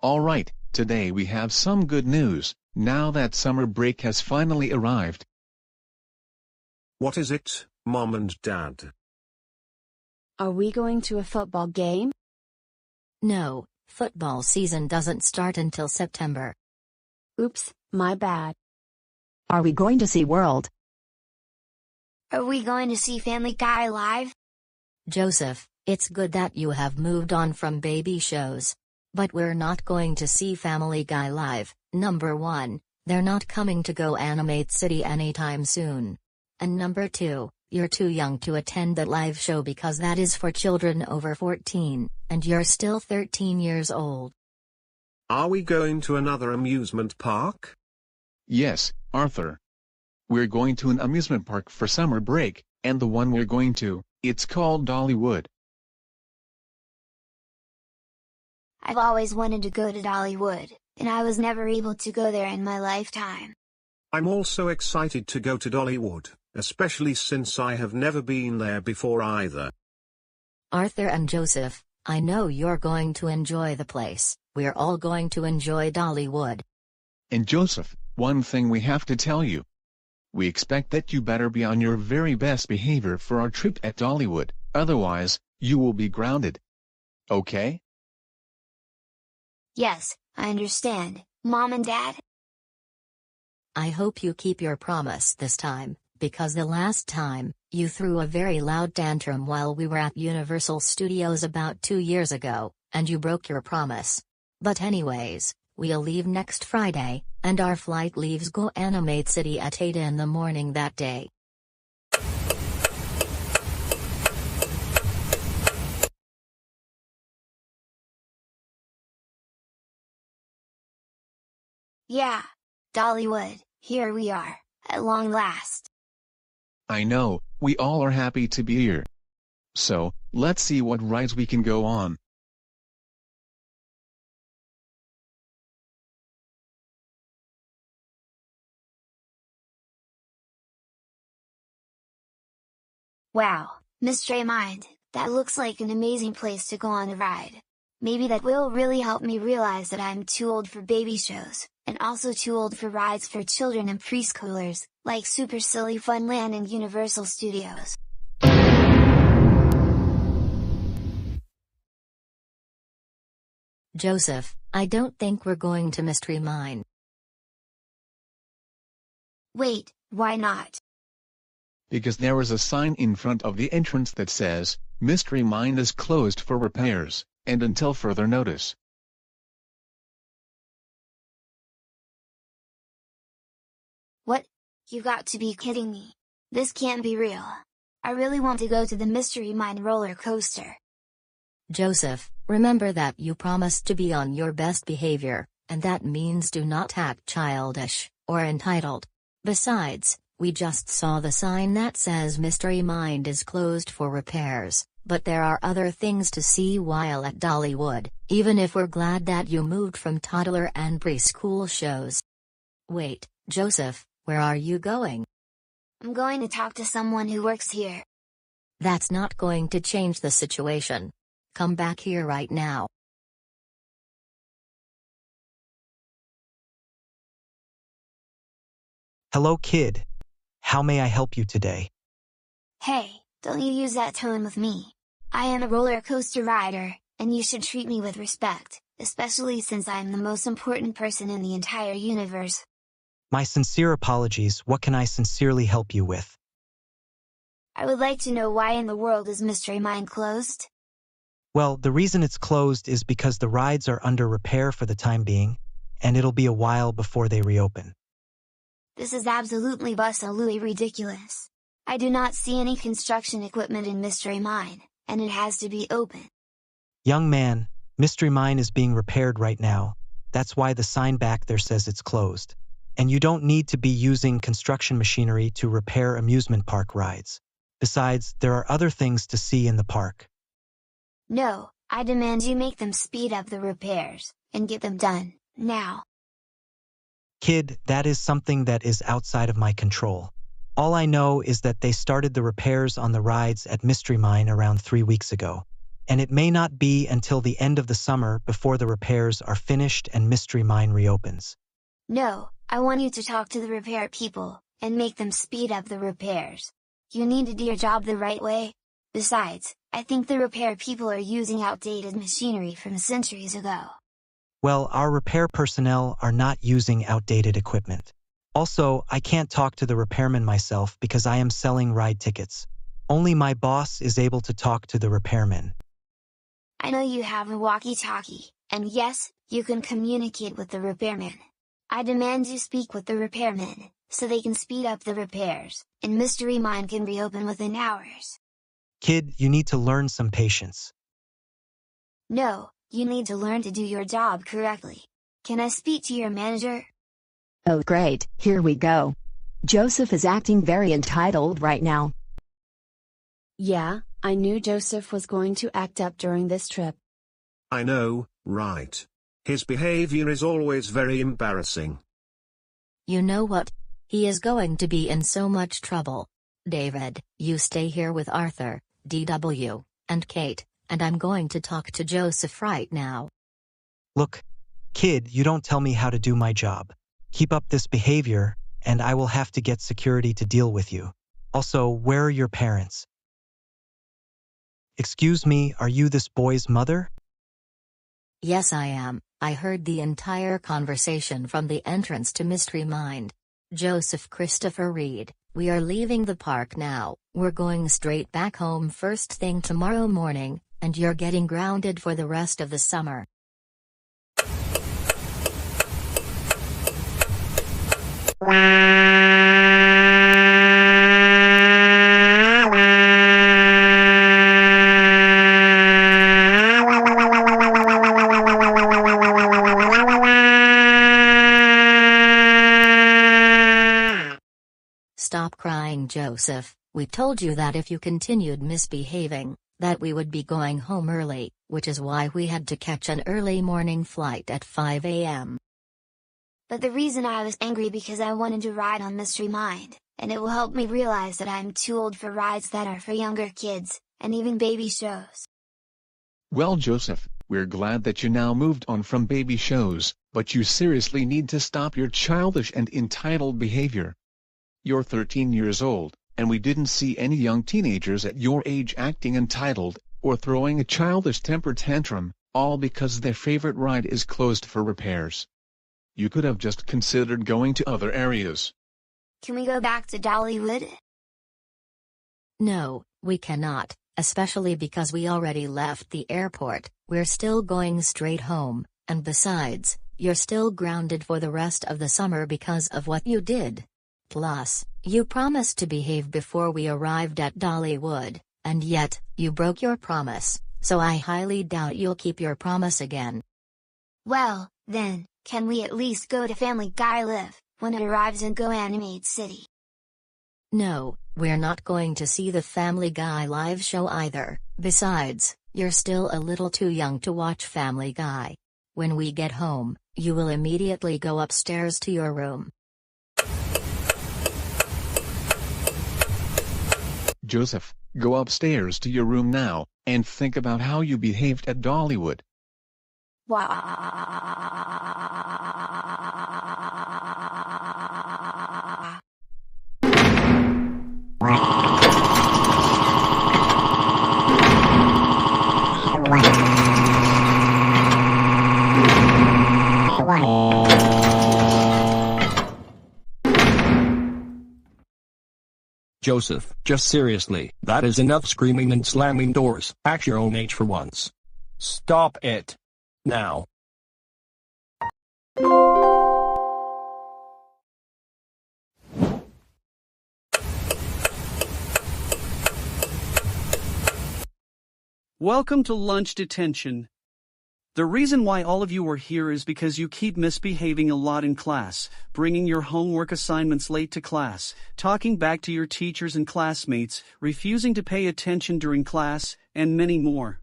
Alright, today we have some good news, now that summer break has finally arrived. What is it, Mom and Dad? Are we going to a football game? No, football season doesn't start until September. Oops, my bad. Are we going to see World? Are we going to see Family Guy live? Joseph, it's good that you have moved on from baby shows. But we're not going to see Family Guy live. Number 1, they're not coming to GoAnimate City anytime soon. And number 2, you're too young to attend that live show because that is for children over 14, and you're still 13 years old. Are we going to another amusement park? Yes, Arthur. We're going to an amusement park for summer break, and the one we're going to, it's called Dollywood. I've always wanted to go to Dollywood, and I was never able to go there in my lifetime. I'm also excited to go to Dollywood, especially since I have never been there before either. Arthur and Joseph, I know you're going to enjoy the place. We're all going to enjoy Dollywood. And Joseph, one thing we have to tell you. We expect that you better be on your very best behavior for our trip at Dollywood, otherwise, you will be grounded. Okay? Yes, I understand, Mom and Dad. I hope you keep your promise this time, because the last time, you threw a very loud tantrum while we were at Universal Studios about 2 years ago, and you broke your promise. But anyways, we'll leave next Friday, and our flight leaves GoAnimate City at 8 in the morning that day. Yeah, Dollywood, here we are, at long last. I know, we all are happy to be here. So, let's see what rides we can go on. Wow, Mystery Mind, that looks like an amazing place to go on a ride. Maybe that will really help me realize that I'm too old for baby shows, and also too old for rides for children and preschoolers, like Super Silly Funland and Universal Studios. Joseph, I don't think we're going to Mystery Mine. Wait, why not? Because there is a sign in front of the entrance that says, Mystery Mine is closed for repairs, and until further notice. What? You got to be kidding me. This can't be real. I really want to go to the Mystery Mine roller coaster. Joseph, remember that you promised to be on your best behavior, and that means do not act childish, or entitled. Besides, we just saw the sign that says Mystery Mine is closed for repairs, but there are other things to see while at Dollywood, even if we're glad that you moved from toddler and preschool shows. Wait, Joseph, where are you going? I'm going to talk to someone who works here. That's not going to change the situation. Come back here right now. Hello, kid. How may I help you today? Hey, don't you use that tone with me. I am a roller coaster rider, and you should treat me with respect, especially since I am the most important person in the entire universe. My sincere apologies. What can I sincerely help you with? I would like to know why in the world is Mystery Mine closed? Well, the reason it's closed is because the rides are under repair for the time being, and it'll be a while before they reopen. This is absolutely bussalooey ridiculous. I do not see any construction equipment in Mystery Mine, and it has to be open. Young man, Mystery Mine is being repaired right now. That's why the sign back there says it's closed. And you don't need to be using construction machinery to repair amusement park rides. Besides, there are other things to see in the park. No, I demand you make them speed up the repairs, and get them done, now. Kid, that is something that is outside of my control. All I know is that they started the repairs on the rides at Mystery Mine around 3 weeks ago. and it may not be until the end of the summer before the repairs are finished and Mystery Mine reopens. No, I want you to talk to the repair people, and make them speed up the repairs. You need to do your job the right way. Besides, I think the repair people are using outdated machinery from centuries ago. Well, our repair personnel are not using outdated equipment. Also, I can't talk to the repairman myself because I am selling ride tickets. Only my boss is able to talk to the repairman. I know you have a walkie-talkie, and yes, you can communicate with the repairman. I demand you speak with the repairman, so they can speed up the repairs, and Mystery Mine can reopen within hours. Kid, you need to learn some patience. No, you need to learn to do your job correctly. Can I speak to your manager? Oh great, here we go. Joseph is acting very entitled right now. Yeah, I knew Joseph was going to act up during this trip. I know, right? His behavior is always very embarrassing. You know what? He is going to be in so much trouble. David, you stay here with Arthur, DW, and Kate, and I'm going to talk to Joseph right now. Look, kid, you don't tell me how to do my job. Keep up this behavior, and I will have to get security to deal with you. Also, where are your parents? Excuse me, are you this boy's mother? Yes, I am. I heard the entire conversation from the entrance to Mystery Mine. Joseph Christopher Reed, we are leaving the park now. We're going straight back home first thing tomorrow morning, and you're getting grounded for the rest of the summer. Stop crying, Joseph. We told you that if you continued misbehaving, that we would be going home early, which is why we had to catch an early morning flight at 5 a.m. But the reason I was angry because I wanted to ride on Mystery Mine, and it will help me realize that I'm too old for rides that are for younger kids, and even baby shows. Well, Joseph, we're glad that you now moved on from baby shows, but you seriously need to stop your childish and entitled behavior. You're 13 years old, and we didn't see any young teenagers at your age acting entitled, or throwing a childish temper tantrum, all because their favorite ride is closed for repairs. You could have just considered going to other areas. Can we go back to Dollywood? No, we cannot, especially because we already left the airport. We're still going straight home, and besides, you're still grounded for the rest of the summer because of what you did. Plus, you promised to behave before we arrived at Dollywood, and yet, you broke your promise, so I highly doubt you'll keep your promise again. Well, then, can we at least go to Family Guy Live, when it arrives in GoAnimate City? No, we're not going to see the Family Guy live show either. Besides, you're still a little too young to watch Family Guy. When we get home, you will immediately go upstairs to your room. Joseph, go upstairs to your room now, and think about how you behaved at Dollywood. Joseph, just seriously, that is enough screaming and slamming doors. Act your own age for once. Stop it. Now. Welcome to lunch detention. The reason why all of you are here is because you keep misbehaving a lot in class, bringing your homework assignments late to class, talking back to your teachers and classmates, refusing to pay attention during class, and many more.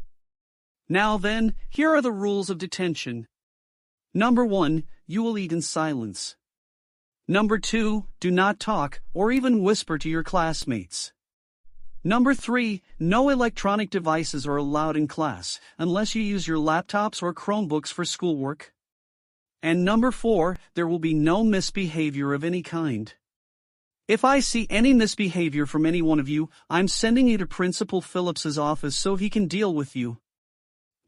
Now then, here are the rules of detention. Number 1, you will eat in silence. Number 2, do not talk or even whisper to your classmates. Number 3, no electronic devices are allowed in class, unless you use your laptops or Chromebooks for schoolwork. And number 4, there will be no misbehavior of any kind. If I see any misbehavior from any one of you, I'm sending you to Principal Phillips's office so he can deal with you.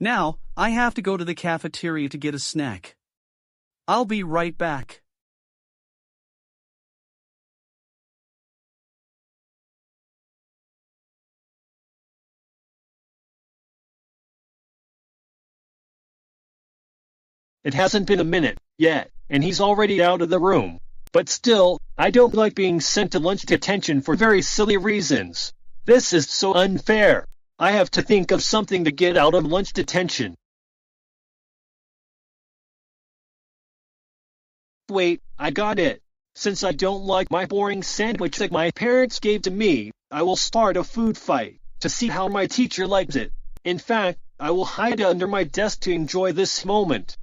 Now, I have to go to the cafeteria to get a snack. I'll be right back. It hasn't been a minute yet, and he's already out of the room. But still, I don't like being sent to lunch detention for very silly reasons. This is so unfair. I have to think of something to get out of lunch detention. Wait, I got it. Since I don't like my boring sandwich that my parents gave to me, I will start a food fight to see how my teacher likes it. In fact, I will hide under my desk to enjoy this moment.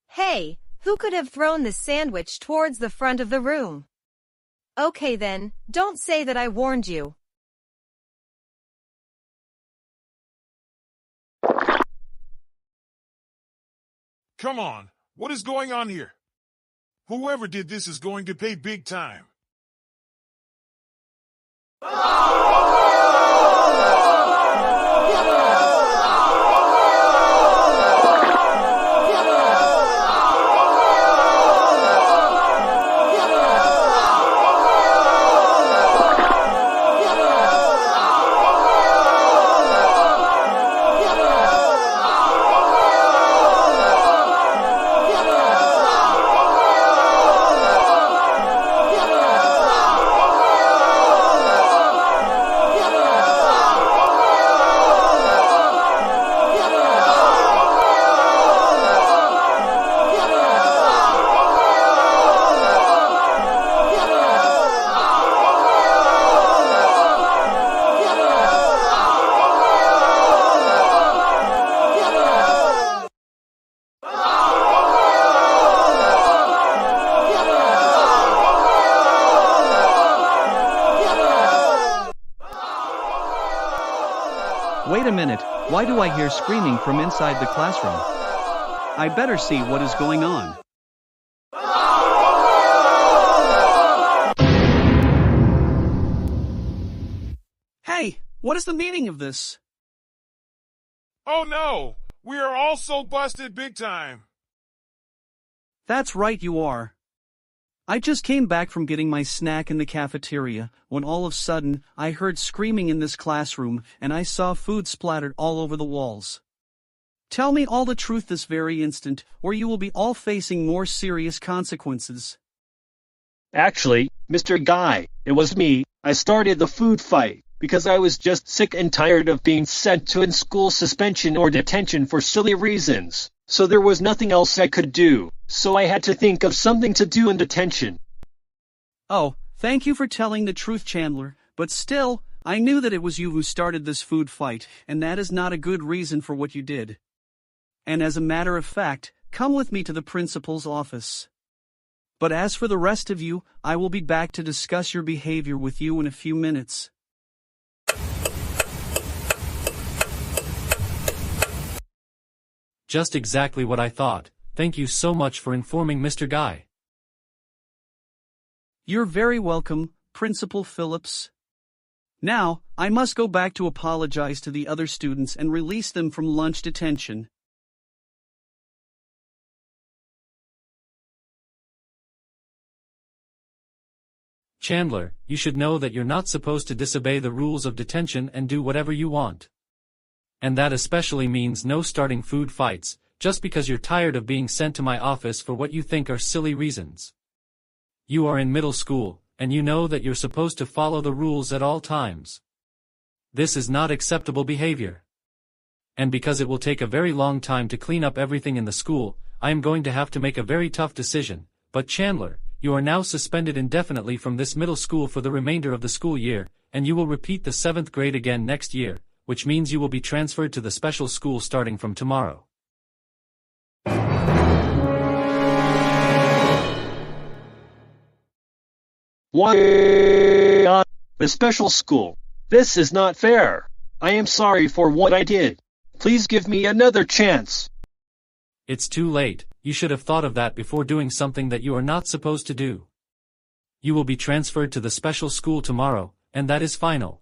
Hey, who could have thrown this sandwich towards the front of the room? Okay then, don't say that I warned you. Come on, what is going on here? Whoever did this is going to pay big time. Wait a minute, why do I hear screaming from inside the classroom? I better see what is going on. Hey, what is the meaning of this? Oh no, we are all so busted big time. That's right, you are. I just came back from getting my snack in the cafeteria, when all of a sudden, I heard screaming in this classroom, and I saw food splattered all over the walls. Tell me all the truth this very instant, or you will be all facing more serious consequences. Actually, Mr. Guy, it was me. I started the food fight, because I was just sick and tired of being sent to in-school suspension or detention for silly reasons. So there was nothing else I could do, so I had to think of something to do in detention. Oh, thank you for telling the truth, Chandler, but still, I knew that it was you who started this food fight, and that is not a good reason for what you did. And as a matter of fact, come with me to the principal's office. But as for the rest of you, I will be back to discuss your behavior with you in a few minutes. Just exactly what I thought. Thank you so much for informing Mr. Guy. You're very welcome, Principal Phillips. Now, I must go back to apologize to the other students and release them from lunch detention. Chandler, you should know that you're not supposed to disobey the rules of detention and do whatever you want. And that especially means no starting food fights, just because you're tired of being sent to my office for what you think are silly reasons. You are in middle school, and you know that you're supposed to follow the rules at all times. This is not acceptable behavior. And because it will take a very long time to clean up everything in the school, I am going to have to make a very tough decision. But Chandler, you are now suspended indefinitely from this middle school for the remainder of the school year, and you will repeat the 7th grade again next year. which means you will be transferred to the special school starting from tomorrow. Why? The special school. This is not fair. I am sorry for what I did. Please give me another chance. It's too late. You should have thought of that before doing something that you are not supposed to do. You will be transferred to the special school tomorrow, and that is final.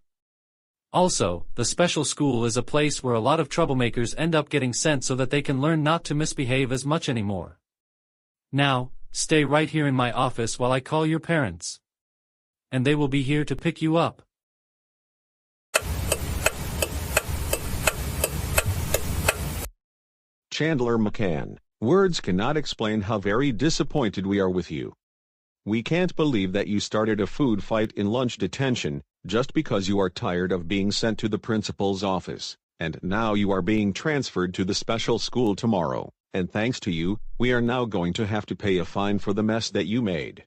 Also, the special school is a place where a lot of troublemakers end up getting sent so that they can learn not to misbehave as much anymore. Now, stay right here in my office while I call your parents. And they will be here to pick you up. Chandler McCann, words cannot explain how very disappointed we are with you. We can't believe that you started a food fight in lunch detention, just because you are tired of being sent to the principal's office, and now you are being transferred to the special school tomorrow, and thanks to you, we are now going to have to pay a fine for the mess that you made.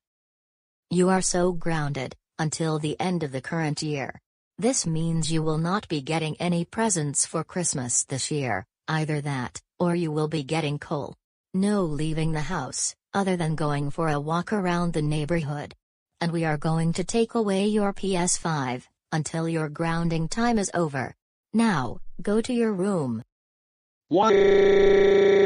You are so grounded, until the end of the current year. This means you will not be getting any presents for Christmas this year, either that, or you will be getting coal. No leaving the house, other than going for a walk around the neighborhood. And we are going to take away your PS5, until your grounding time is over. Now, go to your room. Why?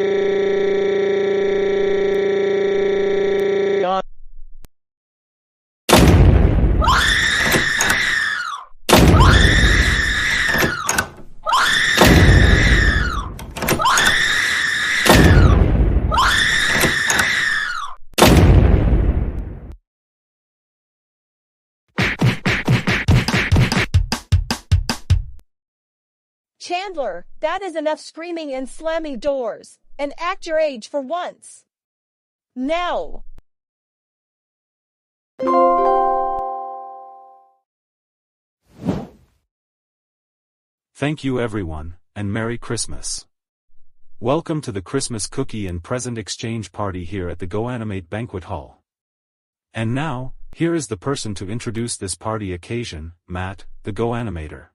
Chandler, that is enough screaming and slamming doors, and act your age for once. Now! Thank you everyone, and Merry Christmas. Welcome to the Christmas cookie and present exchange party here at the GoAnimate Banquet Hall. And now, here is the person to introduce this party occasion, Matt, the GoAnimator.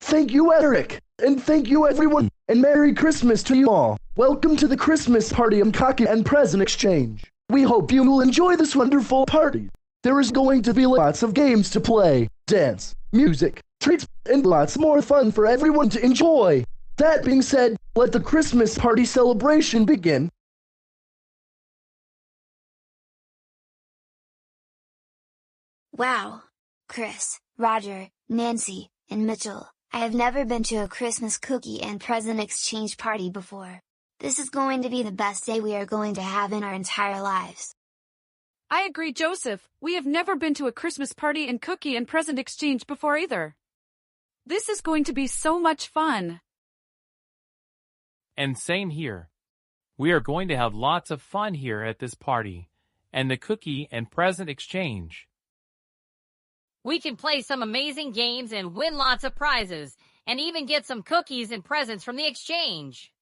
Thank you, Eric, and thank you everyone, and Merry Christmas to you all. Welcome to the Christmas party and cookie and present exchange. We hope you will enjoy this wonderful party. There is going to be lots of games to play, dance, music, treats, and lots more fun for everyone to enjoy. That being said, let the Christmas party celebration begin. Wow. Chris, Roger, Nancy, and Mitchell, I have never been to a Christmas cookie and present exchange party before. This is going to be the best day we are going to have in our entire lives. I agree, Joseph. We have never been to a Christmas party and cookie and present exchange before either. This is going to be so much fun. And same here. We are going to have lots of fun here at this party, and the cookie and present exchange. We can play some amazing games and win lots of prizes, and even get some cookies and presents from the exchange.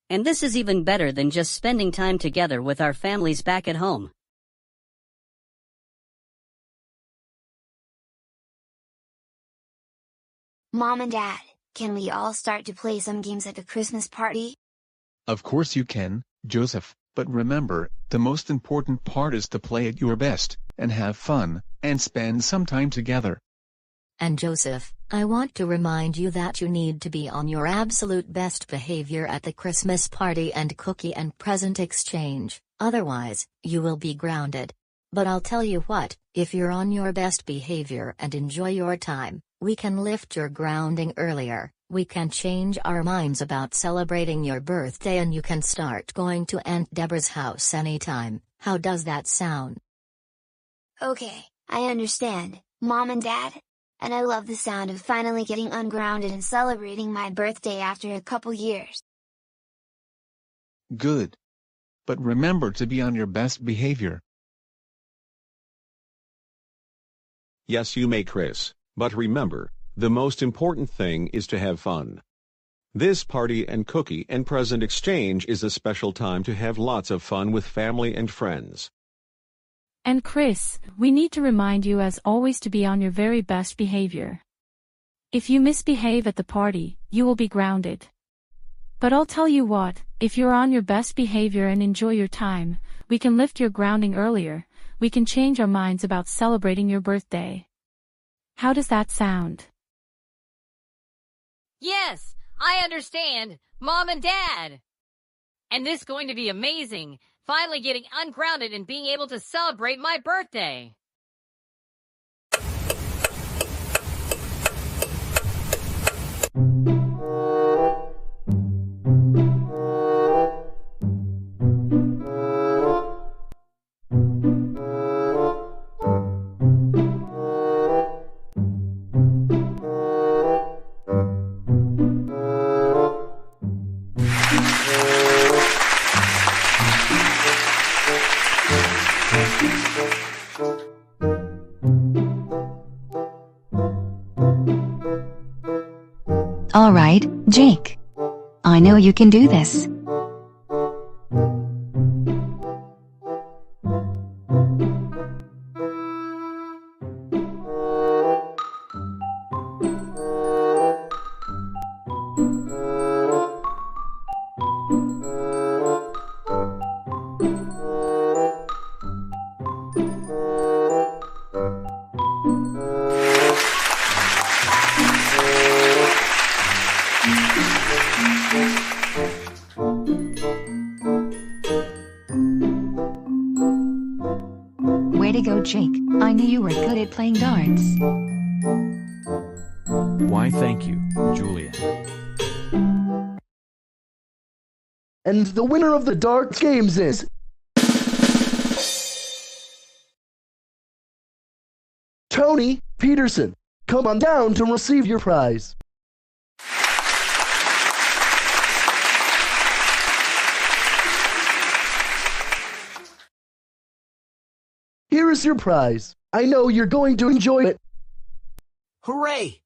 And this is even better than just spending time together with our families back at home. Mom and Dad, can we all start to play some games at the Christmas party? Of course you can, Joseph, but remember, the most important part is to play at your best, and have fun, and spend some time together. And Joseph, I want to remind you that you need to be on your absolute best behavior at the Christmas party and cookie and present exchange, otherwise, you will be grounded. But I'll tell you what, if you're on your best behavior and enjoy your time, we can lift your grounding earlier. We can change our minds about celebrating your birthday and you can start going to Aunt Deborah's house anytime. How does that sound? Okay, I understand, Mom and Dad. And I love the sound of finally getting ungrounded and celebrating my birthday after a couple years. Good. But remember to be on your best behavior. Yes, you may, Chris, but remember, the most important thing is to have fun. This party and cookie and present exchange is a special time to have lots of fun with family and friends. And Chris, we need to remind you as always to be on your very best behavior. If you misbehave at the party, you will be grounded. But I'll tell you what, if you're on your best behavior and enjoy your time, we can lift your grounding earlier, we can change our minds about celebrating your birthday. How does that sound? Yes, I understand, Mom and Dad. And this is going to be amazing, finally getting ungrounded and being able to celebrate my birthday. All right, Jake. I know you can do this. Way to go, Jake. I knew you were good at playing darts. Why, thank you, Julia. And the winner of the darts games is... Tony Peterson. Come on down to receive your prize. Here is your prize. I know you're going to enjoy it. Hooray!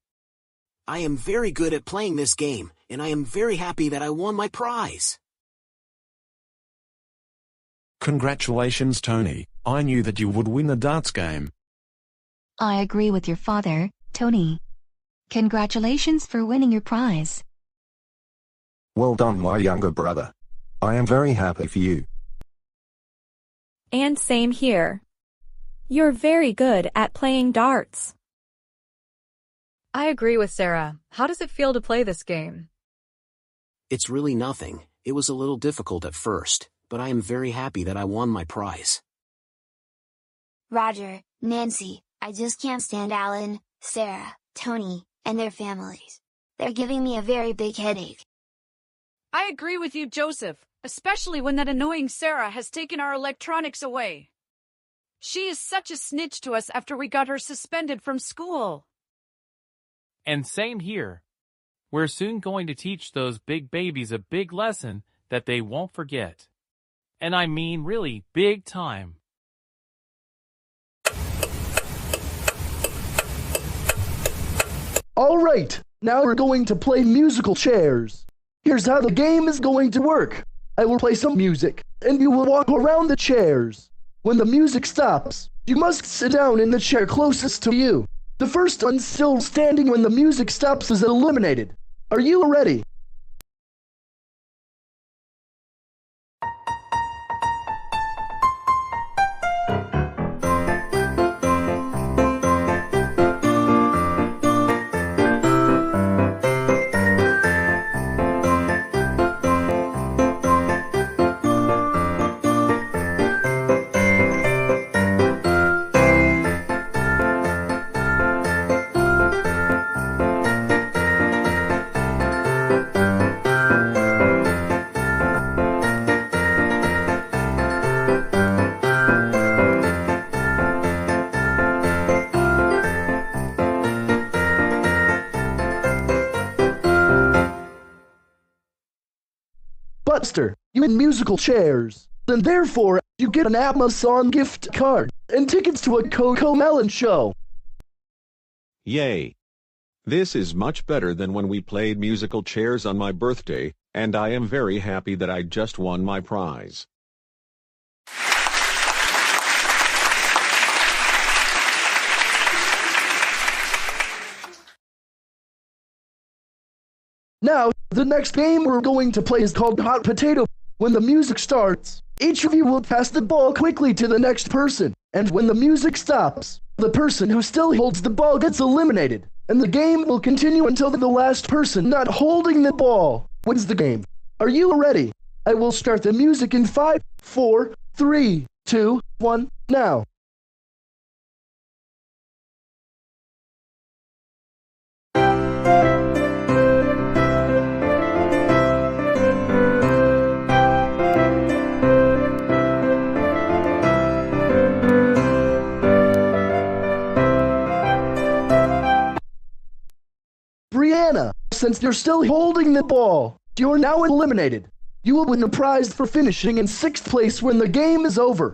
I am very good at playing this game, and I am very happy that I won my prize. Congratulations, Tony. I knew that you would win the darts game. I agree with your father, Tony. Congratulations for winning your prize. Well done, my younger brother. I am very happy for you. And same here. You're very good at playing darts. I agree with Sarah. How does it feel to play this game? It's really nothing. It was a little difficult at first, but I am very happy that I won my prize. Roger, Nancy, I just can't stand Alan, Sarah, Tony, and their families. They're giving me a very big headache. I agree with you, Joseph, especially when that annoying Sarah has taken our electronics away. She is such a snitch to us after we got her suspended from school. And same here. We're soon going to teach those big babies a big lesson that they won't forget. And I mean really big time. All right, now we're going to play musical chairs. Here's how the game is going to work. I will play some music, and you will walk around the chairs. When the music stops, you must sit down in the chair closest to you. The first one still standing when the music stops is eliminated. Are you ready? Buster, you win musical chairs, and therefore you get an Amazon gift card and tickets to a Coco Melon show. Yay! This is much better than when we played musical chairs on my birthday, and I am very happy that I just won my prize. Now, the next game we're going to play is called Hot Potato. When the music starts, each of you will pass the ball quickly to the next person, and when the music stops, the person who still holds the ball gets eliminated, and the game will continue until the last person not holding the ball wins the game. Are you ready? I will start the music in 5, 4, 3, 2, 1, now. Brianna, since you're still holding the ball, you're now eliminated. You will win the prize for finishing in 6th place when the game is over.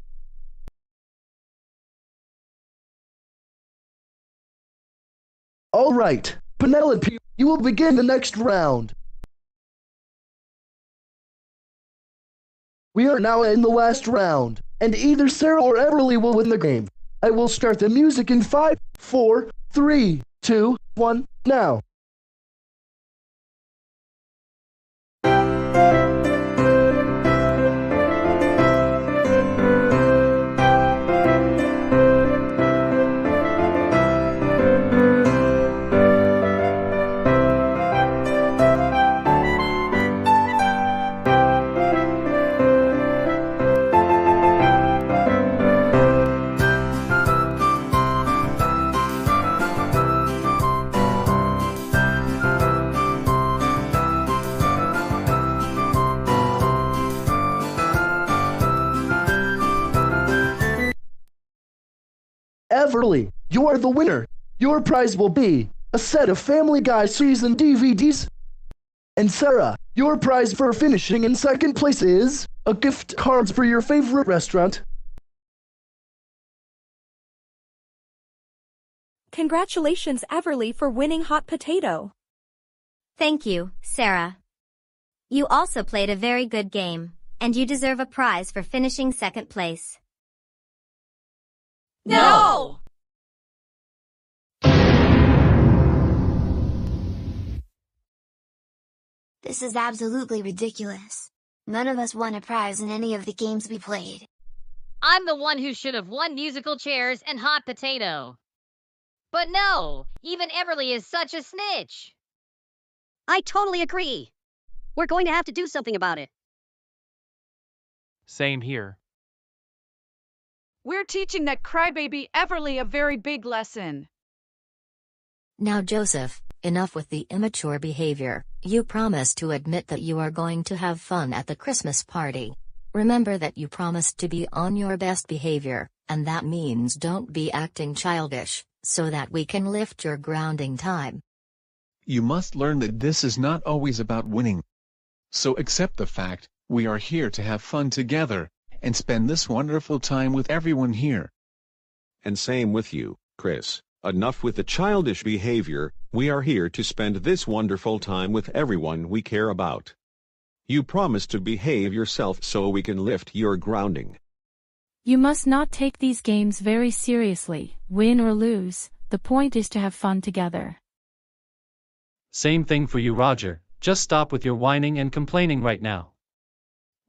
All right, Penelope, you will begin the next round. We are now in the last round, and either Sarah or Everly will win the game. I will start the music in 5, 4, 3, 2, 1, now. Everly, you are the winner. Your prize will be a set of Family Guy season DVDs. And Sarah, your prize for finishing in 2nd place is a gift card for your favorite restaurant. Congratulations, Everly, for winning Hot Potato. Thank you, Sarah. You also played a very good game, and you deserve a prize for finishing 2nd place. No! This is absolutely ridiculous. None of us won a prize in any of the games we played. I'm the one who should have won musical chairs and hot potato. But no, even Everly is such a snitch. I totally agree. We're going to have to do something about it. Same here. We're teaching that crybaby Everly a very big lesson. Now Joseph, enough with the immature behavior. You promised to admit that you are going to have fun at the Christmas party. Remember that you promised to be on your best behavior, and that means don't be acting childish, so that we can lift your grounding time. You must learn that this is not always about winning. So accept the fact, we are here to have fun together, and spend this wonderful time with everyone here. And same with you, Chris. Enough with the childish behavior, we are here to spend this wonderful time with everyone we care about. You promised to behave yourself so we can lift your grounding. You must not take these games very seriously, win or lose, the point is to have fun together. Same thing for you, Roger, just stop with your whining and complaining right now.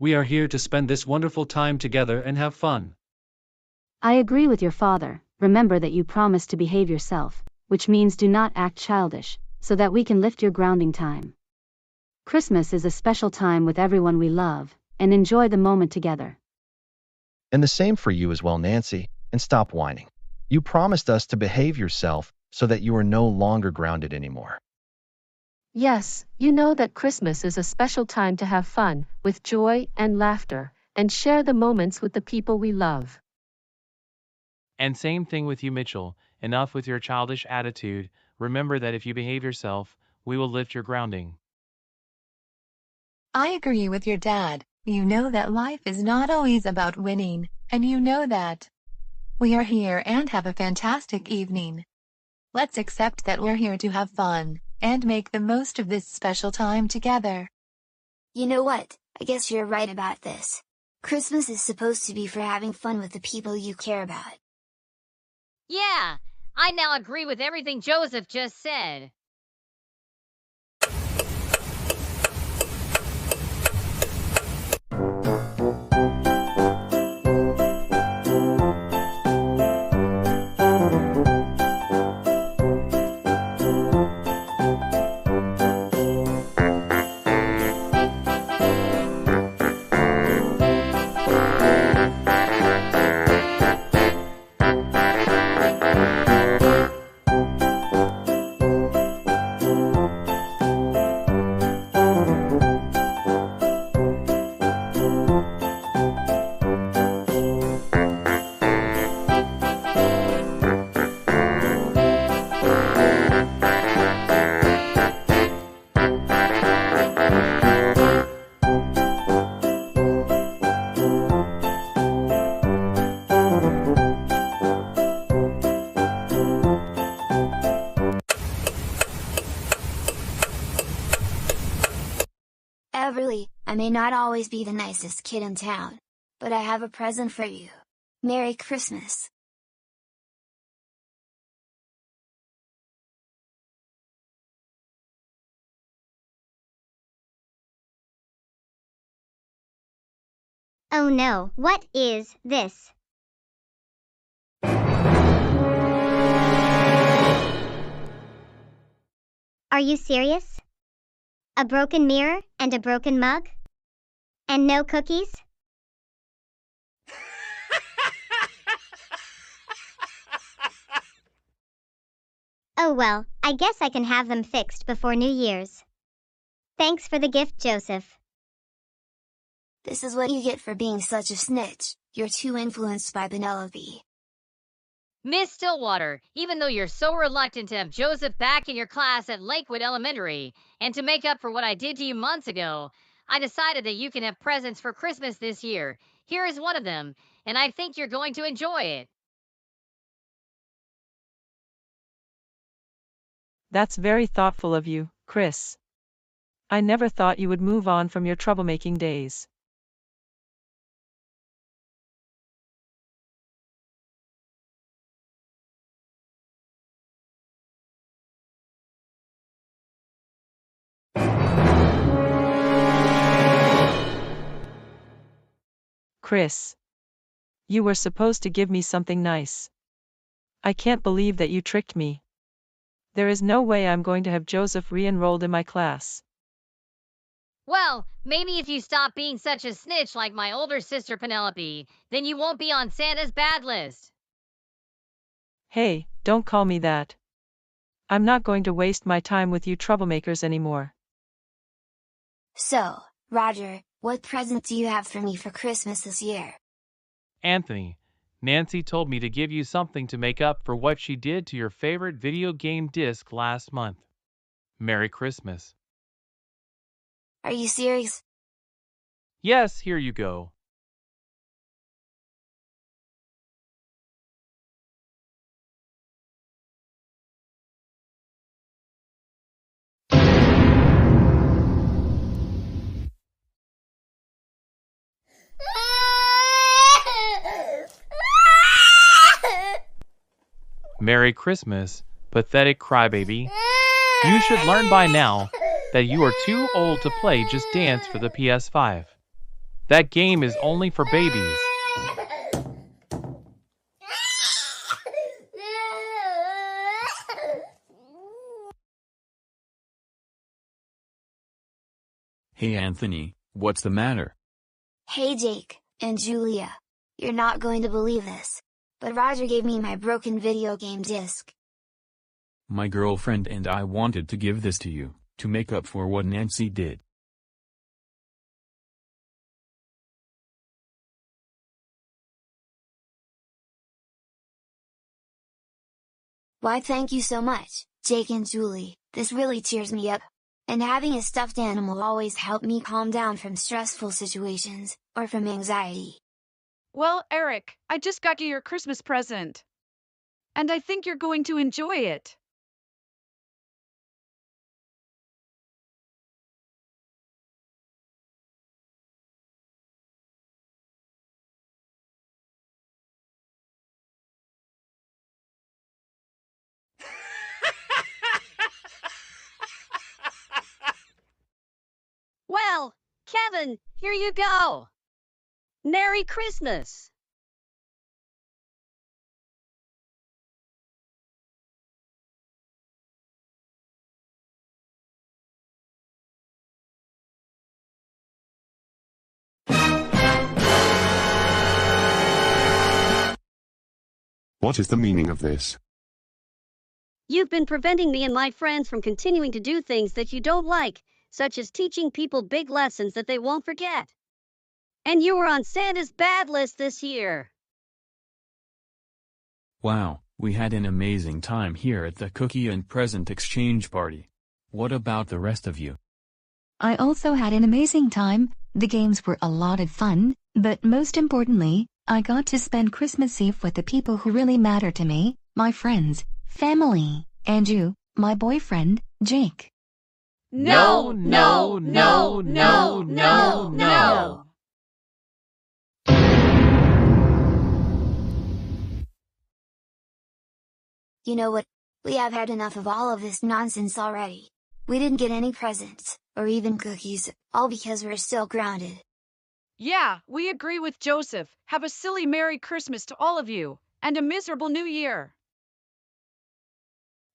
We are here to spend this wonderful time together and have fun. I agree with your father. Remember that you promised to behave yourself, which means do not act childish, so that we can lift your grounding time. Christmas is a special time with everyone we love, and enjoy the moment together. And the same for you as well, Nancy, and stop whining. You promised us to behave yourself so that you are no longer grounded anymore. Yes, you know that Christmas is a special time to have fun, with joy and laughter, and share the moments with the people we love. And same thing with you, Mitchell. Enough with your childish attitude. Remember that if you behave yourself, we will lift your grounding. I agree with your dad. You know that life is not always about winning, and you know that. We are here and have a fantastic evening. Let's accept that we're here to have fun, and make the most of this special time together. You know what, I guess you're right about this. Christmas is supposed to be for having fun with the people you care about. Yeah, I now agree with everything Joseph just said. Everly, I may not always be the nicest kid in town, but I have a present for you. Merry Christmas! Oh no, what is this? Are you serious? A broken mirror and a broken mug? And no cookies? Oh well, I guess I can have them fixed before New Year's. Thanks for the gift, Joseph. This is what you get for being such a snitch. You're too influenced by Penelope. Miss Stillwater, even though you're so reluctant to have Joseph back in your class at Lakewood Elementary, and to make up for what I did to you months ago, I decided that you can have presents for Christmas this year. Here is one of them, and I think you're going to enjoy it. That's very thoughtful of you, Chris. I never thought you would move on from your troublemaking days. Chris. You were supposed to give me something nice. I can't believe that you tricked me. There is no way I'm going to have Joseph re-enrolled in my class. Well, maybe if you stop being such a snitch like my older sister Penelope, then you won't be on Santa's bad list. Hey, don't call me that. I'm not going to waste my time with you troublemakers anymore. So, Roger, what present do you have for me for Christmas this year? Anthony, Nancy told me to give you something to make up for what she did to your favorite video game disc last month. Merry Christmas. Are you serious? Yes, here you go. Merry Christmas, pathetic crybaby. You should learn by now that you are too old to play Just Dance for the PS5. That game is only for babies. Hey Anthony, what's the matter? Hey Jake, and Julia. You're not going to believe this, but Roger gave me my broken video game disc. My girlfriend and I wanted to give this to you, to make up for what Nancy did. Why thank you so much, Jake and Julie, this really cheers me up. And having a stuffed animal always helped me calm down from stressful situations, or from anxiety. Well, Eric, I just got you your Christmas present. And I think you're going to enjoy it. Well, Kevin, here you go. Merry Christmas. What is the meaning of this? You've been preventing me and my friends from continuing to do things that you don't like, such as teaching people big lessons that they won't forget. And you were on Santa's bad list this year. Wow, we had an amazing time here at the cookie and present exchange party. What about the rest of you? I also had an amazing time. The games were a lot of fun, but most importantly, I got to spend Christmas Eve with the people who really matter to me, my friends, family, and you, my boyfriend, Jake. No, no, no, no, no, no. You know what? We have had enough of all of this nonsense already. We didn't get any presents, or even cookies, all because we're still grounded. Yeah, we agree with Joseph. Have a silly Merry Christmas to all of you, and a miserable New Year.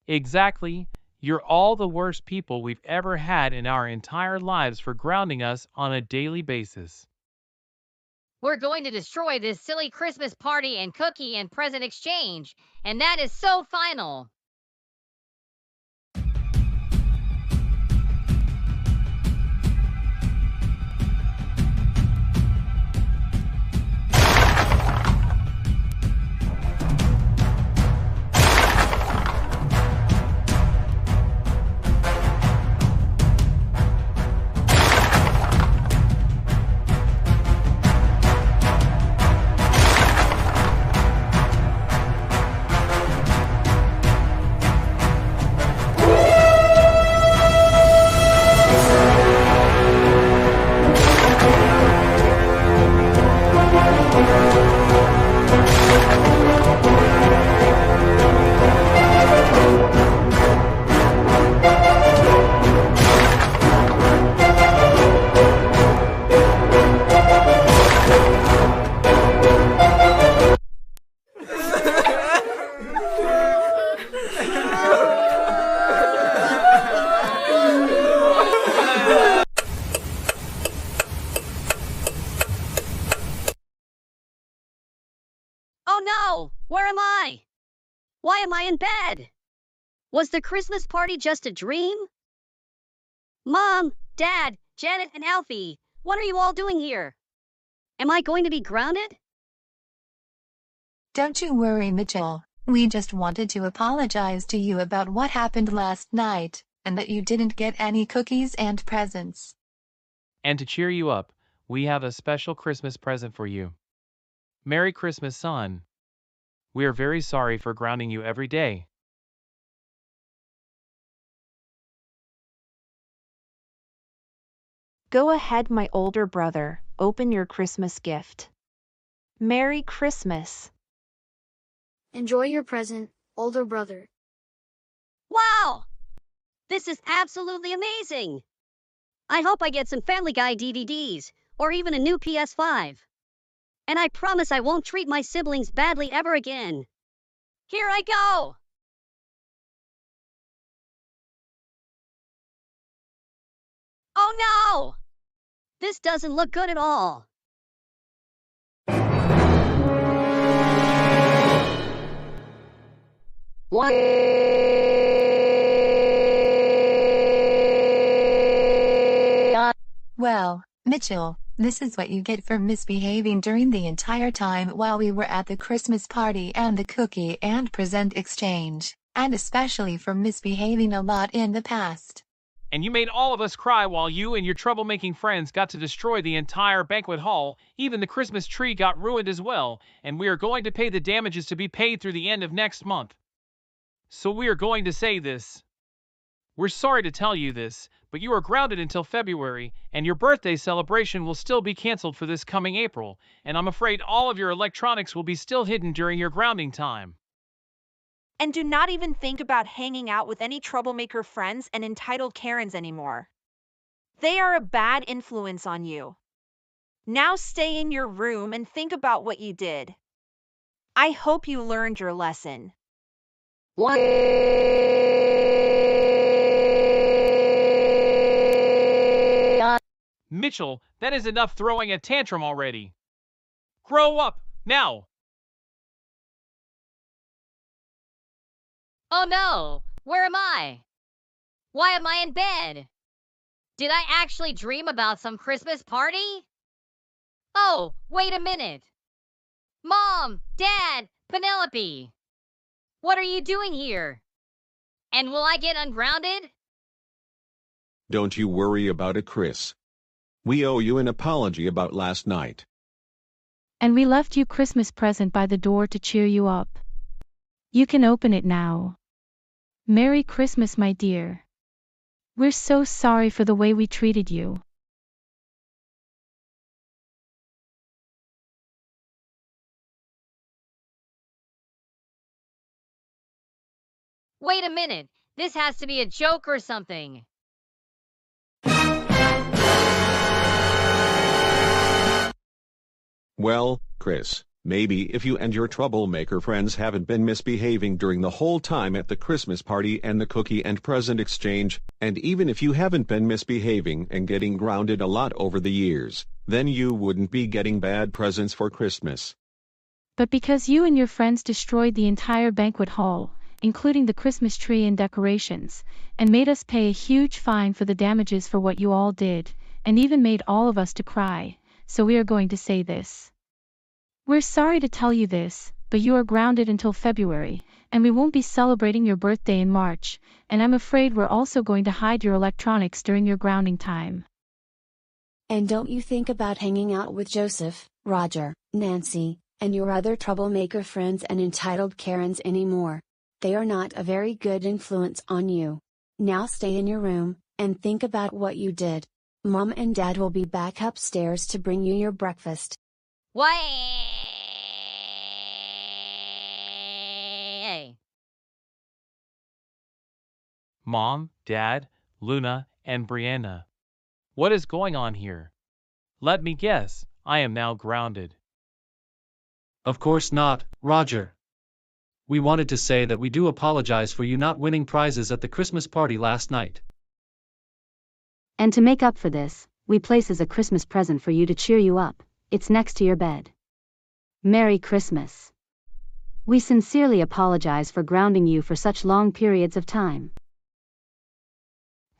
Exactly. You're all the worst people we've ever had in our entire lives for grounding us on a daily basis. We're going to destroy this silly Christmas party and cookie and present exchange, and that is so final. Oh no! Where am I? Why am I in bed? Was the Christmas party just a dream? Mom, Dad, Janet, and Alfie, what are you all doing here? Am I going to be grounded? Don't you worry, Mitchell. We just wanted to apologize to you about what happened last night, and that you didn't get any cookies and presents. And to cheer you up, we have a special Christmas present for you. Merry Christmas, son. We are very sorry for grounding you every day. Go ahead, my older brother, open your Christmas gift. Merry Christmas. Enjoy your present, older brother. Wow! This is absolutely amazing! I hope I get some Family Guy DVDs, or even a new PS5. And I promise I won't treat my siblings badly ever again. Here I go! Oh no! This doesn't look good at all. Well, Mitchell, this is what you get for misbehaving during the entire time while we were at the Christmas party and the cookie and present exchange, and especially for misbehaving a lot in the past. And you made all of us cry while you and your troublemaking friends got to destroy the entire banquet hall. Even the Christmas tree got ruined as well, and we are going to pay the damages to be paid through the end of next month. So we are going to say this. We're sorry to tell you this, but you are grounded until February, and your birthday celebration will still be canceled for this coming April, and I'm afraid all of your electronics will be still hidden during your grounding time. And do not even think about hanging out with any troublemaker friends and entitled Karens anymore. They are a bad influence on you. Now stay in your room and think about what you did. I hope you learned your lesson. Mitchell, that is enough throwing a tantrum already. Grow up, now! Oh no! Where am I? Why am I in bed? Did I actually dream about some Christmas party? Oh, wait a minute. Mom, Dad, Penelope. What are you doing here? And will I get ungrounded? Don't you worry about it, Chris. We owe you an apology about last night. And we left you Christmas present by the door to cheer you up. You can open it now. Merry Christmas, my dear. We're so sorry for the way we treated you. Wait a minute. This has to be a joke or something. Well, Chris, maybe if you and your troublemaker friends haven't been misbehaving during the whole time at the Christmas party and the cookie and present exchange, and even if you haven't been misbehaving and getting grounded a lot over the years, then you wouldn't be getting bad presents for Christmas. But because you and your friends destroyed the entire banquet hall, including the Christmas tree and decorations, and made us pay a huge fine for the damages for what you all did, and even made all of us to cry, so we are going to say this. We're sorry to tell you this, but you are grounded until February, and we won't be celebrating your birthday in March, and I'm afraid we're also going to hide your electronics during your grounding time. And don't you think about hanging out with Joseph, Roger, Nancy, and your other troublemaker friends and entitled Karens anymore. They are not a very good influence on you. Now stay in your room, and think about what you did. Mom and Dad will be back upstairs to bring you your breakfast. Why? Mom, Dad, Luna, and Brianna. What is going on here? Let me guess, I am now grounded. Of course not, Roger. We wanted to say that we do apologize for you not winning prizes at the Christmas party last night. And to make up for this, we place as a Christmas present for you to cheer you up. It's next to your bed. Merry Christmas. We sincerely apologize for grounding you for such long periods of time.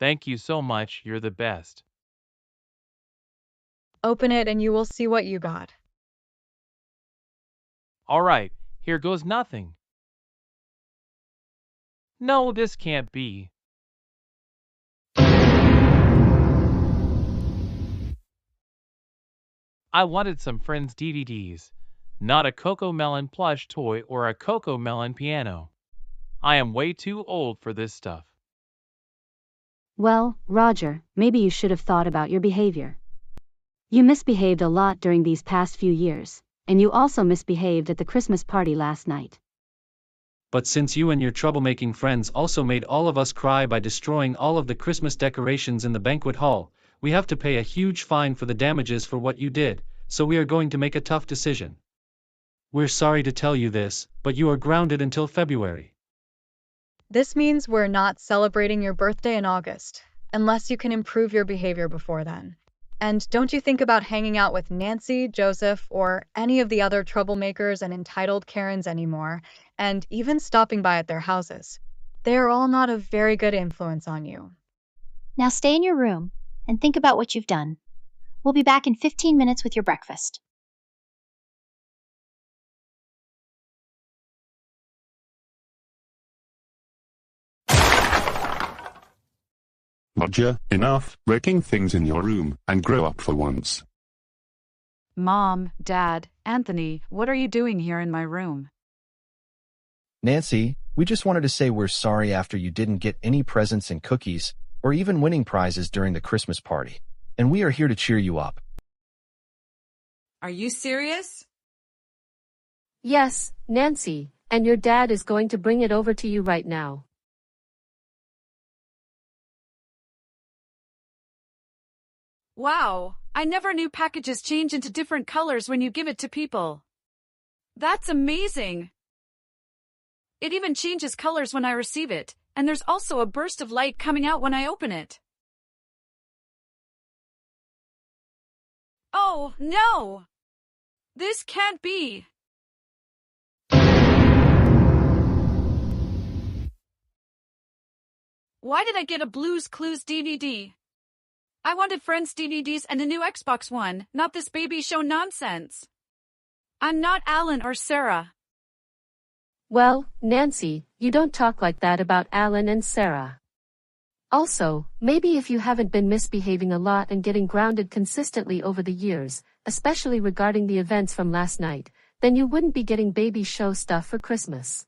Thank you so much, you're the best. Open it and you will see what you got. All right, here goes nothing. No, this can't be. I wanted some Friends DVDs, not a Cocomelon plush toy or a Cocomelon piano. I am way too old for this stuff. Well, Roger, maybe you should have thought about your behavior. You misbehaved a lot during these past few years, and you also misbehaved at the Christmas party last night. But since you and your troublemaking friends also made all of us cry by destroying all of the Christmas decorations in the banquet hall, we have to pay a huge fine for the damages for what you did, so we are going to make a tough decision. We're sorry to tell you this, but you are grounded until February. This means we're not celebrating your birthday in August, unless you can improve your behavior before then. And don't you think about hanging out with Nancy, Joseph, or any of the other troublemakers and entitled Karens anymore, and even stopping by at their houses. They are all not a very good influence on you. Now stay in your room and think about what you've done. We'll be back in 15 minutes with your breakfast. Roger, enough wrecking things in your room, and grow up for once. Mom, Dad, Anthony, what are you doing here in my room? Nancy, we just wanted to say we're sorry after you didn't get any presents and cookies, or even winning prizes during the Christmas party. And we are here to cheer you up. Are you serious? Yes, Nancy, and your dad is going to bring it over to you right now. Wow, I never knew packages change into different colors when you give it to people. That's amazing. It even changes colors when I receive it, and there's also a burst of light coming out when I open it. Oh, no! This can't be. Why did I get a Blue's Clues DVD? I wanted Friends DVDs and a new Xbox One, not this baby show nonsense. I'm not Alan or Sarah. Well, Nancy, you don't talk like that about Alan and Sarah. Also, maybe if you haven't been misbehaving a lot and getting grounded consistently over the years, especially regarding the events from last night, then you wouldn't be getting baby show stuff for Christmas.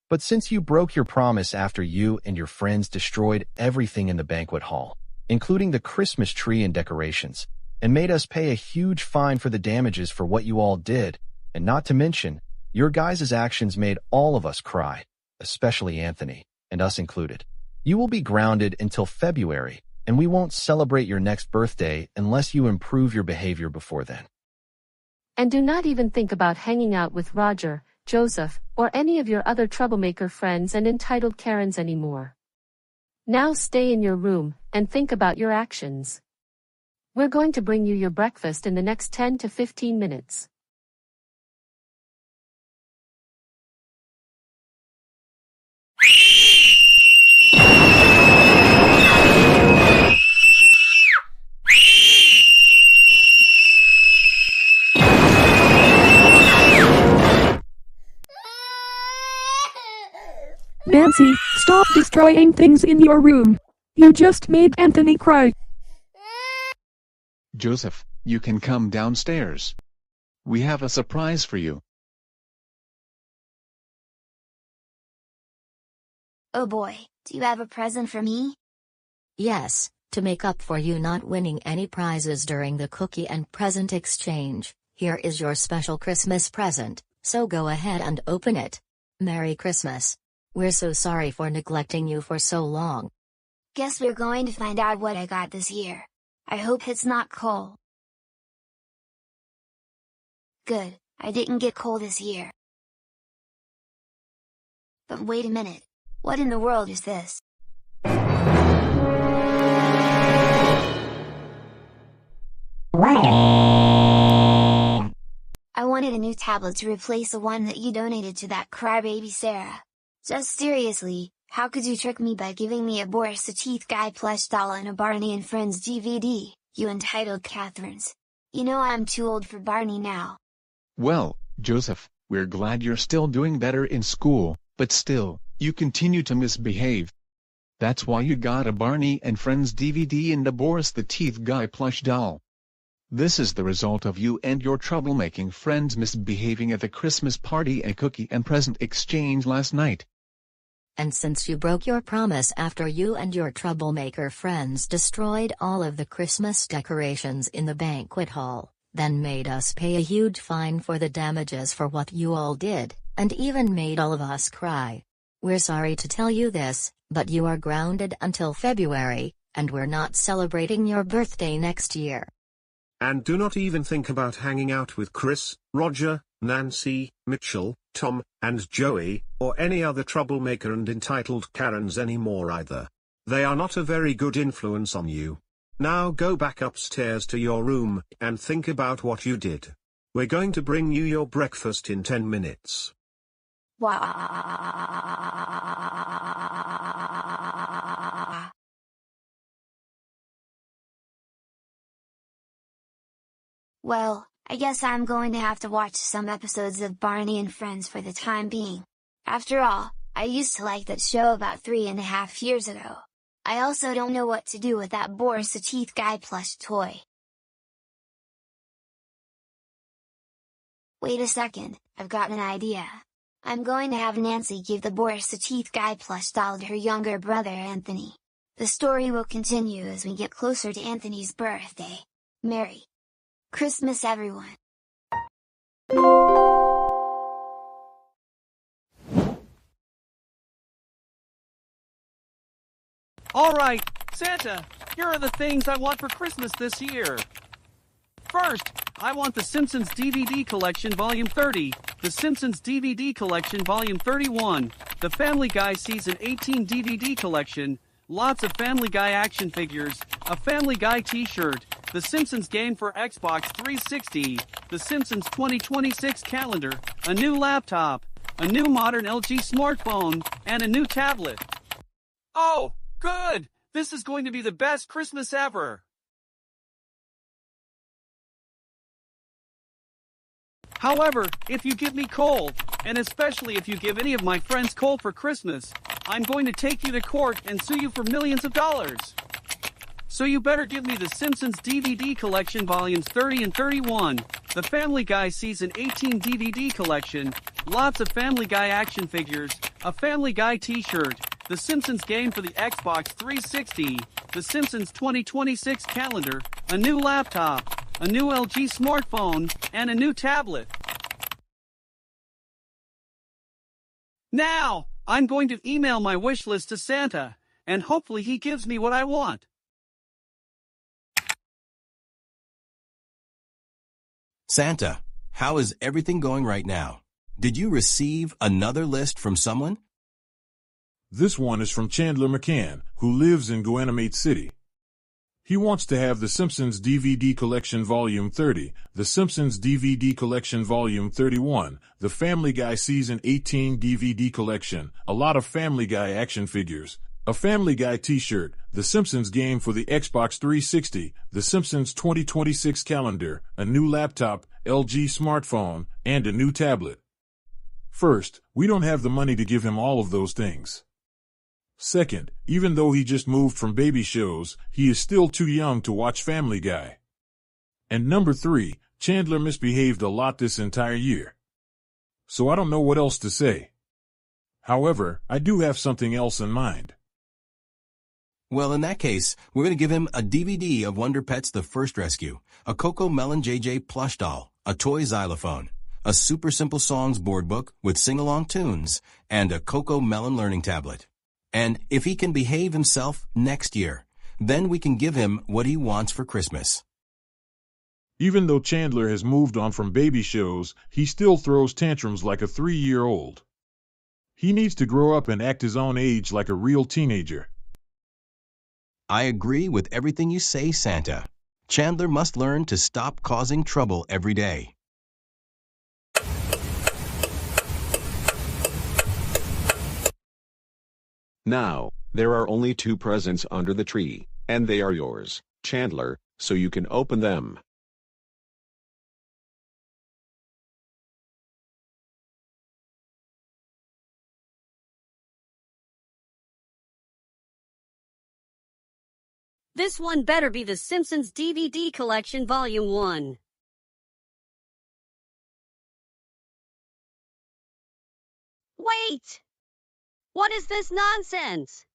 But since you broke your promise after you and your friends destroyed everything in the banquet hall, including the Christmas tree and decorations, and made us pay a huge fine for the damages for what you all did, and not to mention, your guys' actions made all of us cry, especially Anthony, and us included. You will be grounded until February, and we won't celebrate your next birthday unless you improve your behavior before then. And do not even think about hanging out with Roger, Joseph, or any of your other troublemaker friends and entitled Karens anymore. Now stay in your room and think about your actions. We're going to bring you your breakfast in the next 10 to 15 minutes. Nancy, stop destroying things in your room. You just made Anthony cry. Joseph, you can come downstairs. We have a surprise for you. Oh boy, do you have a present for me? Yes, to make up for you not winning any prizes during the cookie and present exchange, here is your special Christmas present, so go ahead and open it. Merry Christmas. We're so sorry for neglecting you for so long. Guess we're going to find out what I got this year. I hope it's not coal. Good, I didn't get coal this year. But wait a minute, what in the world is this? I wanted a new tablet to replace the one that you donated to that crybaby Sarah. Just seriously, how could you trick me by giving me a Boris the Teeth Guy plush doll and a Barney and Friends DVD, you entitled Catherines? You know I'm too old for Barney now. Well, Joseph, we're glad you're still doing better in school, but still, you continue to misbehave. That's why you got a Barney and Friends DVD and a Boris the Teeth Guy plush doll. This is the result of you and your troublemaking friends misbehaving at the Christmas party and cookie and present exchange last night. And since you broke your promise after you and your troublemaker friends destroyed all of the Christmas decorations in the banquet hall, then made us pay a huge fine for the damages for what you all did, and even made all of us cry. We're sorry to tell you this, but you are grounded until February, and we're not celebrating your birthday next year. And do not even think about hanging out with Chris, Roger, Nancy, Mitchell, Tom, and Joey, or any other troublemaker and entitled Karens anymore either. They are not a very good influence on you. Now go back upstairs to your room, and think about what you did. We're going to bring you your breakfast in 10 minutes. Well, I guess I'm going to have to watch some episodes of Barney and Friends for the time being. After all, I used to like that show about 3.5 years ago. I also don't know what to do with that Boris the Teeth Guy plush toy. Wait a second, I've got an idea. I'm going to have Nancy give the Boris the Teeth Guy plush doll to her younger brother Anthony. The story will continue as we get closer to Anthony's birthday. Merry Christmas, everyone! Alright, Santa, here are the things I want for Christmas this year. First, I want The Simpsons DVD Collection Volume 30, The Simpsons DVD Collection Volume 31, The Family Guy Season 18 DVD Collection, lots of Family Guy action figures, a Family Guy t-shirt, The Simpsons game for Xbox 360, The Simpsons 2026 calendar, a new laptop, a new modern LG smartphone, and a new tablet. Oh, good! This is going to be the best Christmas ever! However, if you give me coal, and especially if you give any of my friends coal for Christmas, I'm going to take you to court and sue you for millions of dollars. So you better give me The Simpsons DVD Collection Volumes 30 and 31, the Family Guy Season 18 DVD Collection, lots of Family Guy action figures, a Family Guy t-shirt, The Simpsons game for the Xbox 360, The Simpsons 2026 calendar, a new laptop, a new LG smartphone, and a new tablet. Now, I'm going to email my wish list to Santa, and hopefully he gives me what I want. Santa, how is everything going right now? Did you receive another list from someone? This one is from Chandler McCann, who lives in Goanimate City. He wants to have The Simpsons DVD Collection Volume 30, The Simpsons DVD Collection Volume 31, the Family Guy Season 18 DVD Collection, a lot of Family Guy action figures, a Family Guy t-shirt, The Simpsons game for the Xbox 360, The Simpsons 2026 calendar, a new laptop, LG smartphone, and a new tablet. First, we don't have the money to give him all of those things. Second, even though he just moved from baby shows, he is still too young to watch Family Guy. And number 3, Chandler misbehaved a lot this entire year. So I don't know what else to say. However, I do have something else in mind. Well, in that case, we're going to give him a DVD of Wonder Pets The First Rescue, a Coco Melon JJ plush doll, a toy xylophone, a Super Simple Songs board book with sing-along tunes, and a Coco Melon learning tablet. And if he can behave himself next year, then we can give him what he wants for Christmas. Even though Chandler has moved on from baby shows, he still throws tantrums like a 3-year-old. He needs to grow up and act his own age like a real teenager. I agree with everything you say, Santa. Chandler must learn to stop causing trouble every day. Now, there are only 2 presents under the tree, and they are yours, Chandler, so you can open them. This one better be The Simpsons DVD Collection Volume 1. Wait! What is this nonsense?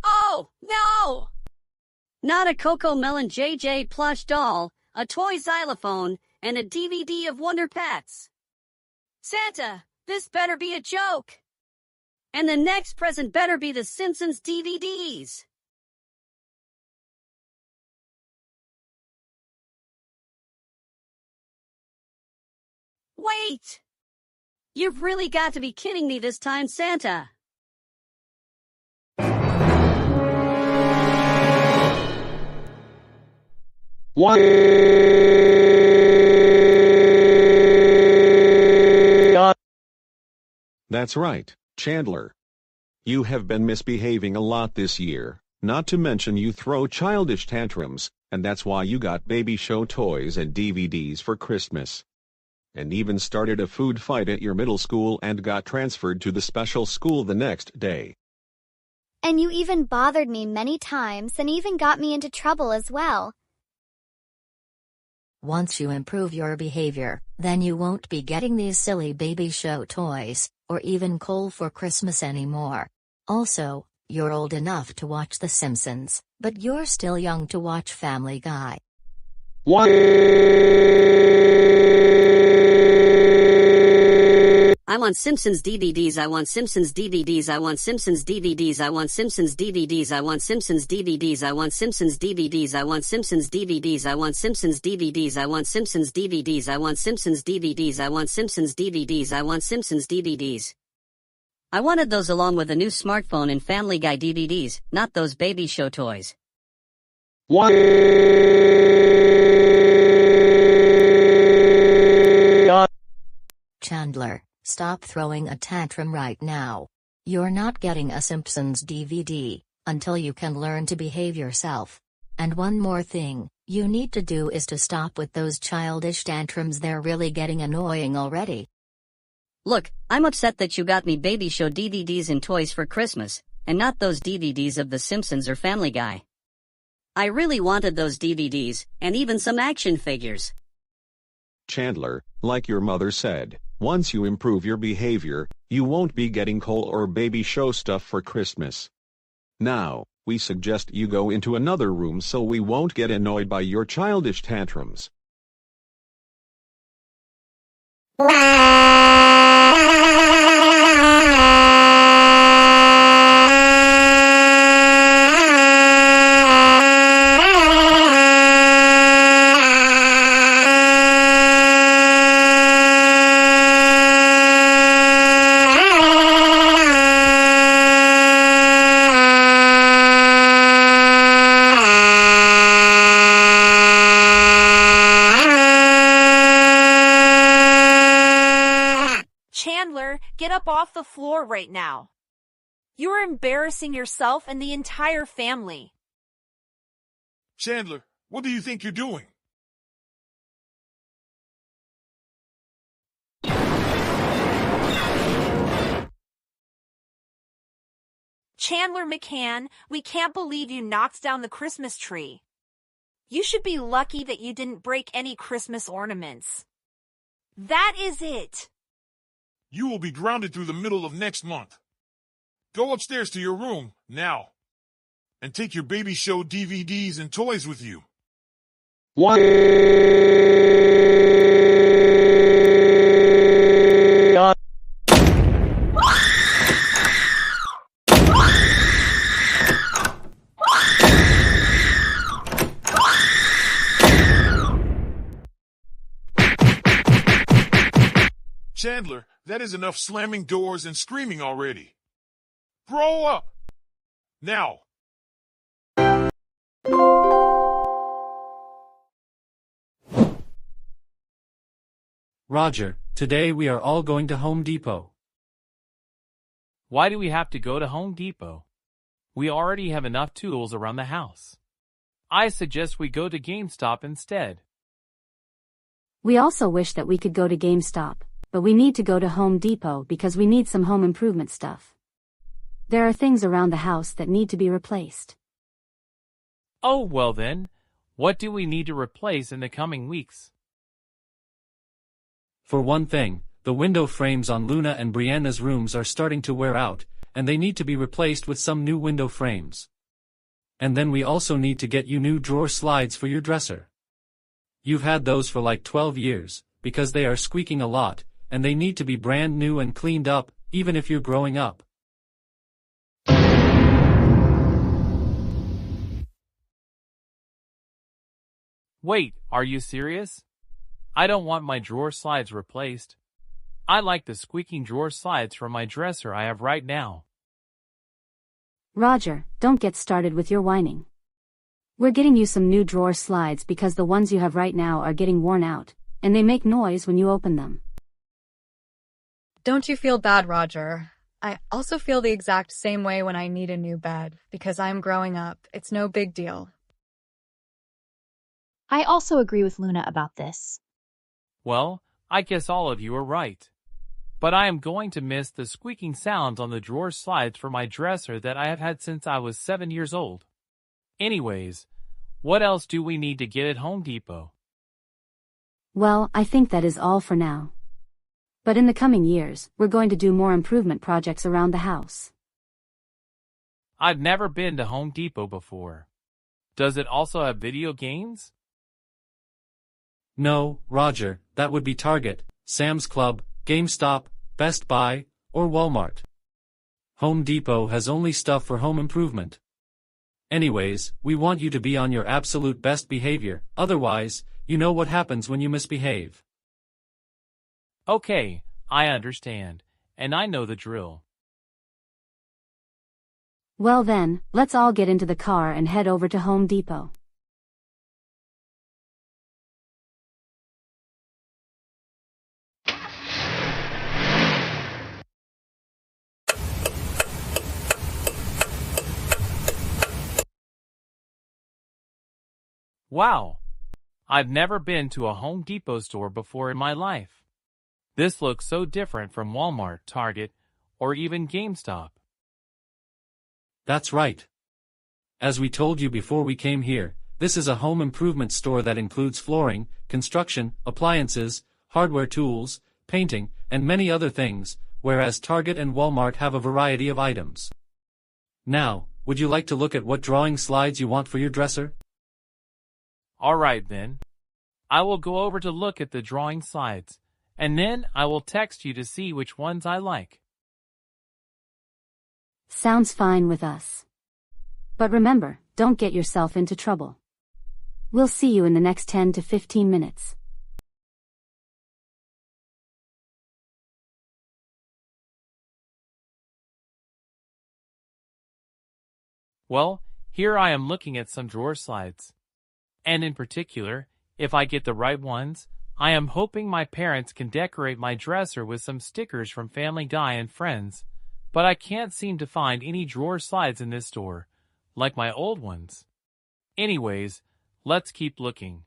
Oh, no! Not a Coco Melon JJ plush doll, a toy xylophone, and a DVD of Wonder Pets. Santa, this better be a joke. And the next present better be The Simpsons DVDs. Wait! You've really got to be kidding me this time, Santa. What? That's right, Chandler. You have been misbehaving a lot this year, not to mention you throw childish tantrums, and that's why you got baby show toys and DVDs for Christmas. And even started a food fight at your middle school and got transferred to the special school the next day. And you even bothered me many times and even got me into trouble as well. Once you improve your behavior, then you won't be getting these silly baby show toys, or even coal for Christmas anymore. Also, you're old enough to watch The Simpsons, but you're still young to watch Family Guy. What? I want Simpsons DVDs. I want Simpsons DVDs. I want Simpsons DVDs. I want Simpsons DVDs. I want Simpsons DVDs. I want Simpsons DVDs. I want Simpsons DVDs. I want Simpsons DVDs. I want Simpsons DVDs. I want Simpsons DVDs. I want Simpsons DVDs. I want Simpsons DVDs. I wanted those along with a new smartphone and Family Guy DVDs, not those baby show toys. What? Chandler, stop throwing a tantrum right now. You're not getting a Simpsons DVD until you can learn to behave yourself. And one more thing you need to do is to stop with those childish tantrums. They're really getting annoying already. Look, I'm upset that you got me baby show DVDs and toys for Christmas, and not those DVDs of The Simpsons or Family Guy. I really wanted those DVDs, and even some action figures. Chandler, like your mother said, once you improve your behavior, you won't be getting coal or baby show stuff for Christmas. Now, we suggest you go into another room so we won't get annoyed by your childish tantrums. Chandler, get up off the floor right now. You're embarrassing yourself and the entire family. Chandler, what do you think you're doing? Chandler McCann, we can't believe you knocked down the Christmas tree. You should be lucky that you didn't break any Christmas ornaments. That is it. You will be grounded through the middle of next month. Go upstairs to your room, now. And take your baby show DVDs and toys with you. What? Chandler, that is enough slamming doors and screaming already. Grow up! Now! Roger, today we are all going to Home Depot. Why do we have to go to Home Depot? We already have enough tools around the house. I suggest we go to GameStop instead. We also wish that we could go to GameStop, but we need to go to Home Depot because we need some home improvement stuff. There are things around the house that need to be replaced. Oh, well then, what do we need to replace in the coming weeks? For one thing, the window frames on Luna and Brianna's rooms are starting to wear out, and they need to be replaced with some new window frames. And then we also need to get you new drawer slides for your dresser. You've had those for like 12 years, because they are squeaking a lot, and they need to be brand new and cleaned up, even if you're growing up. Wait, are you serious? I don't want my drawer slides replaced. I like the squeaking drawer slides from my dresser I have right now. Roger, don't get started with your whining. We're getting you some new drawer slides because the ones you have right now are getting worn out, and they make noise when you open them. Don't you feel bad, Roger? I also feel the exact same way when I need a new bed, because I'm growing up. It's no big deal. I also agree with Luna about this. Well, I guess all of you are right. But I am going to miss the squeaking sounds on the drawer slides for my dresser that I have had since I was 7 years old. Anyways, what else do we need to get at Home Depot? Well, I think that is all for now. But in the coming years, we're going to do more improvement projects around the house. I've never been to Home Depot before. Does it also have video games? No, Roger, that would be Target, Sam's Club, GameStop, Best Buy, or Walmart. Home Depot has only stuff for home improvement. Anyways, we want you to be on your absolute best behavior, otherwise, you know what happens when you misbehave. Okay, I understand, and I know the drill. Well then, let's all get into the car and head over to Home Depot. Wow! I've never been to a Home Depot store before in my life. This looks so different from Walmart, Target, or even GameStop. That's right. As we told you before we came here, this is a home improvement store that includes flooring, construction, appliances, hardware tools, painting, and many other things, whereas Target and Walmart have a variety of items. Now, would you like to look at what drawing slides you want for your dresser? Alright then. I will go over to look at the drawing slides, and then I will text you to see which ones I like. Sounds fine with us. But remember, don't get yourself into trouble. We'll see you in the next 10 to 15 minutes. Well, here I am looking at some drawer slides. And in particular, if I get the right ones, I am hoping my parents can decorate my dresser with some stickers from Family Guy and Friends, but I can't seem to find any drawer slides in this store, like my old ones. Anyways, let's keep looking.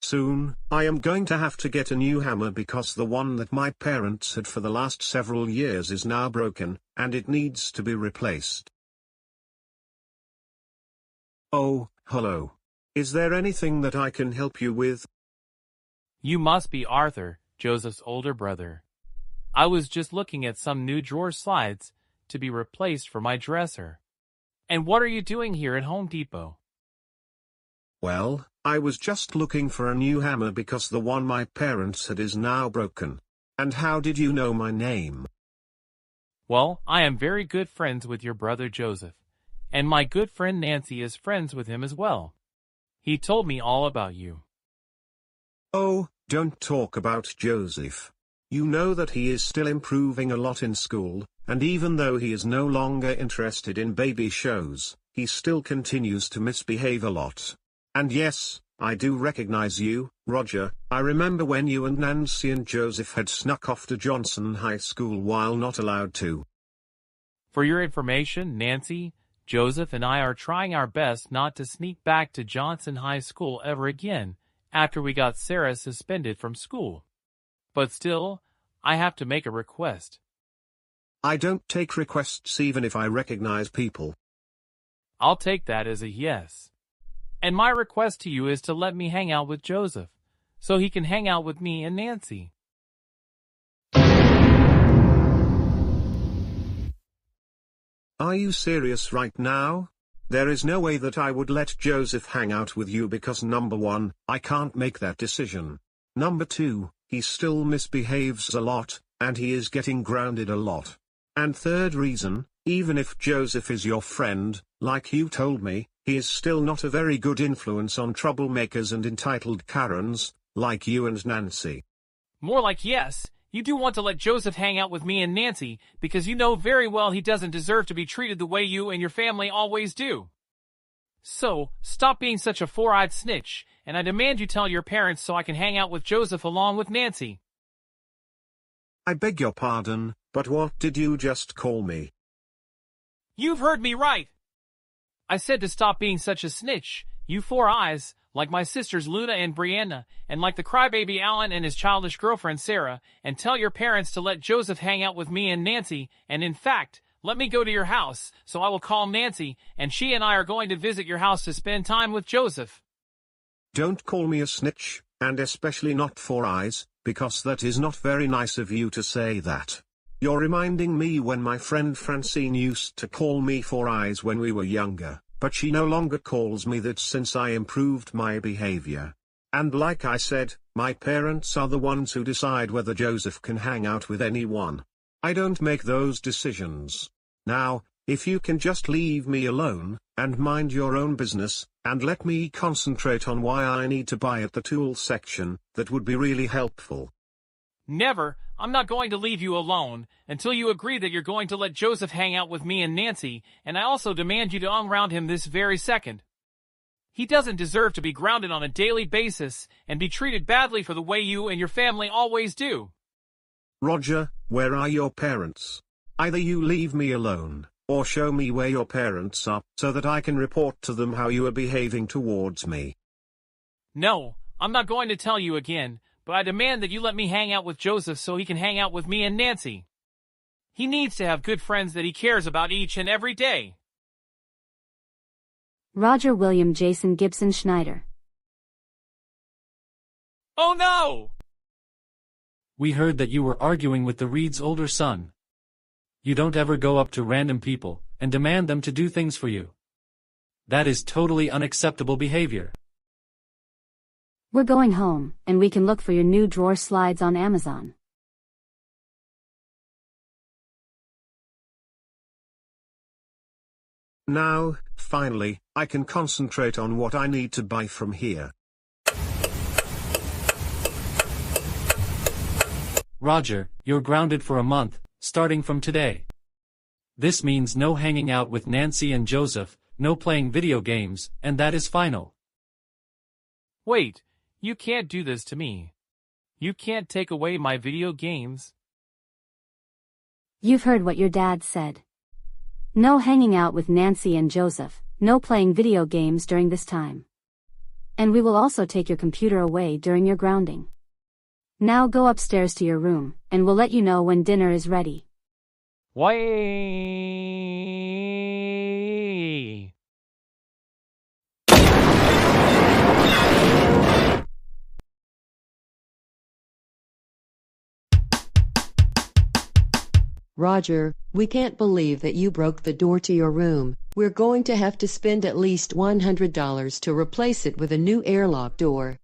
Soon, I am going to have to get a new hammer because the one that my parents had for the last several years is now broken, and it needs to be replaced. Oh, hello. Is there anything that I can help you with? You must be Arthur, Joseph's older brother. I was just looking at some new drawer slides to be replaced for my dresser. And what are you doing here at Home Depot? Well, I was just looking for a new hammer because the one my parents had is now broken. And how did you know my name? Well, I am very good friends with your brother Joseph, and my good friend Nancy is friends with him as well. He told me all about you. Oh, don't talk about Joseph. You know that he is still improving a lot in school, and even though he is no longer interested in baby shows, he still continues to misbehave a lot. And yes, I do recognize you, Roger. I remember when you and Nancy and Joseph had snuck off to Johnson High School while not allowed to. For your information, Nancy, Joseph and I are trying our best not to sneak back to Johnson High School ever again after we got Sarah suspended from school. But still, I have to make a request. I don't take requests even if I recognize people. I'll take that as a yes. And my request to you is to let me hang out with Joseph, so he can hang out with me and Nancy. Are you serious right now? There is no way that I would let Joseph hang out with you because number 1, I can't make that decision. Number 2, he still misbehaves a lot, and he is getting grounded a lot. And third reason, even if Joseph is your friend, like you told me, he is still not a very good influence on troublemakers and entitled Karens, like you and Nancy. More like yes, you do want to let Joseph hang out with me and Nancy, because you know very well he doesn't deserve to be treated the way you and your family always do. So, stop being such a four-eyed snitch, and I demand you tell your parents so I can hang out with Joseph along with Nancy. I beg your pardon, but what did you just call me? You've heard me right! I said to stop being such a snitch, you four eyes, like my sisters Luna and Brianna, and like the crybaby Alan and his childish girlfriend Sarah, and tell your parents to let Joseph hang out with me and Nancy, and in fact, let me go to your house, so I will call Nancy, and she and I are going to visit your house to spend time with Joseph. Don't call me a snitch, and especially not Four Eyes, because that is not very nice of you to say that. You're reminding me when my friend Francine used to call me Four Eyes when we were younger, but she no longer calls me that since I improved my behavior. And like I said, my parents are the ones who decide whether Joseph can hang out with anyone. I don't make those decisions. Now, if you can just leave me alone, and mind your own business, and let me concentrate on why I need to buy at the tools section, that would be really helpful. Never. I'm not going to leave you alone until you agree that you're going to let Joseph hang out with me and Nancy, and I also demand you to unground him this very second. He doesn't deserve to be grounded on a daily basis and be treated badly for the way you and your family always do. Roger, where are your parents? Either you leave me alone, or show me where your parents are, so that I can report to them how you are behaving towards me. No, I'm not going to tell you again, but I demand that you let me hang out with Joseph so he can hang out with me and Nancy. He needs to have good friends that he cares about each and every day. Roger William Jason Gibson Schneider. Oh no! We heard that you were arguing with the Reed's older son. You don't ever go up to random people and demand them to do things for you. That is totally unacceptable behavior. We're going home, and we can look for your new drawer slides on Amazon. Now, finally, I can concentrate on what I need to buy from here. Roger, you're grounded for a month, starting from today. This means no hanging out with Nancy and Joseph, no playing video games, and that is final. Wait, you can't do this to me. You can't take away my video games. You've heard what your dad said. No hanging out with Nancy and Joseph, no playing video games during this time. And we will also take your computer away during your grounding. Now go upstairs to your room, and we'll let you know when dinner is ready. Why? Roger, we can't believe that you broke the door to your room. We're going to have to spend at least $100 to replace it with a new airlock door.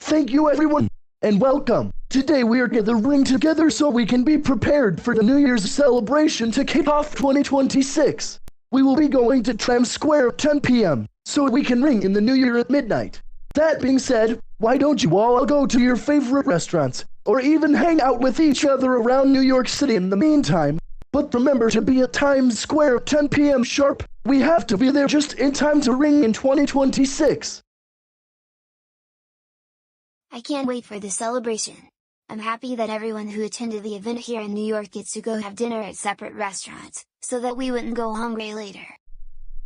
Thank you everyone, and welcome. Today we are gathering together so we can be prepared for the New Year's celebration to kick off 2026. We will be going to Tram Square at 10 p.m. so we can ring in the New Year at midnight. That being said, why don't you all go to your favorite restaurants, or even hang out with each other around New York City in the meantime? But remember to be at Times Square at 10 p.m. sharp. We have to be there just in time to ring in 2026. I can't wait for the celebration. I'm happy that everyone who attended the event here in New York gets to go have dinner at separate restaurants, so that we wouldn't go hungry later.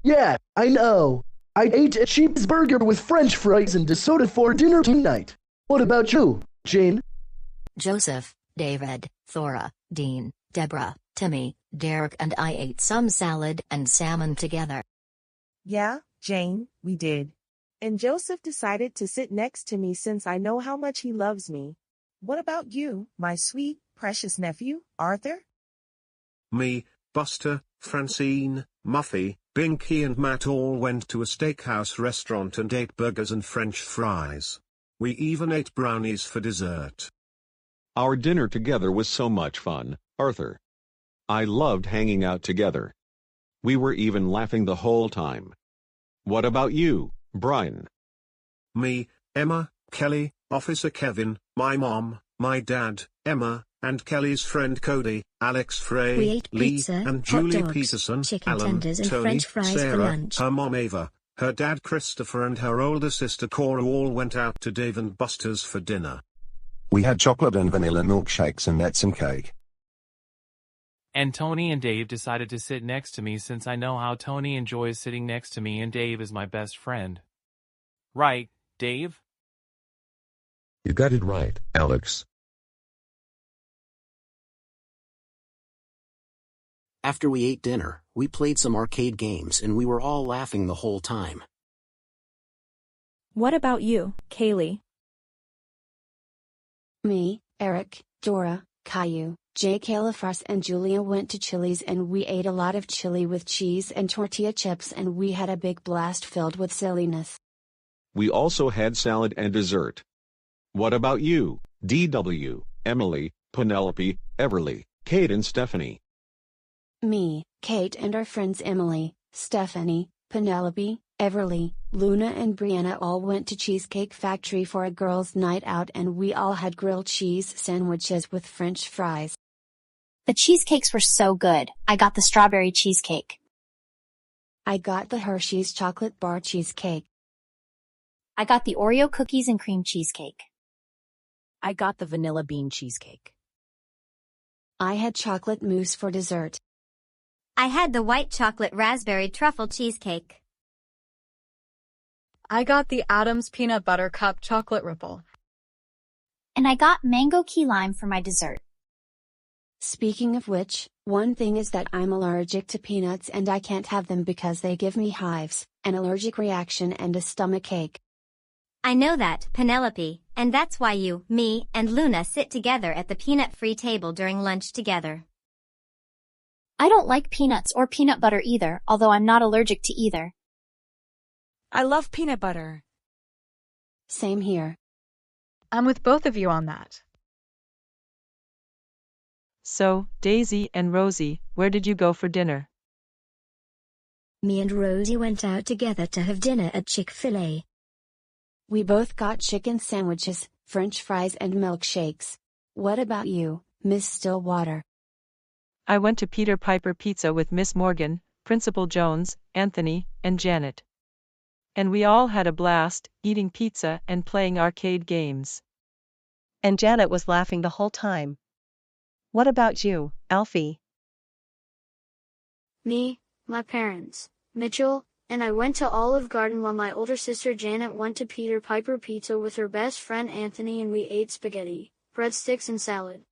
Yeah, I know. I ate a cheeseburger with French fries and a soda for dinner tonight. What about you, Jane? Joseph, David, Thora, Dean, Deborah, Timmy, Derek and I ate some salad and salmon together. Yeah, Jane, we did. And Joseph decided to sit next to me since I know how much he loves me. What about you, my sweet, precious nephew, Arthur? Me, Buster, Francine, Muffy, Binky and Matt all went to a steakhouse restaurant and ate burgers and French fries. We even ate brownies for dessert. Our dinner together was so much fun, Arthur. I loved hanging out together. We were even laughing the whole time. What about you, Brian? Me, Emma, Kelly, Officer Kevin, my mom, my dad, Emma, and Kelly's friend Cody, Alex Frey, We ate Lee, pizza, and hot Julie dogs, Peterson, chicken Alan, tenders and Tony, French fries for Sarah, lunch. her mom Ava, her dad Christopher and her older sister Cora all went out to Dave and Buster's for dinner. We had chocolate and vanilla milkshakes and nuts and cake. And Tony and Dave decided to sit next to me since I know how Tony enjoys sitting next to me and Dave is my best friend. Right, Dave? You got it right, Alex. After we ate dinner, we played some arcade games and we were all laughing the whole time. What about you, Kaylee? Me, Eric, Dora, Caillou, Jake Calafars and Julia went to Chili's and we ate a lot of chili with cheese and tortilla chips and we had a big blast filled with silliness. We also had salad and dessert. What about you, DW, Emily, Penelope, Everly, Kate and Stephanie? Me, Kate and our friends Emily, Stephanie, Penelope, Everly, Luna and Brianna all went to Cheesecake Factory for a girls' night out and we all had grilled cheese sandwiches with French fries. The cheesecakes were so good. I got the strawberry cheesecake. I got the Hershey's chocolate bar cheesecake. I got the Oreo cookies and cream cheesecake. I got the vanilla bean cheesecake. I had chocolate mousse for dessert. I had the white chocolate raspberry truffle cheesecake. I got the Adams peanut butter cup chocolate ripple. And I got mango key lime for my dessert. Speaking of which, one thing is that I'm allergic to peanuts and I can't have them because they give me hives, an allergic reaction and a stomach ache. I know that, Penelope, and that's why you, me, and Luna sit together at the peanut-free table during lunch together. I don't like peanuts or peanut butter either, although I'm not allergic to either. I love peanut butter. Same here. I'm with both of you on that. So, Daisy and Rosie, where did you go for dinner? Me and Rosie went out together to have dinner at Chick-fil-A. We both got chicken sandwiches, French fries and milkshakes. What about you, Miss Stillwater? I went to Peter Piper Pizza with Miss Morgan, Principal Jones, Anthony, and Janet. And we all had a blast, eating pizza and playing arcade games. And Janet was laughing the whole time. What about you, Alfie? Me, my parents, Mitchell, and I went to Olive Garden while my older sister Janet went to Peter Piper Pizza with her best friend Anthony and we ate spaghetti, breadsticks and salad.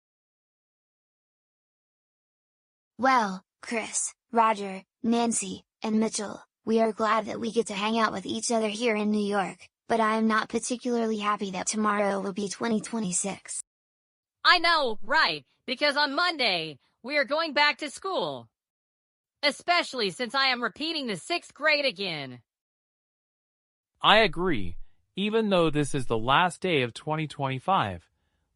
Well, Chris, Roger, Nancy, and Mitchell, we are glad that we get to hang out with each other here in New York, but I am not particularly happy that tomorrow will be 2026. I know, right, because on Monday, we are going back to school. Especially since I am repeating the 6th grade again. I agree. Even though this is the last day of 2025,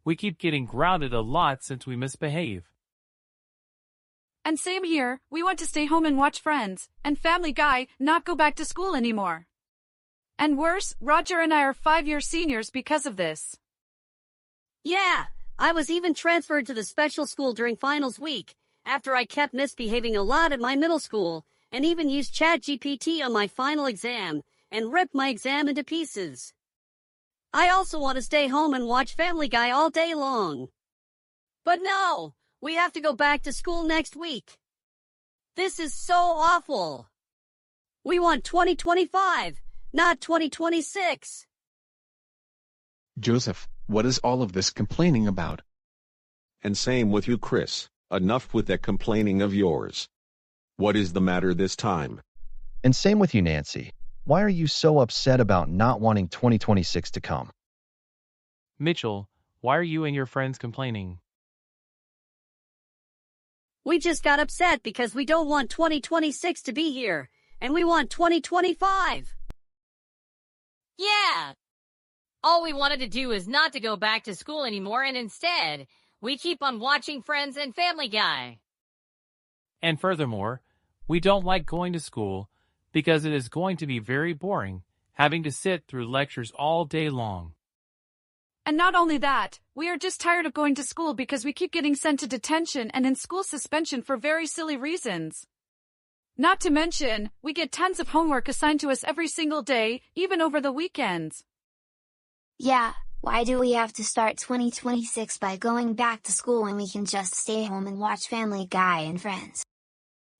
we keep getting grounded a lot since we misbehave. And same here, we want to stay home and watch Friends, and Family Guy, not go back to school anymore. And worse, Roger and I are 5-year seniors because of this. Yeah, I was even transferred to the special school during finals week, after I kept misbehaving a lot at my middle school, and even used ChatGPT on my final exam, and ripped my exam into pieces. I also want to stay home and watch Family Guy all day long. But no, we have to go back to school next week. This is so awful. We want 2025, not 2026. Joseph, what is all of this complaining about? And same with you, Chris. Enough with that complaining of yours. What is the matter this time? And same with you, Nancy. Why are you so upset about not wanting 2026 to come? Mitchell, why are you and your friends complaining? We just got upset because we don't want 2026 to be here, and we want 2025. Yeah. All we wanted to do is not to go back to school anymore, and instead, we keep on watching Friends and Family Guy. And furthermore, we don't like going to school because it is going to be very boring, having to sit through lectures all day long. And not only that, we are just tired of going to school because we keep getting sent to detention and in school suspension for very silly reasons. Not to mention, we get tons of homework assigned to us every single day, even over the weekends. Yeah, why do we have to start 2026 by going back to school when we can just stay home and watch Family Guy and Friends?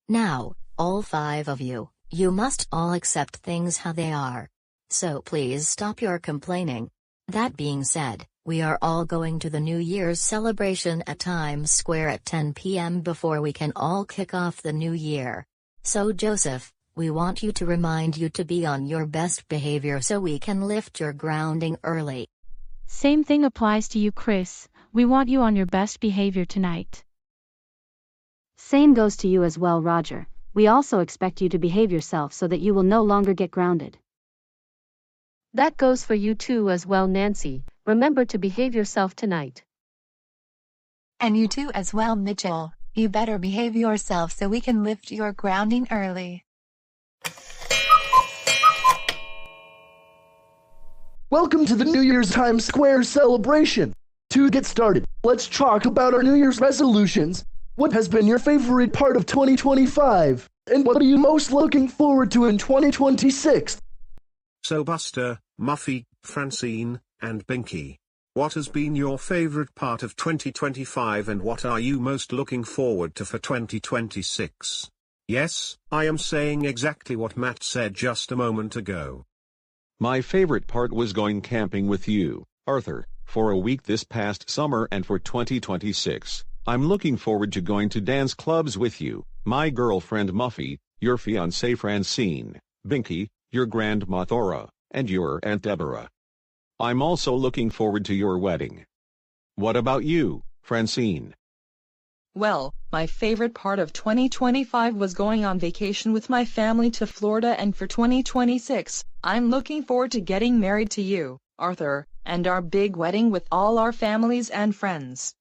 Now, all 5 of you, you must all accept things how they are. So please stop your complaining. That being said, we are all going to the New Year's celebration at Times Square at 10 p.m. before we can all kick off the new year. So Joseph, we want you to remind you to be on your best behavior so we can lift your grounding early. Same thing applies to you, Chris. We want you on your best behavior tonight. Same goes to you as well, Roger. We also expect you to behave yourself so that you will no longer get grounded. That goes for you too as well, Nancy. Remember to behave yourself tonight. And you too as well, Mitchell. You better behave yourself so we can lift your grounding early. Welcome to the New Year's Times Square celebration. To get started, let's talk about our New Year's resolutions. What has been your favorite part of 2025? And what are you most looking forward to in 2026? So Buster, Muffy, Francine, and Binky, what has been your favorite part of 2025 and what are you most looking forward to for 2026? Yes, I am saying exactly what Matt said just a moment ago. My favorite part was going camping with you, Arthur, for a week this past summer, and for 2026, I'm looking forward to going to dance clubs with you, my girlfriend Muffy, your fiancée Francine, Binky, your grandma Thora, and your Aunt Deborah. I'm also looking forward to your wedding. What about you, Francine? Well, my favorite part of 2025 was going on vacation with my family to Florida, and for 2026, I'm looking forward to getting married to you, Arthur, and our big wedding with all our families and friends.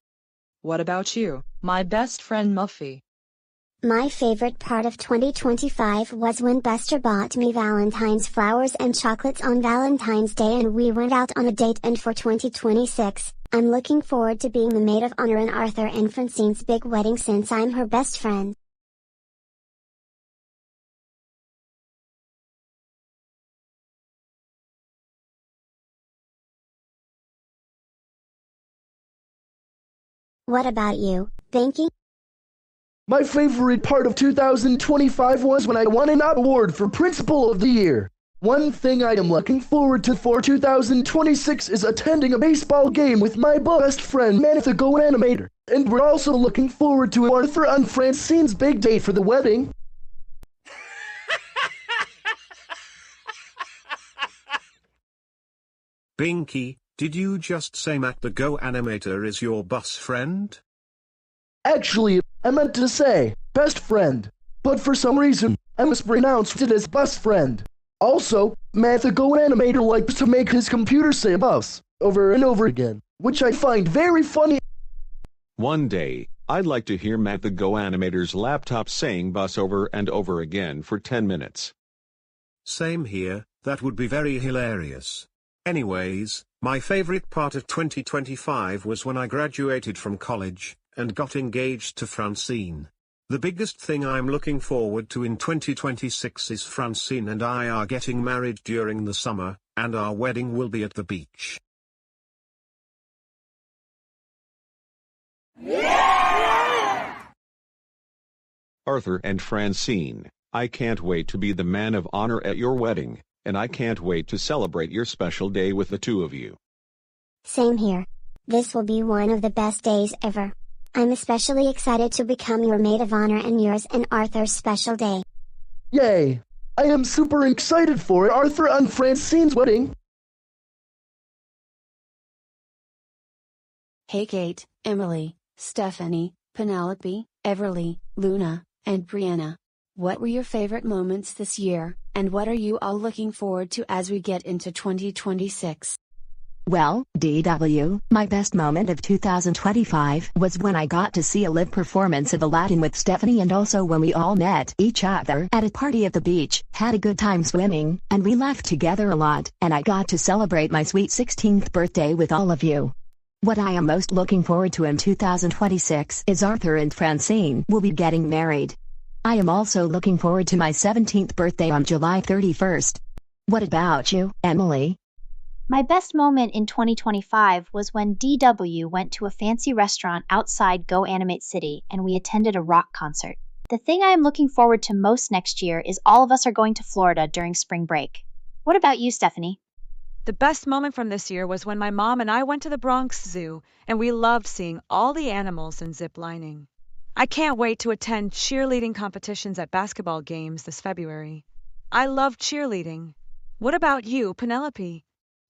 What about you, my best friend Muffy? My favorite part of 2025 was when Buster bought me Valentine's flowers and chocolates on Valentine's Day and we went out on a date, and for 2026, I'm looking forward to being the maid of honor in Arthur and Francine's big wedding since I'm her best friend. What about you, Binky? My favorite part of 2025 was when I won an award for Principal of the Year. One thing I am looking forward to for 2026 is attending a baseball game with my best friend Matt TheGoanimator, and we're also looking forward to Arthur and Francine's big date for the wedding. Binky, did you just say Matt TheGoanimator is your bus friend? Actually, I meant to say best friend, but for some reason, I mispronounced it as bus friend. Also, Matt TheGoanimator likes to make his computer say bus over and over again, which I find very funny. One day, I'd like to hear Matt TheGoanimator's laptop saying bus over and over again for 10 minutes. Same here, that would be very hilarious. Anyways, my favorite part of 2025 was when I graduated from college and got engaged to Francine. The biggest thing I'm looking forward to in 2026 is Francine and I are getting married during the summer, and our wedding will be at the beach. Arthur and Francine, I can't wait to be the man of honor at your wedding, and I can't wait to celebrate your special day with the two of you. Same here. This will be one of the best days ever. I'm especially excited to become your maid of honor and yours and Arthur's special day. Yay! I am super excited for Arthur and Francine's wedding. Hey Kate, Emily, Stephanie, Penelope, Everly, Luna, and Brianna. What were your favorite moments this year, and what are you all looking forward to as we get into 2026? Well, DW, my best moment of 2025 was when I got to see a live performance of Aladdin with Stephanie, and also when we all met each other at a party at the beach, had a good time swimming, and we laughed together a lot, and I got to celebrate my sweet 16th birthday with all of you. What I am most looking forward to in 2026 is Arthur and Francine will be getting married. I am also looking forward to my 17th birthday on July 31st. What about you, Emily? My best moment in 2025 was when DW went to a fancy restaurant outside Go Animate City and we attended a rock concert. The thing I am looking forward to most next year is all of us are going to Florida during spring break. What about you, Stephanie? The best moment from this year was when my mom and I went to the Bronx Zoo, and we loved seeing all the animals and zip lining. I can't wait to attend cheerleading competitions at basketball games this February. I love cheerleading. What about you, Penelope?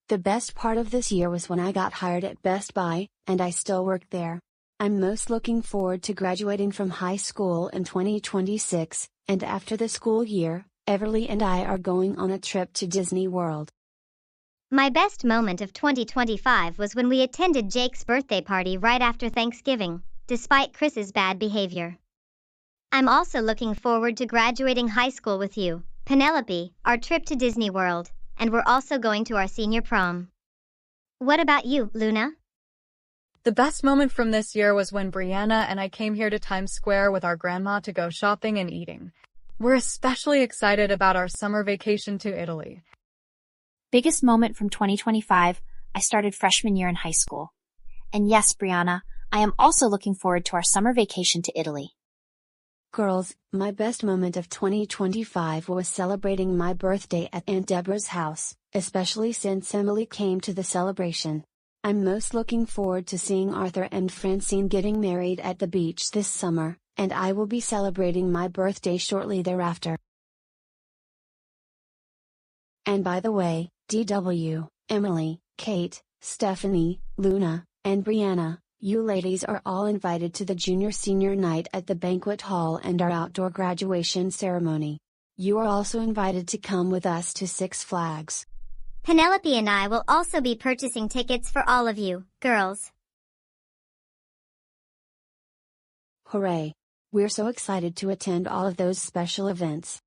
The best part of this year was when I got hired at Best Buy, and I still work there. I'm most looking forward to graduating from high school in 2026, and after the school year, Everly and I are going on a trip to Disney World. My best moment of 2025 was when we attended Jake's birthday party right after Thanksgiving, despite Chris's bad behavior. I'm also looking forward to graduating high school with you, Penelope, our trip to Disney World, and we're also going to our senior prom. What about you, Luna? The best moment from this year was when Brianna and I came here to Times Square with our grandma to go shopping and eating. We're especially excited about our summer vacation to Italy. Biggest moment from 2025, I started freshman year in high school. And yes, Brianna, I am also looking forward to our summer vacation to Italy. Girls, my best moment of 2025 was celebrating my birthday at Aunt Deborah's house, especially since Emily came to the celebration. I'm most looking forward to seeing Arthur and Francine getting married at the beach this summer, and I will be celebrating my birthday shortly thereafter. And by the way, DW, Emily, Kate, Stephanie, Luna, and Brianna, you ladies are all invited to the junior-senior night at the banquet hall and our outdoor graduation ceremony. You are also invited to come with us to Six Flags. Penelope and I will also be purchasing tickets for all of you, girls. Hooray! We're so excited to attend all of those special events.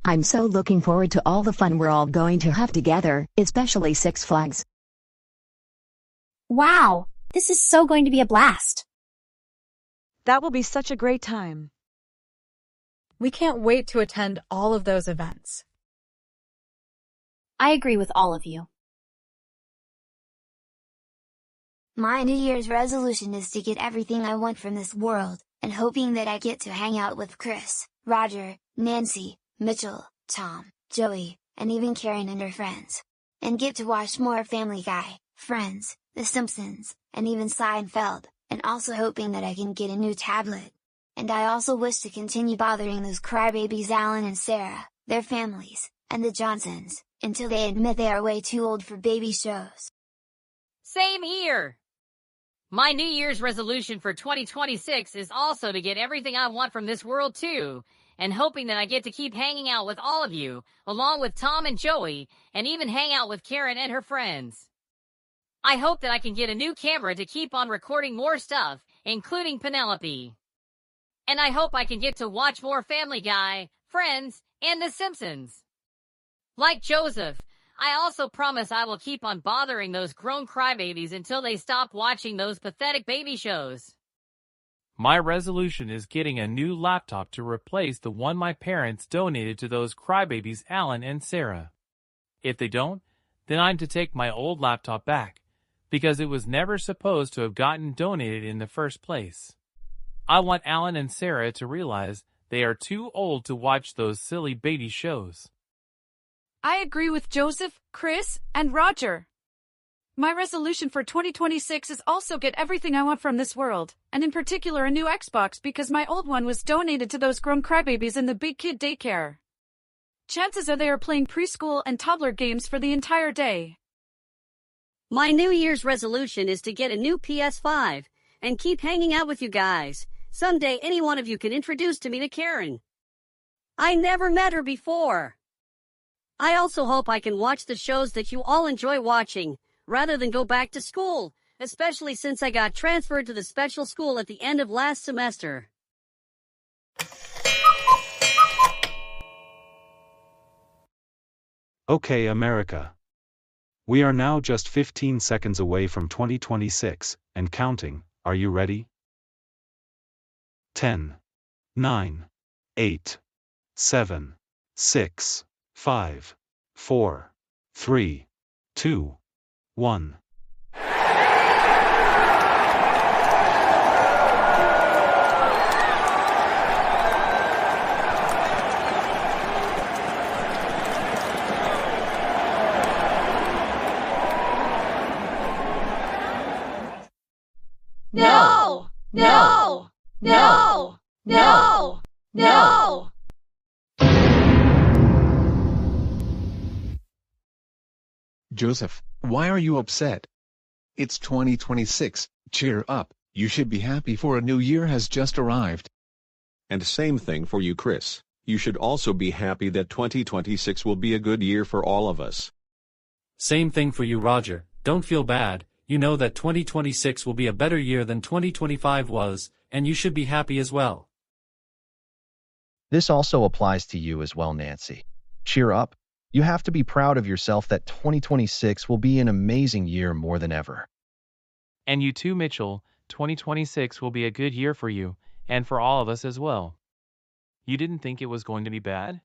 I'm so looking forward to all the fun we're all going to have together, especially Six Flags. Wow, this is so going to be a blast. That will be such a great time. We can't wait to attend all of those events. I agree with all of you. My New Year's resolution is to get everything I want from this world, and hoping that I get to hang out with Chris, Roger, Nancy, Mitchell, Tom, Joey, and even Karen and her friends. And get to watch more Family Guy, Friends, The Simpsons, and even Seinfeld, and also hoping that I can get a new tablet. And I also wish to continue bothering those crybabies Alan and Sarah, their families, and the Johnsons, until they admit they are way too old for baby shows. Same here! My New Year's resolution for 2026 is also to get everything I want from this world too, and hoping that I get to keep hanging out with all of you, along with Tom and Joey, and even hang out with Karen and her friends. I hope that I can get a new camera to keep on recording more stuff, including Penelope. And I hope I can get to watch more Family Guy, Friends, and The Simpsons. Like Joseph, I also promise I will keep on bothering those grown crybabies until they stop watching those pathetic baby shows. My resolution is getting a new laptop to replace the one my parents donated to those crybabies Alan and Sarah. If they don't, then I'm to take my old laptop back, because it was never supposed to have gotten donated in the first place. I want Alan and Sarah to realize they are too old to watch those silly baby shows. I agree with Joseph, Chris, and Roger. My resolution for 2026 is also get everything I want from this world, and in particular a new Xbox because my old one was donated to those grown crybabies in the big kid daycare. Chances are they are playing preschool and toddler games for the entire day. My New Year's resolution is to get a new PS5 and keep hanging out with you guys. Someday any one of you can introduce to me to Karen. I never met her before. I also hope I can watch the shows that you all enjoy watching, rather than go back to school, especially since I got transferred to the special school at the end of last semester. Okay, America. We are now just 15 seconds away from 2026, and counting. Are you ready? 10, 9, 8, 7, 6, 5, 4, 3, 2, 1. No! No! No! No! No! Joseph, why are you upset? It's 2026, cheer up, you should be happy for a new year has just arrived. And same thing for you, Chris. You should also be happy that 2026 will be a good year for all of us. Same thing for you, Roger. Don't feel bad. You know that 2026 will be a better year than 2025 was, and you should be happy as well. This also applies to you as well, Nancy. Cheer up. You have to be proud of yourself that 2026 will be an amazing year more than ever. And you too, Mitchell. 2026 will be a good year for you, and for all of us as well. You didn't think it was going to be bad?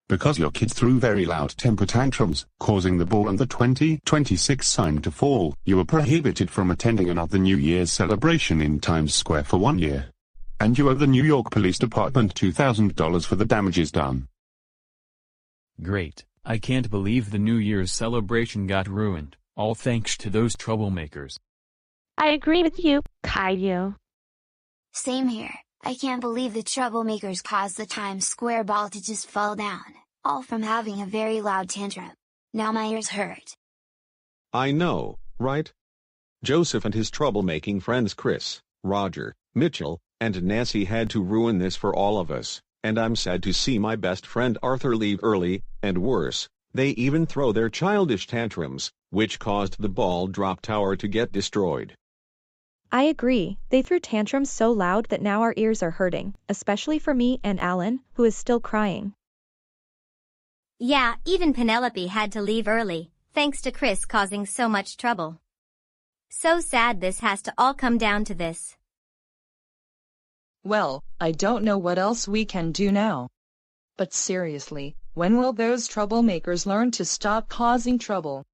Because your kid threw very loud temper tantrums, causing the ball and the 2026 sign to fall, you are prohibited from attending another New Year's celebration in Times Square for 1 year. And you owe the New York Police Department $2,000 for the damages done. Great. I can't believe the New Year's celebration got ruined, all thanks to those troublemakers. I agree with you, Caillou. Same here. I can't believe the troublemakers caused the Times Square ball to just fall down, all from having a very loud tantrum. Now my ears hurt. I know, right? Joseph and his troublemaking friends Chris, Roger, Mitchell, and Nancy had to ruin this for all of us, and I'm sad to see my best friend Arthur leave early, and worse, they even throw their childish tantrums, which caused the ball drop tower to get destroyed. I agree. They threw tantrums so loud that now our ears are hurting, especially for me and Alan, who is still crying. Yeah, even Penelope had to leave early, thanks to Chris causing so much trouble. So sad this has to all come down to this. Well, I don't know what else we can do now. But seriously, when will those troublemakers learn to stop causing trouble?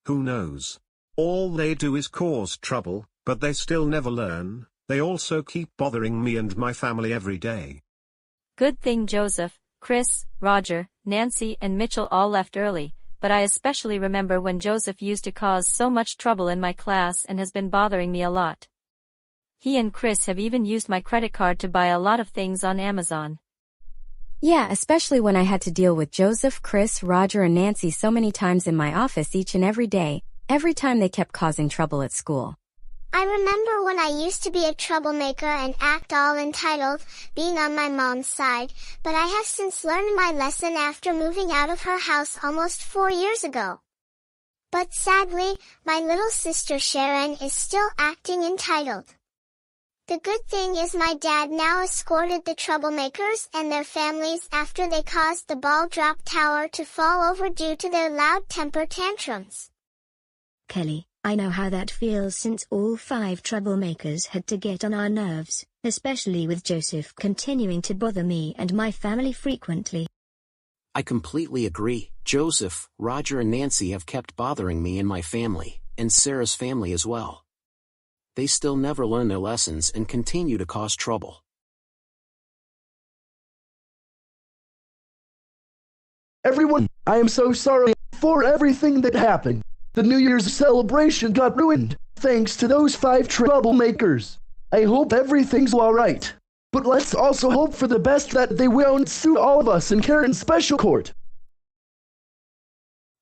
Who knows? All they do is cause trouble, but they still never learn. They also keep bothering me and my family every day. Good thing Joseph, Chris, Roger, Nancy and Mitchell all left early, but I especially remember when Joseph used to cause so much trouble in my class and has been bothering me a lot. He and Chris have even used my credit card to buy a lot of things on Amazon. Yeah, especially when I had to deal with Joseph, Chris, Roger and Nancy so many times in my office each and every day, every time they kept causing trouble at school. I remember when I used to be a troublemaker and act all entitled, being on my mom's side, but I have since learned my lesson after moving out of her house almost 4 years ago. But sadly, my little sister Sharon is still acting entitled. The good thing is my dad now escorted the troublemakers and their families after they caused the ball drop tower to fall over due to their loud temper tantrums. Kelly, I know how that feels since all 5 troublemakers had to get on our nerves, especially with Joseph continuing to bother me and my family frequently. I completely agree. Joseph, Roger and Nancy have kept bothering me and my family, and Sarah's family as well. They still never learn their lessons and continue to cause trouble. Everyone, I am so sorry for everything that happened. The New Year's celebration got ruined, thanks to those 5 troublemakers. I hope everything's alright. But let's also hope for the best that they won't sue all of us in Karen's special court.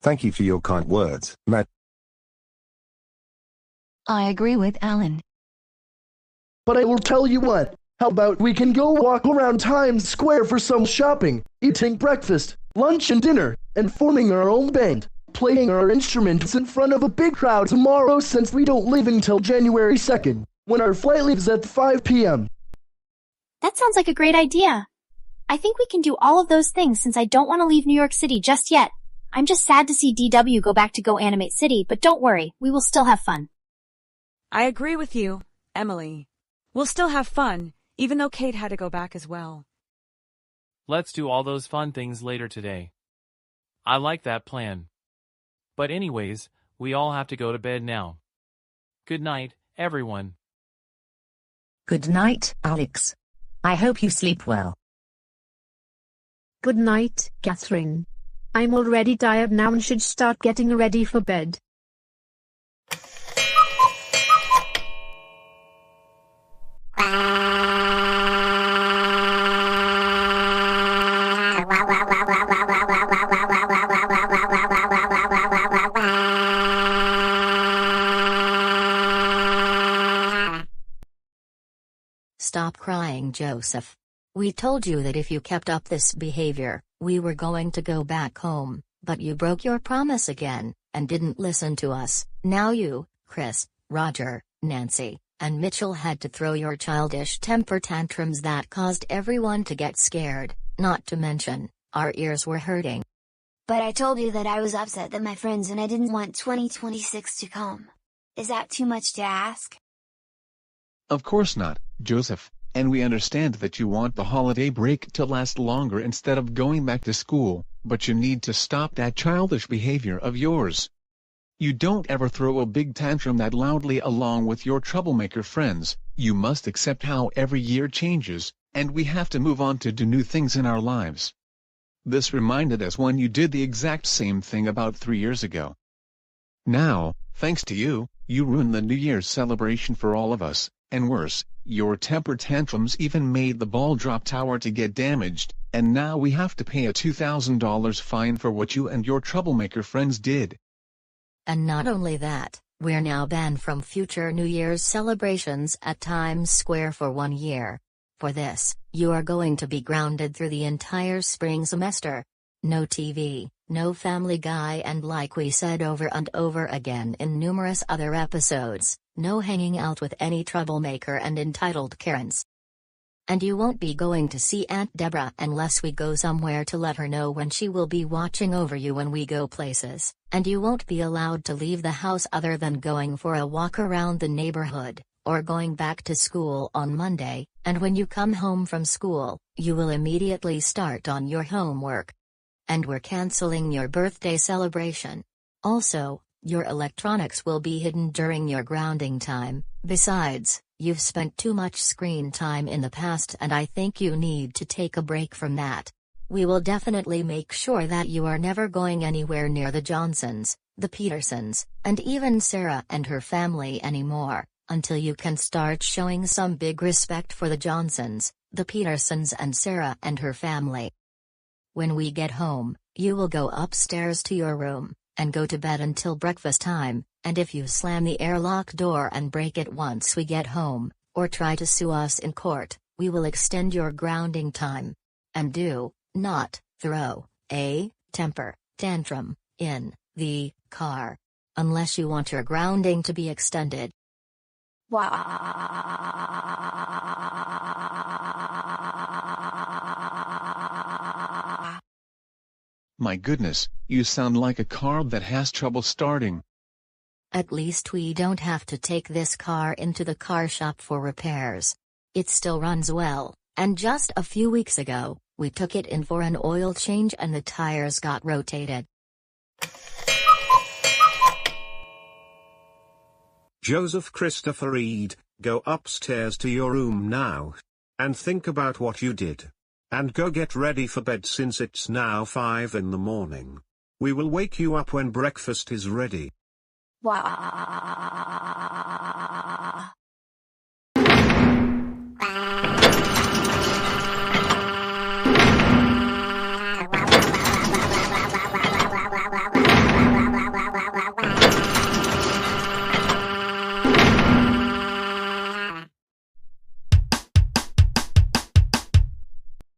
Thank you for your kind words, Matt. I agree with Alan. But I will tell you what, how about we can go walk around Times Square for some shopping, eating breakfast, lunch and dinner, and forming our own band, playing our instruments in front of a big crowd tomorrow since we don't leave until January 2nd, when our flight leaves at 5 p.m. That sounds like a great idea. I think we can do all of those things since I don't want to leave New York City just yet. I'm just sad to see DW go back to Go Animate City, but don't worry, we will still have fun. I agree with you, Emily. We'll still have fun, even though Kate had to go back as well. Let's do all those fun things later today. I like that plan. But anyways, we all have to go to bed now. Good night, everyone. Good night, Alex. I hope you sleep well. Good night, Catherine. I'm already tired now and should start getting ready for bed. Stop crying, Joseph. We told you that if you kept up this behavior, we were going to go back home, but you broke your promise again, and didn't listen to us. Now you, Chris, Roger, Nancy, and Mitchell had to throw your childish temper tantrums that caused everyone to get scared, not to mention, our ears were hurting. But I told you that I was upset that my friends and I didn't want 2026 to come. Is that too much to ask? Of course not, Joseph, and we understand that you want the holiday break to last longer instead of going back to school, but you need to stop that childish behavior of yours. You don't ever throw a big tantrum that loudly along with your troublemaker friends. You must accept how every year changes, and we have to move on to do new things in our lives. This reminded us when you did the exact same thing about 3 years ago. Now, thanks to you, you ruined the New Year's celebration for all of us, and worse, your temper tantrums even made the ball drop tower to get damaged, and now we have to pay a $2,000 fine for what you and your troublemaker friends did. And not only that, we're now banned from future New Year's celebrations at Times Square for 1 year. For this, you are going to be grounded through the entire spring semester. No TV, no Family Guy, and like we said over and over again in numerous other episodes, no hanging out with any troublemaker and entitled Karens. And you won't be going to see Aunt Deborah unless we go somewhere to let her know when she will be watching over you when we go places, and you won't be allowed to leave the house other than going for a walk around the neighborhood, or going back to school on Monday, and when you come home from school, you will immediately start on your homework. And we're canceling your birthday celebration. Also, your electronics will be hidden during your grounding time. Besides, you've spent too much screen time in the past and I think you need to take a break from that. We will definitely make sure that you are never going anywhere near the Johnsons, the Petersons, and even Sarah and her family anymore, until you can start showing some big respect for the Johnsons, the Petersons, and Sarah and her family. When we get home, you will go upstairs to your room, and go to bed until breakfast time, and if you slam the airlock door and break it once we get home, or try to sue us in court, we will extend your grounding time. And do not throw a temper tantrum in the car. Unless you want your grounding to be extended. My goodness, you sound like a car that has trouble starting. At least we don't have to take this car into the car shop for repairs. It still runs well, and just a few weeks ago, we took it in for an oil change and the tires got rotated. Joseph Christopher Reed, go upstairs to your room now. And think about what you did. And go get ready for bed since it's now 5 in the morning. We will wake you up when breakfast is ready.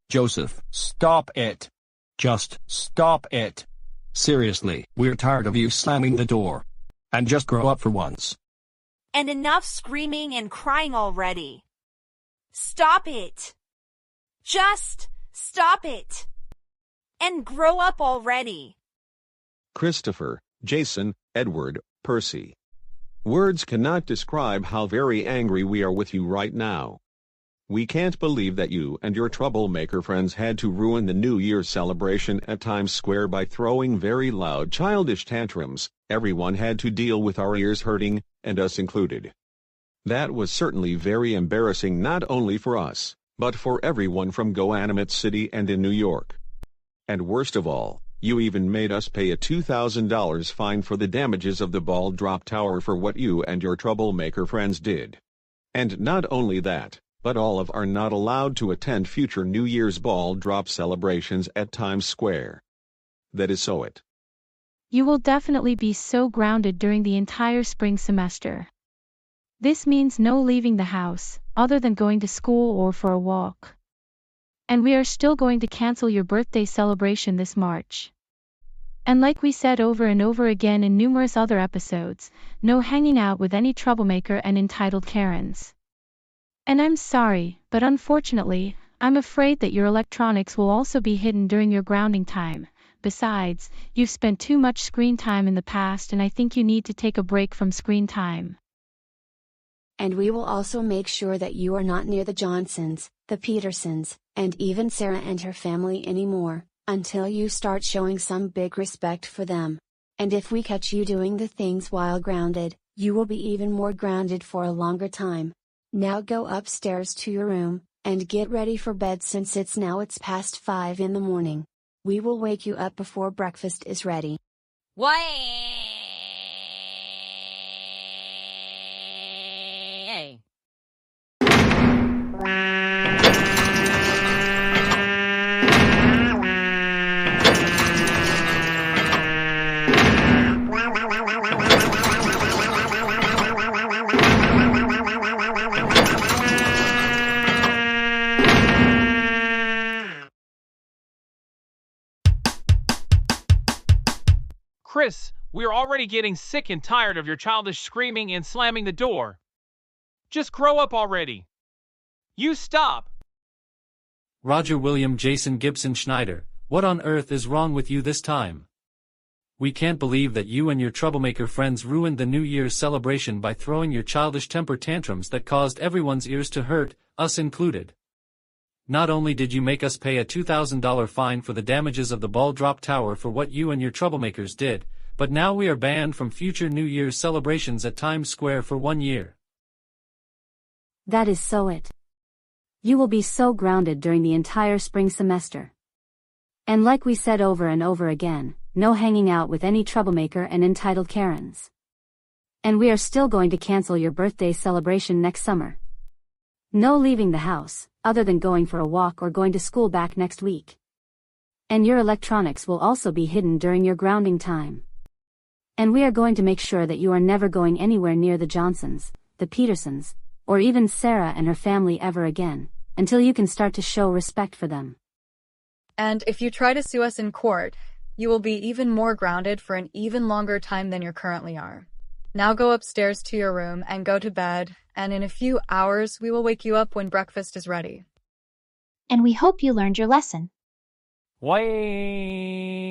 Joseph, stop it. Just stop it. Seriously, we're tired of you slamming the door. And just grow up for once. And enough screaming and crying already. Stop it. Just stop it. And grow up already. Christopher, Jason, Edward, Percy. Words cannot describe how very angry we are with you right now. We can't believe that you and your troublemaker friends had to ruin the New Year's celebration at Times Square by throwing very loud childish tantrums. Everyone had to deal with our ears hurting, and us included. That was certainly very embarrassing not only for us, but for everyone from GoAnimate City and in New York. And worst of all, you even made us pay a $2,000 fine for the damages of the ball drop tower for what you and your troublemaker friends did. And not only that, but all of are not allowed to attend future New Year's ball drop celebrations at Times Square. That is so it. You will definitely be so grounded during the entire spring semester. This means no leaving the house, other than going to school or for a walk. And we are still going to cancel your birthday celebration this March. And like we said over and over again in numerous other episodes, no hanging out with any troublemaker and entitled Karens. And I'm sorry, but unfortunately, I'm afraid that your electronics will also be hidden during your grounding time. Besides, you've spent too much screen time in the past and I think you need to take a break from screen time. And we will also make sure that you are not near the Johnsons, the Petersons, and even Sarah and her family anymore, until you start showing some big respect for them. And if we catch you doing the things while grounded, you will be even more grounded for a longer time. Now go upstairs to your room, and get ready for bed since it's past 5 in the morning. We will wake you up before breakfast is ready. Chris, we're already getting sick and tired of your childish screaming and slamming the door. Just grow up already. You stop. Roger William Jason Gibson Schneider, what on earth is wrong with you this time? We can't believe that you and your troublemaker friends ruined the New Year's celebration by throwing your childish temper tantrums that caused everyone's ears to hurt, us included. Not only did you make us pay a $2,000 fine for the damages of the ball drop tower for what you and your troublemakers did, but now we are banned from future New Year's celebrations at Times Square for 1 year. That is so it. You will be so grounded during the entire spring semester. And like we said over and over again, no hanging out with any troublemaker and entitled Karens. And we are still going to cancel your birthday celebration next summer. No leaving the house, other than going for a walk or going to school back next week. And your electronics will also be hidden during your grounding time. And we are going to make sure that you are never going anywhere near the Johnsons, the Petersons, or even Sarah and her family ever again, until you can start to show respect for them. And if you try to sue us in court, you will be even more grounded for an even longer time than you currently are. Now go upstairs to your room and go to bed, and in a few hours we will wake you up when breakfast is ready. And we hope you learned your lesson. Way.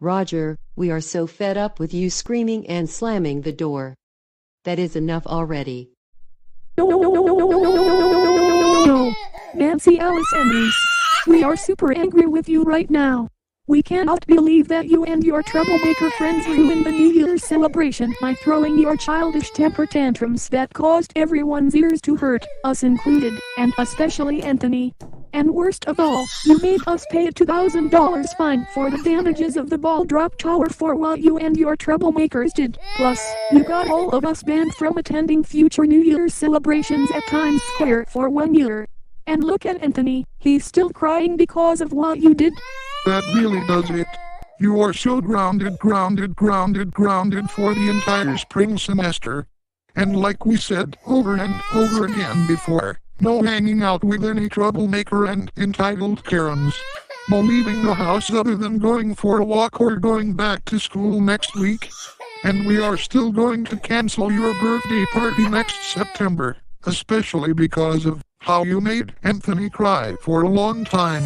Roger, we are so fed up with you screaming and slamming the door. That is enough already. No. Nancy, Alice, and Reese, we are super angry with you right now. We cannot believe that you and your troublemaker friends ruined the New Year's celebration by throwing your childish temper tantrums that caused everyone's ears to hurt, us included, and especially Anthony. And worst of all, you made us pay a $2,000 fine for the damages of the ball drop tower for what you and your troublemakers did. Plus, you got all of us banned from attending future New Year's celebrations at Times Square for 1 year. And look at Anthony, he's still crying because of what you did. That really does it. You are so grounded for the entire spring semester. And like we said over and over again before, no hanging out with any troublemaker and entitled Karens. No leaving the house other than going for a walk or going back to school next week. And we are still going to cancel your birthday party next September, especially because of how you made Anthony cry for a long time.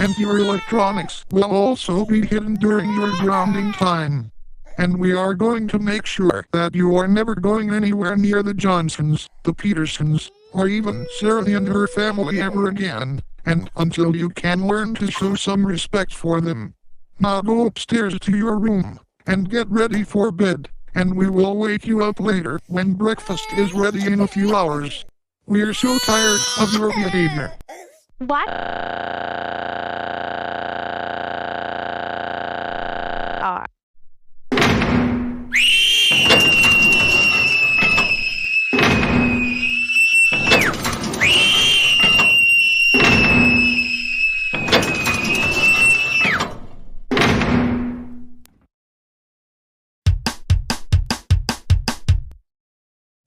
And your electronics will also be hidden during your grounding time. And we are going to make sure that you are never going anywhere near the Johnsons, the Petersons, or even Sarah and her family ever again, and until you can learn to show some respect for them. Now go upstairs to your room, and get ready for bed, and we will wake you up later when breakfast is ready in a few hours. We are so tired of your behavior. What?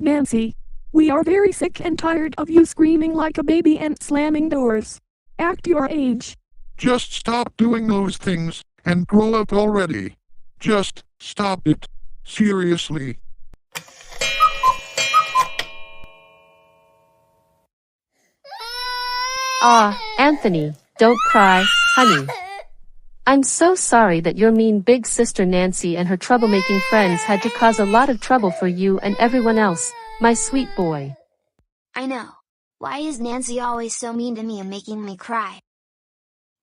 Nancy, we are very sick and tired of you screaming like a baby and slamming doors. Act your age. Just stop doing those things, and grow up already. Just stop it. Seriously. Anthony, don't cry, honey. I'm so sorry that your mean big sister Nancy and her troublemaking friends had to cause a lot of trouble for you and everyone else, my sweet boy. I know. Why is Nancy always so mean to me and making me cry?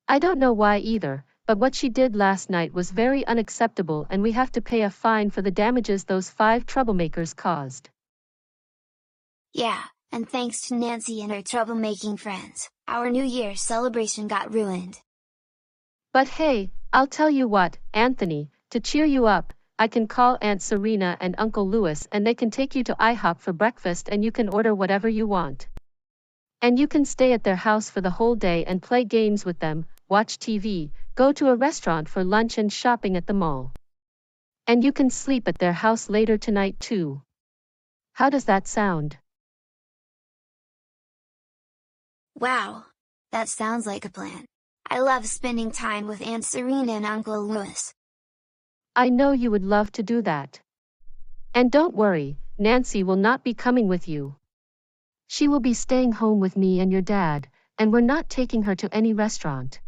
I don't know why either, but what she did last night was very unacceptable and we have to pay a fine for the damages those 5 troublemakers caused. Yeah, and thanks to Nancy and her troublemaking friends, our New Year's celebration got ruined. But hey, I'll tell you what, Anthony, to cheer you up, I can call Aunt Serena and Uncle Louis and they can take you to IHOP for breakfast and you can order whatever you want. And you can stay at their house for the whole day and play games with them, watch TV, go to a restaurant for lunch and shopping at the mall. And you can sleep at their house later tonight too. How does that sound? Wow, that sounds like a plan. I love spending time with Aunt Serena and Uncle Louis. I know you would love to do that. And don't worry, Nancy will not be coming with you. She will be staying home with me and your dad, and we're not taking her to any restaurant.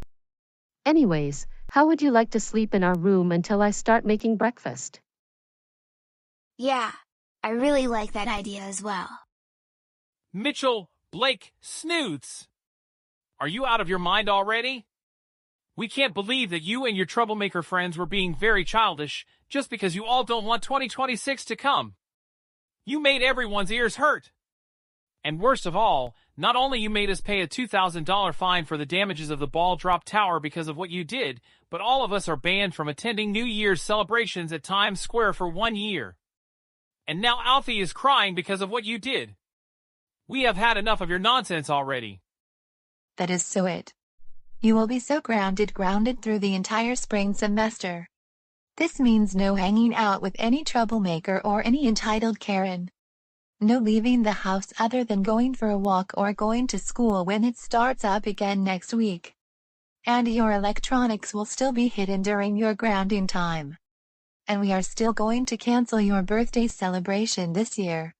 Anyways, how would you like to sleep in our room until I start making breakfast? Yeah, I really like that idea as well. Mitchell, Blake, Snoots! Are you out of your mind already? We can't believe that you and your troublemaker friends were being very childish just because you all don't want 2026 to come. You made everyone's ears hurt. And worst of all, not only you made us pay a $2,000 fine for the damages of the ball drop tower because of what you did, but all of us are banned from attending New Year's celebrations at Times Square for 1 year. And now Alfie is crying because of what you did. We have had enough of your nonsense already. That is so it. You will be so grounded through the entire spring semester. This means no hanging out with any troublemaker or any entitled Karen. No leaving the house other than going for a walk or going to school when it starts up again next week. And your electronics will still be hidden during your grounding time. And we are still going to cancel your birthday celebration this year.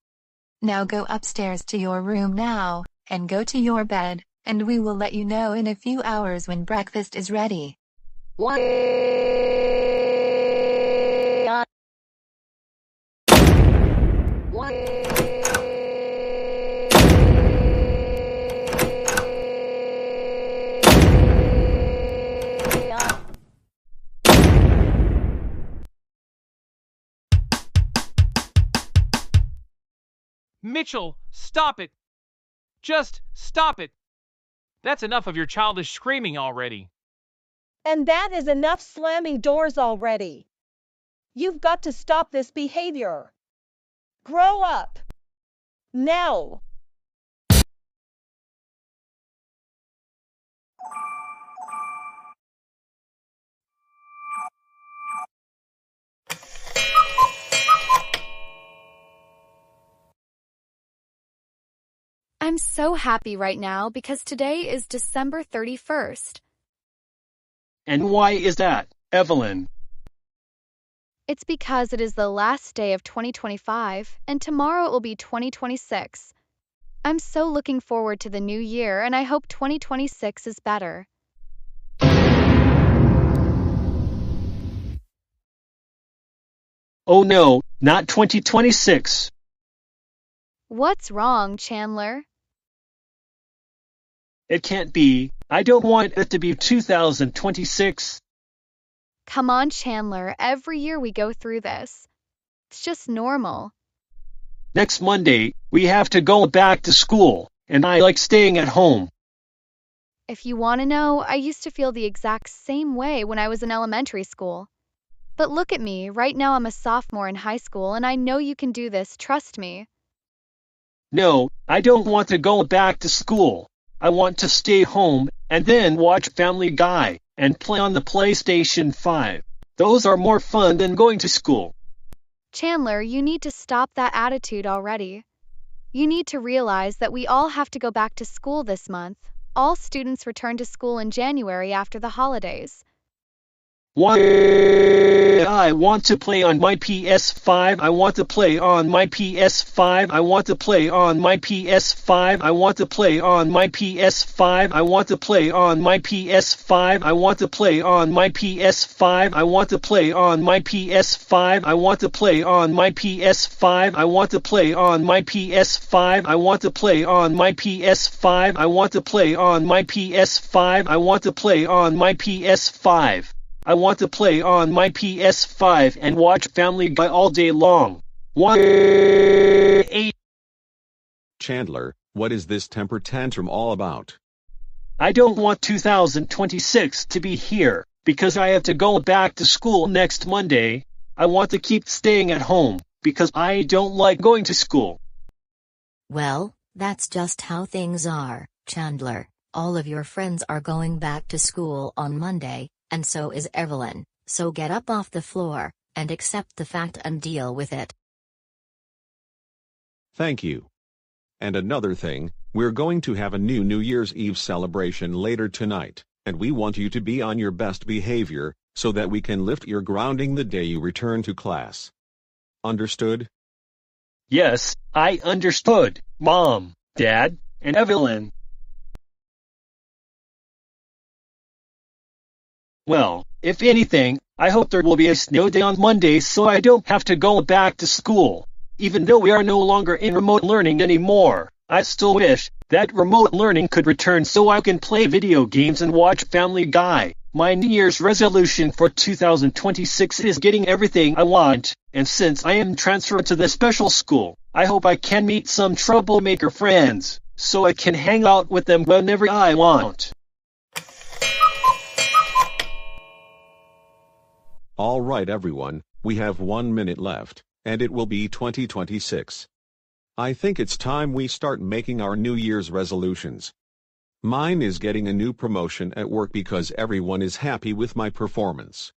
Now go upstairs to your room now, and go to your bed, and we will let you know in a few hours when breakfast is ready. Mitchell, stop it! Just stop it! That's enough of your childish screaming already. And that is enough slamming doors already. You've got to stop this behavior. Grow up. Now. I'm so happy right now because today is December 31st. And why is that, Evelyn? It's because it is the last day of 2025, and tomorrow it will be 2026. I'm so looking forward to the new year, and I hope 2026 is better. Oh no, not 2026. What's wrong, Chandler? It can't be. I don't want it to be 2026. Come on, Chandler, every year we go through this. It's just normal. Next Monday, we have to go back to school, and I like staying at home. If you want to know, I used to feel the exact same way when I was in elementary school. But look at me, right now I'm a sophomore in high school, and I know you can do this, trust me. No, I don't want to go back to school. I want to stay home, and then watch Family Guy, and play on the PlayStation 5. Those are more fun than going to school. Chandler, you need to stop that attitude already. You need to realize that we all have to go back to school this month. All students return to school in January after the holidays. Why? I want to play on my PS5. I want to play on my PS5. I want to play on my PS5. I want to play on my PS5. I want to play on my PS5. I want to play on my PS5. I want to play on my PS5. I want to play on my PS5. I want to play on my PS5. I want to play on my PS5. I want to play on my PS5. I want to play on my PS5. I want to play on my PS5 and watch Family Guy all day long. 1-8. Chandler, what is this temper tantrum all about? I don't want 2026 to be here, because I have to go back to school next Monday. I want to keep staying at home, because I don't like going to school. Well, that's just how things are, Chandler. All of your friends are going back to school on Monday. And so is Evelyn, so get up off the floor, and accept the fact and deal with it. Thank you. And another thing, we're going to have a New Year's Eve celebration later tonight, and we want you to be on your best behavior, so that we can lift your grounding the day you return to class. Understood? Yes, I understood, Mom, Dad, and Evelyn. Well, if anything, I hope there will be a snow day on Monday so I don't have to go back to school. Even though we are no longer in remote learning anymore, I still wish that remote learning could return so I can play video games and watch Family Guy. My New Year's resolution for 2026 is getting everything I want, and since I am transferred to the special school, I hope I can meet some troublemaker friends, so I can hang out with them whenever I want. All right everyone, we have 1 minute left, and it will be 2026. I think it's time we start making our New Year's resolutions. Mine is getting a new promotion at work because everyone is happy with my performance.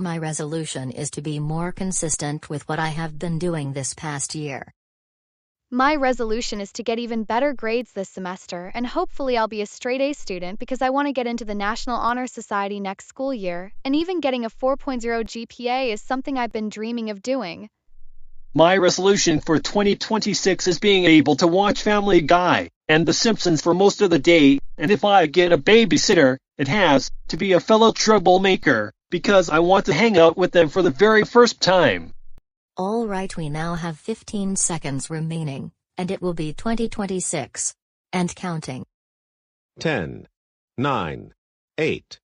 My resolution is to be more consistent with what I have been doing this past year. My resolution is to get even better grades this semester, and hopefully I'll be a straight A student because I want to get into the National Honor Society next school year, and even getting a 4.0 GPA is something I've been dreaming of doing. My resolution for 2026 is being able to watch Family Guy and The Simpsons for most of the day, and if I get a babysitter, it has to be a fellow troublemaker, because I want to hang out with them for the very first time. All right, we now have 15 seconds remaining, and it will be 2026. And counting. 10, 9, 8,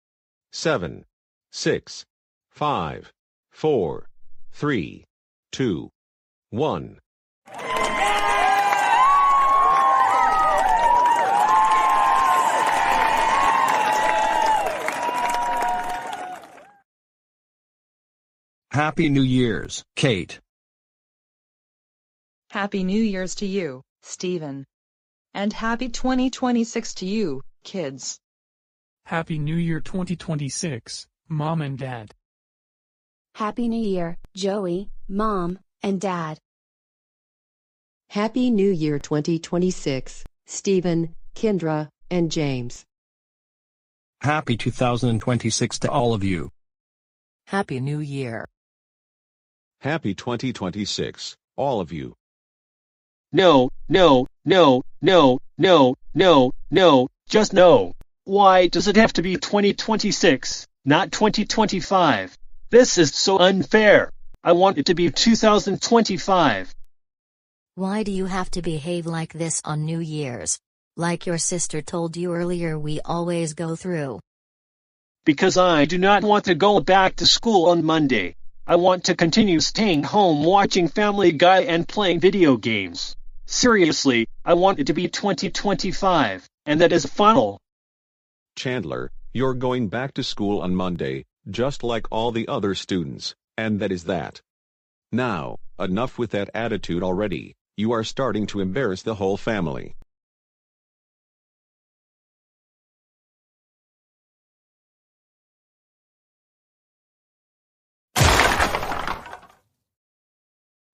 7, 6, 5, 4, 3, 2, 1. Happy New Year's, Kate. Happy New Year's to you, Stephen. And happy 2026 to you, kids. Happy New Year 2026, Mom and Dad. Happy New Year, Joey, Mom, and Dad. Happy New Year 2026, Stephen, Kendra, and James. Happy 2026 to all of you. Happy New Year. Happy 2026, all of you. No, no, no, no, no, no, no, just no. Why does it have to be 2026, not 2025? This is so unfair. I want it to be 2025. Why do you have to behave like this on New Year's? Like your sister told you earlier, we always go through. Because I do not want to go back to school on Monday. I want to continue staying home watching Family Guy and playing video games. Seriously, I want it to be 2025, and that is final. Chandler, you're going back to school on Monday, just like all the other students, and that is that. Now, enough with that attitude already. You are starting to embarrass the whole family.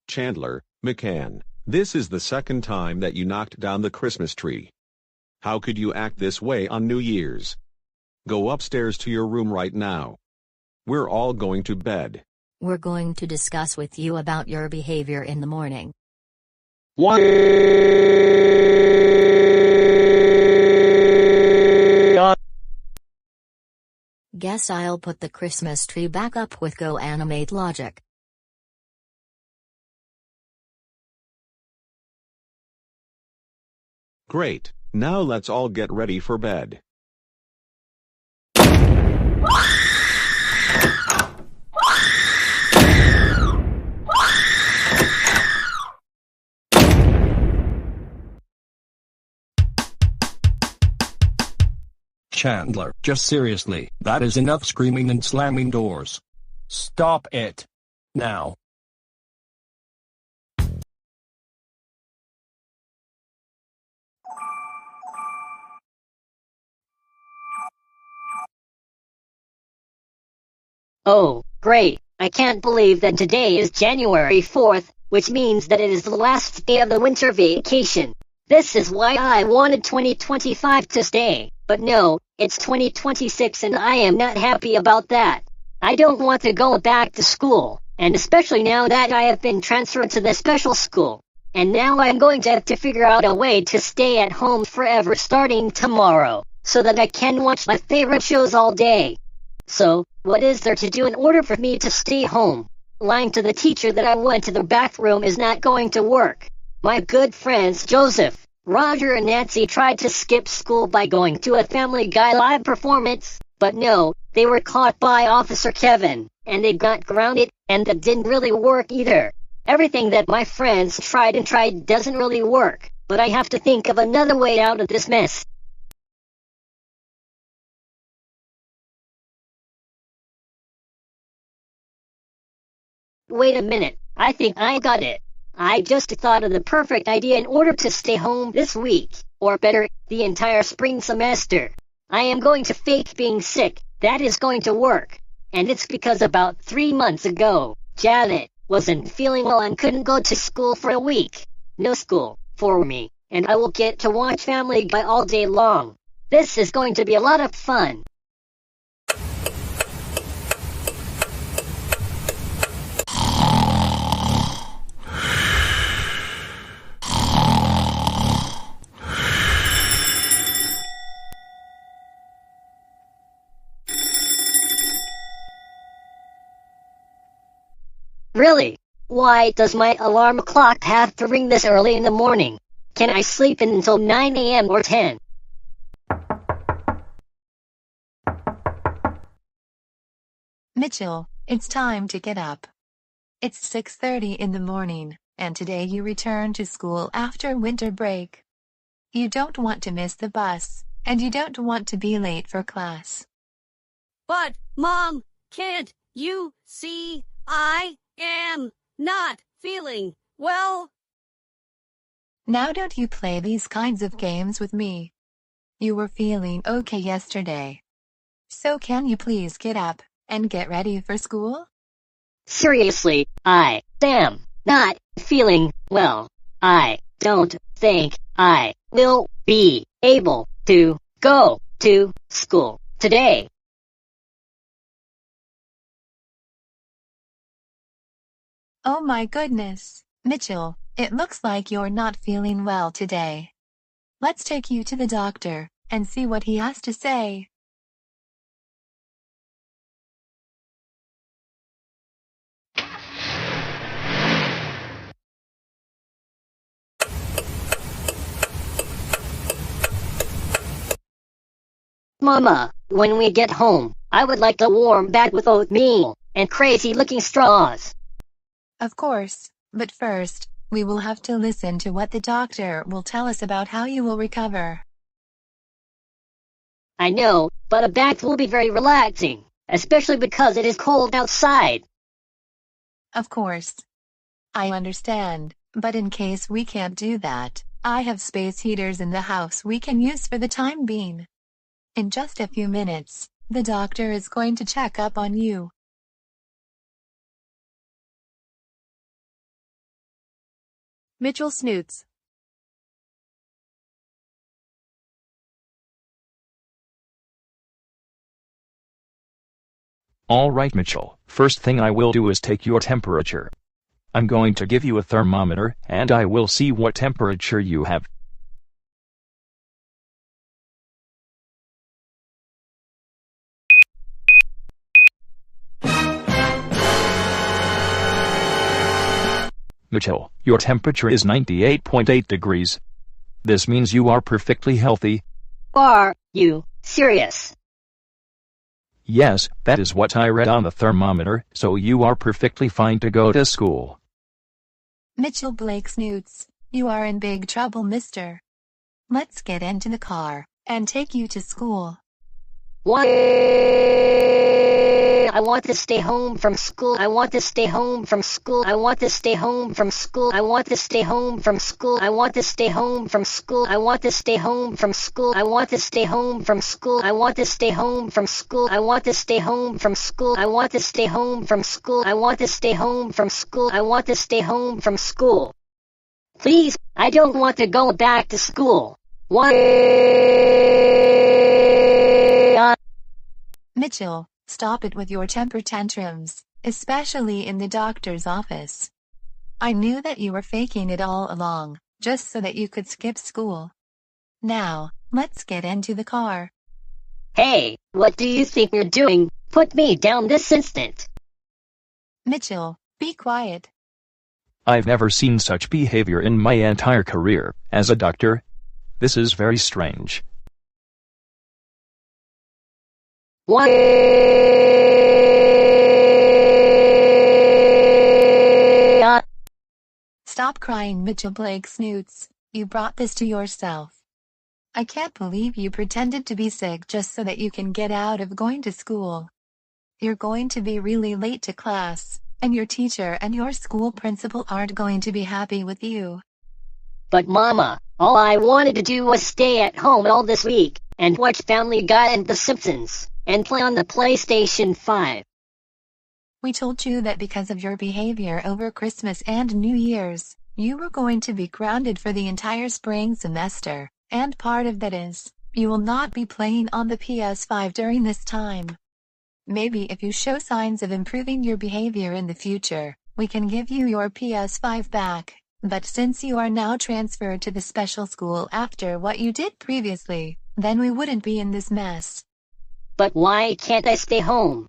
Chandler, McCann, this is the second time that you knocked down the Christmas tree. How could you act this way on New Year's? Go upstairs to your room right now. We're all going to bed. We're going to discuss with you about your behavior in the morning. What? Guess I'll put the Christmas tree back up with GoAnimate logic. Great, now let's all get ready for bed. Chandler, just seriously, that is enough screaming and slamming doors. Stop it. Now. Oh, great. I can't believe that today is January 4th, which means that it is the last day of the winter vacation. This is why I wanted 2025 to stay, but no, it's 2026 and I am not happy about that. I don't want to go back to school, and especially now that I have been transferred to the special school. And now I'm going to have to figure out a way to stay at home forever starting tomorrow, so that I can watch my favorite shows all day. So, what is there to do in order for me to stay home? Lying to the teacher that I went to the bathroom is not going to work. My good friends Joseph, Roger and Nancy tried to skip school by going to a Family Guy live performance, but no, they were caught by Officer Kevin, and they got grounded, and that didn't really work either. Everything that my friends tried and tried doesn't really work, but I have to think of another way out of this mess. Wait a minute, I think I got it. I just thought of the perfect idea in order to stay home this week, or better, the entire spring semester. I am going to fake being sick. That is going to work. And it's because about 3 months ago, Janet wasn't feeling well and couldn't go to school for a week. No school for me, and I will get to watch Family Guy all day long. This is going to be a lot of fun. Really? Why does my alarm clock have to ring this early in the morning? Can I sleep in until 9 a.m. or 10? Mitchell, it's time to get up. It's 6:30 in the morning, and today you return to school after winter break. You don't want to miss the bus, and you don't want to be late for class. But, Mom, can't you see I am not feeling well? Now don't you play these kinds of games with me. You were feeling okay yesterday. So can you please get up and get ready for school? Seriously, I am not feeling well. I don't think I will be able to go to school today. Oh my goodness, Mitchell, it looks like you're not feeling well today. Let's take you to the doctor and see what he has to say. Mama, when we get home, I would like a warm bag with oatmeal and crazy-looking straws. Of course, but first, we will have to listen to what the doctor will tell us about how you will recover. I know, but a bath will be very relaxing, especially because it is cold outside. Of course. I understand, but in case we can't do that, I have space heaters in the house we can use for the time being. In just a few minutes, the doctor is going to check up on you. Mitchell snoots. All right, Mitchell. First thing I will do is take your temperature. I'm going to give you a thermometer, and I will see what temperature you have. Mitchell, your temperature is 98.8 degrees. This means you are perfectly healthy. Are you serious? Yes, that is what I read on the thermometer, so you are perfectly fine to go to school. Mitchell Blake Snoots, you are in big trouble, mister. Let's get into the car and take you to school. What? I want to stay home from school. I want to stay home from school. I want to stay home from school. I want to stay home from school. I want to stay home from school. I want to stay home from school. I want to stay home from school. I want to stay home from school. I want to stay home from school. I want to stay home from school. I want to stay home from school. I want to stay home from school. Please, I don't want to go back to school. What? Mitchell, stop it with your temper tantrums, especially in the doctor's office. I knew that you were faking it all along, just so that you could skip school. Now, let's get into the car. Hey, what do you think you're doing? Put me down this instant. Mitchell, be quiet. I've never seen such behavior in my entire career as a doctor. This is very strange. What? Stop crying, Mitchell Blake Snoots. You brought this to yourself. I can't believe you pretended to be sick just so that you can get out of going to school. You're going to be really late to class, and your teacher and your school principal aren't going to be happy with you. But Mama, all I wanted to do was stay at home all this week and watch Family Guy and The Simpsons and play on the PlayStation 5. We told you that because of your behavior over Christmas and New Year's, you were going to be grounded for the entire spring semester, and part of that is, you will not be playing on the PS5 during this time. Maybe if you show signs of improving your behavior in the future, we can give you your PS5 back, but since you are now transferred to the special school after what you did previously, then we wouldn't be in this mess. But why can't I stay home?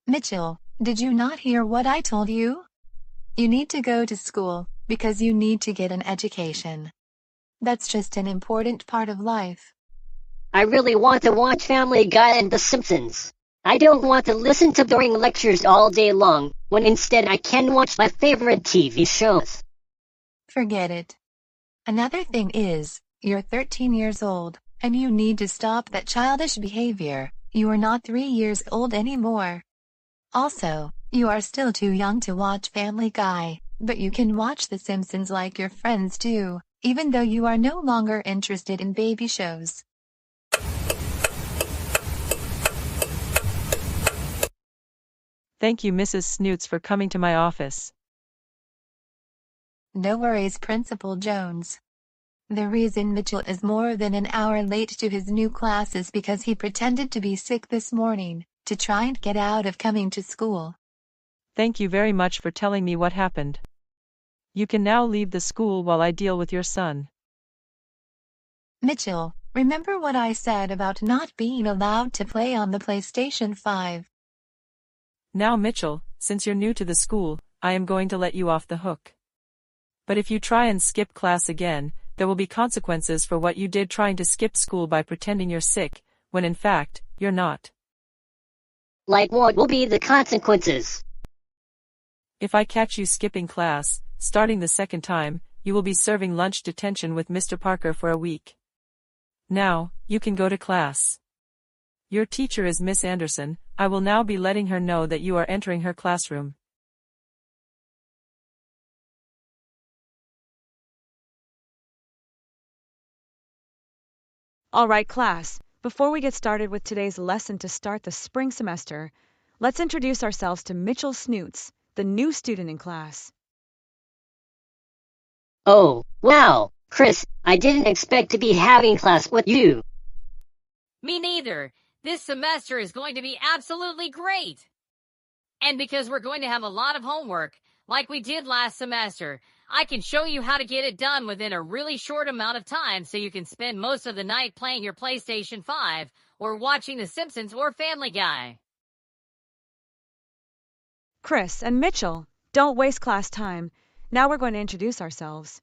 Mitchell, did you not hear what I told you? You need to go to school, because you need to get an education. That's just an important part of life. I really want to watch Family Guy and The Simpsons. I don't want to listen to boring lectures all day long, when instead I can watch my favorite TV shows. Forget it. Another thing is, you're 13 years old, and you need to stop that childish behavior. You are not 3 years old anymore. Also, you are still too young to watch Family Guy, but you can watch The Simpsons like your friends do, even though you are no longer interested in baby shows. Thank you, Mrs. Snoots, for coming to my office. No worries, Principal Jones. The reason Mitchell is more than an hour late to his new class is because he pretended to be sick this morning, to try and get out of coming to school. Thank you very much for telling me what happened. You can now leave the school while I deal with your son. Mitchell, remember what I said about not being allowed to play on the PlayStation 5? Now Mitchell, since you're new to the school, I am going to let you off the hook. But if you try and skip class again, there will be consequences for what you did trying to skip school by pretending you're sick, when in fact, you're not. Like what will be the consequences? If I catch you skipping class, starting the second time, you will be serving lunch detention with Mr. Parker for a week. Now, you can go to class. Your teacher is Miss Anderson. I will now be letting her know that you are entering her classroom. All right, class. Before we get started with today's lesson to start the spring semester, let's introduce ourselves to Mitchell Snoots, the new student in class. Oh, wow, Chris, I didn't expect to be having class with you. Me neither. This semester is going to be absolutely great. And because we're going to have a lot of homework, like we did last semester, I can show you how to get it done within a really short amount of time so you can spend most of the night playing your PlayStation 5 or watching The Simpsons or Family Guy. Chris and Mitchell, don't waste class time. Now we're going to introduce ourselves.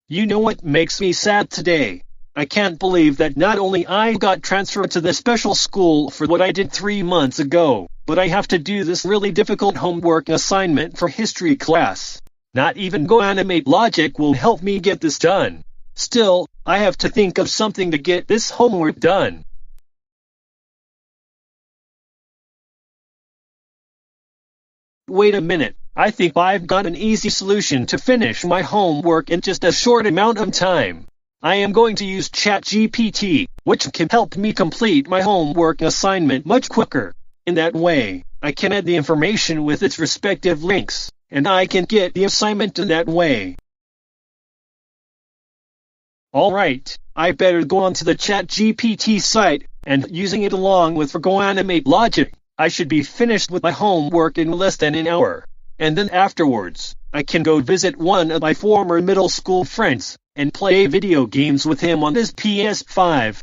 You know what makes me sad today? I can't believe that not only I got transferred to the special school for what I did 3 months ago, but I have to do this really difficult homework assignment for history class. Not even GoAnimate Logic will help me get this done. Still, I have to think of something to get this homework done. Wait a minute, I think I've got an easy solution to finish my homework in just a short amount of time. I am going to use ChatGPT, which can help me complete my homework assignment much quicker. In that way, I can add the information with its respective links, and I can get the assignment in that way. Alright, I better go onto the ChatGPT site, and using it along with GoAnimate Logic, I should be finished with my homework in less than an hour. And then afterwards, I can go visit one of my former middle school friends, and play video games with him on his PS5.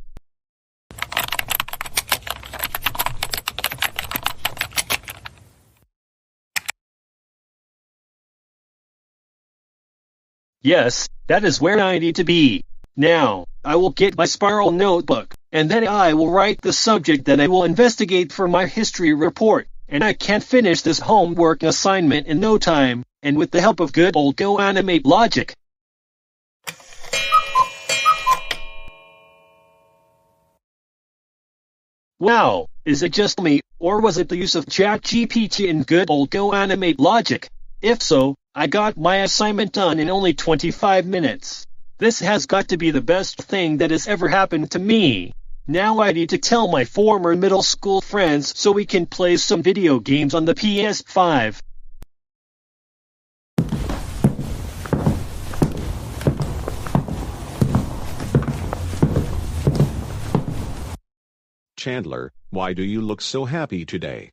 Yes, that is where I need to be. Now, I will get my spiral notebook, and then I will write the subject that I will investigate for my history report, and I can finish this homework assignment in no time, and with the help of good old GoAnimate Logic. Wow, is it just me, or was it the use of ChatGPT and good old GoAnimate Logic? If so, I got my assignment done in only 25 minutes. This has got to be the best thing that has ever happened to me. Now I need to tell my former middle school friends so we can play some video games on the PS5. Chandler, why do you look so happy today?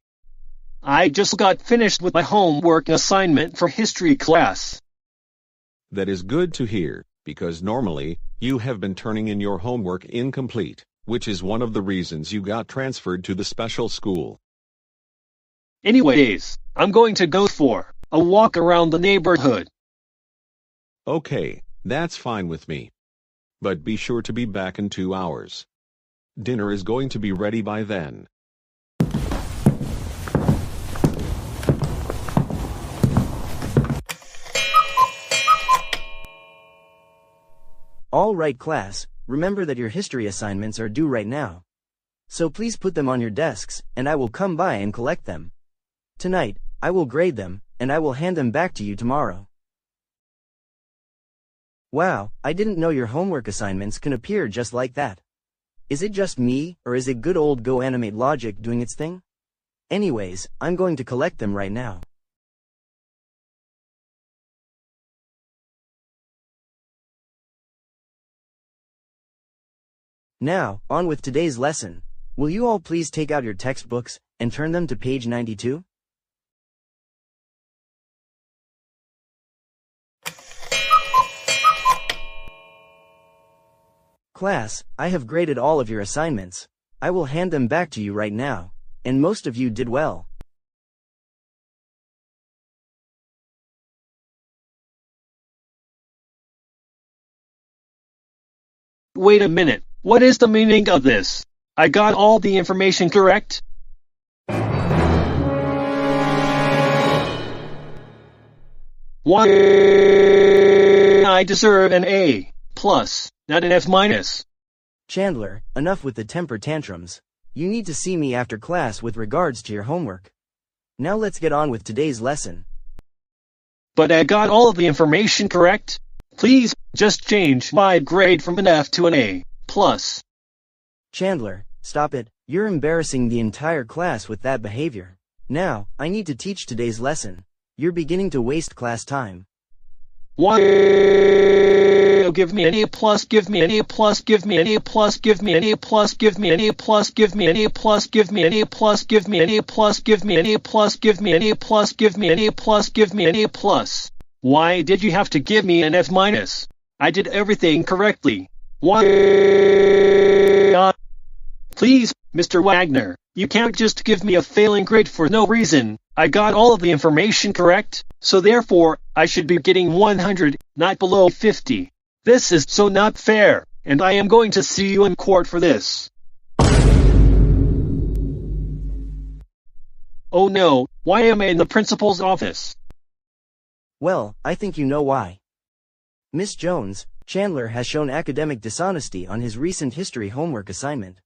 I just got finished with my homework assignment for history class. That is good to hear, because normally, you have been turning in your homework incomplete, which is one of the reasons you got transferred to the special school. Anyways, I'm going to go for a walk around the neighborhood. Okay, that's fine with me. But be sure to be back in 2 hours. Dinner is going to be ready by then. All right, class, remember that your history assignments are due right now. So please put them on your desks, and I will come by and collect them. Tonight, I will grade them, and I will hand them back to you tomorrow. Wow, I didn't know your homework assignments can appear just like that. Is it just me, or is it good old GoAnimate logic doing its thing? Anyways, I'm going to collect them right now. Now, on with today's lesson. Will you all please take out your textbooks and turn them to page 92? Class, I have graded all of your assignments. I will hand them back to you right now, and most of you did well. Wait a minute, what is the meaning of this? I got all the information correct? Why I deserve an A+, not an F-. Chandler, enough with the temper tantrums. You need to see me after class with regards to your homework. Now let's get on with today's lesson. But I got all of the information correct? Please, just change my grade from an F to an A+. Chandler, stop it. You're embarrassing the entire class with that behavior. Now, I need to teach today's lesson. You're beginning to waste class time. Why? Give me an A+, give me an A+, give me an A+, give me an A+, give me an A+, give me an A+, give me an A+, give me an A+, give me an A+, give me an A+, give me an A+, give me an A+. Why did you have to give me an F-? I did everything correctly. Why? Please, Mr. Wagner, you can't just give me a failing grade for no reason. I got all of the information correct, so therefore, I should be getting 100, not below 50. This is so not fair, and I am going to sue you in court for this. Oh no, why am I in the principal's office? Well, I think you know why. Miss Jones, Chandler has shown academic dishonesty on his recent history homework assignment.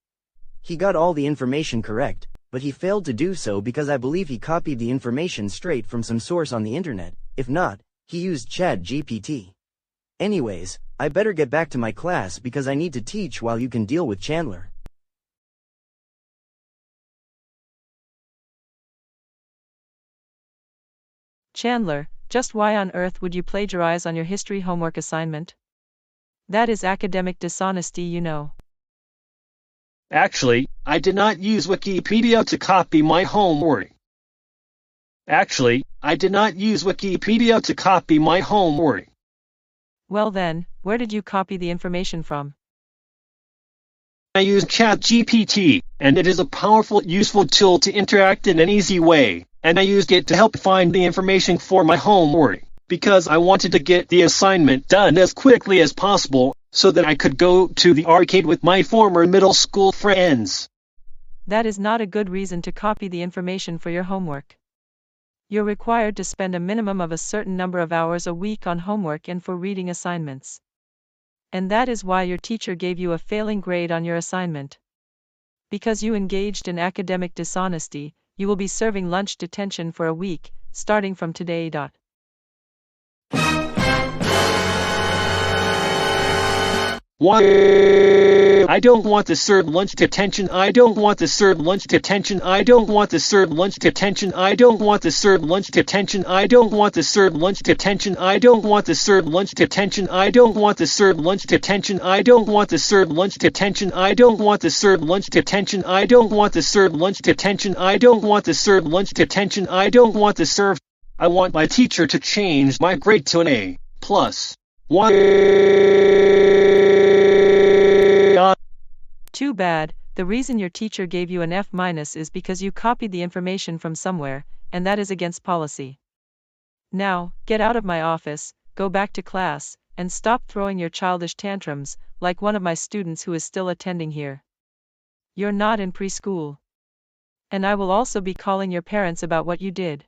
He got all the information correct, but he failed to do so because I believe he copied the information straight from some source on the internet. If not, he used ChatGPT. Anyways, I better get back to my class because I need to teach while you can deal with Chandler. Chandler, just why on earth would you plagiarize on your history homework assignment? That is academic dishonesty, you know. Actually, I did not use Wikipedia to copy my homework. Well then, where did you copy the information from? I use ChatGPT, and it is a powerful, useful tool to interact in an easy way, and I used it to help find the information for my homework, because I wanted to get the assignment done as quickly as possible, so that I could go to the arcade with my former middle school friends. That is not a good reason to copy the information for your homework. You're required to spend a minimum of a certain number of hours a week on homework and for reading assignments. And that is why your teacher gave you a failing grade on your assignment. Because you engaged in academic dishonesty, you will be serving lunch detention for a week, starting from today. Why? I don't want to serve lunch detention. I don't want to serve lunch detention. I don't want to serve lunch detention. I don't want to serve lunch detention. I don't want to serve lunch detention. I don't want to serve lunch detention. I don't want to serve lunch detention. I don't want to serve lunch detention. I don't want to serve lunch detention. I don't want to serve lunch detention. I don't want to serve lunch detention. I don't want to serve. I want my teacher to change my grade to an A+. Why? Too bad. The reason your teacher gave you an F- is because you copied the information from somewhere, and that is against policy. Now, get out of my office, go back to class, and stop throwing your childish tantrums, like one of my students who is still attending here. You're not in preschool. And I will also be calling your parents about what you did.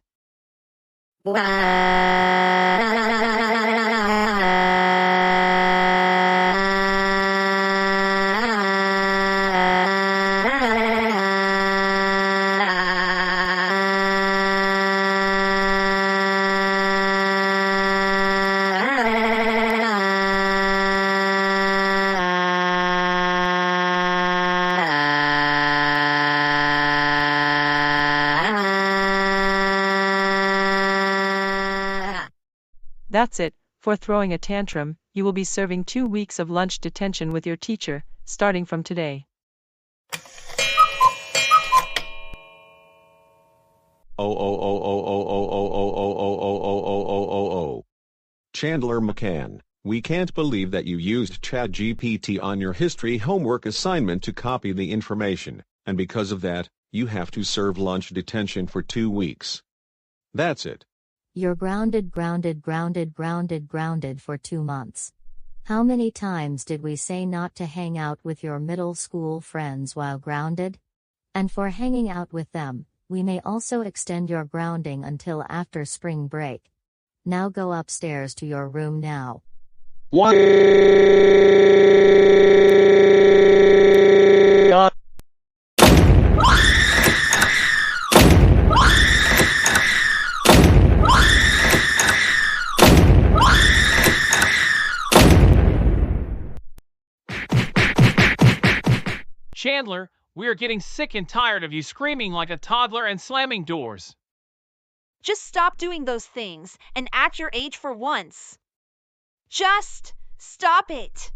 That's it. For throwing a tantrum, you will be serving 2 weeks of lunch detention with your teacher, starting from today. Chandler McCann, we can't believe that you used ChatGPT on your history homework assignment to copy the information, and because of that, you have to serve lunch detention for 2 weeks. That's it. You're grounded for 2 months. How many times did we say not to hang out with your middle school friends while grounded? And for hanging out with them, we may also extend your grounding until after spring break. Now go upstairs to your room now. Chandler, we are getting sick and tired of you screaming like a toddler and slamming doors. Just stop doing those things and act your age for once. Just stop it.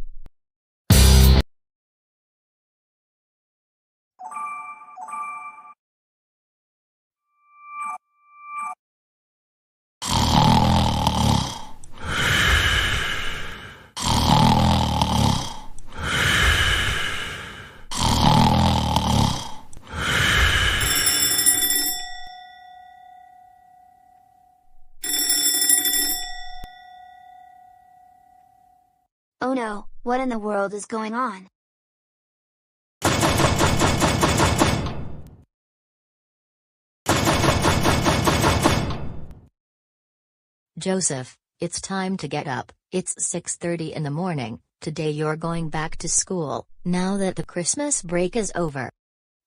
Oh no, what in the world is going on? Joseph, it's time to get up. It's 6:30 in the morning. Today you're going back to school, now that the Christmas break is over.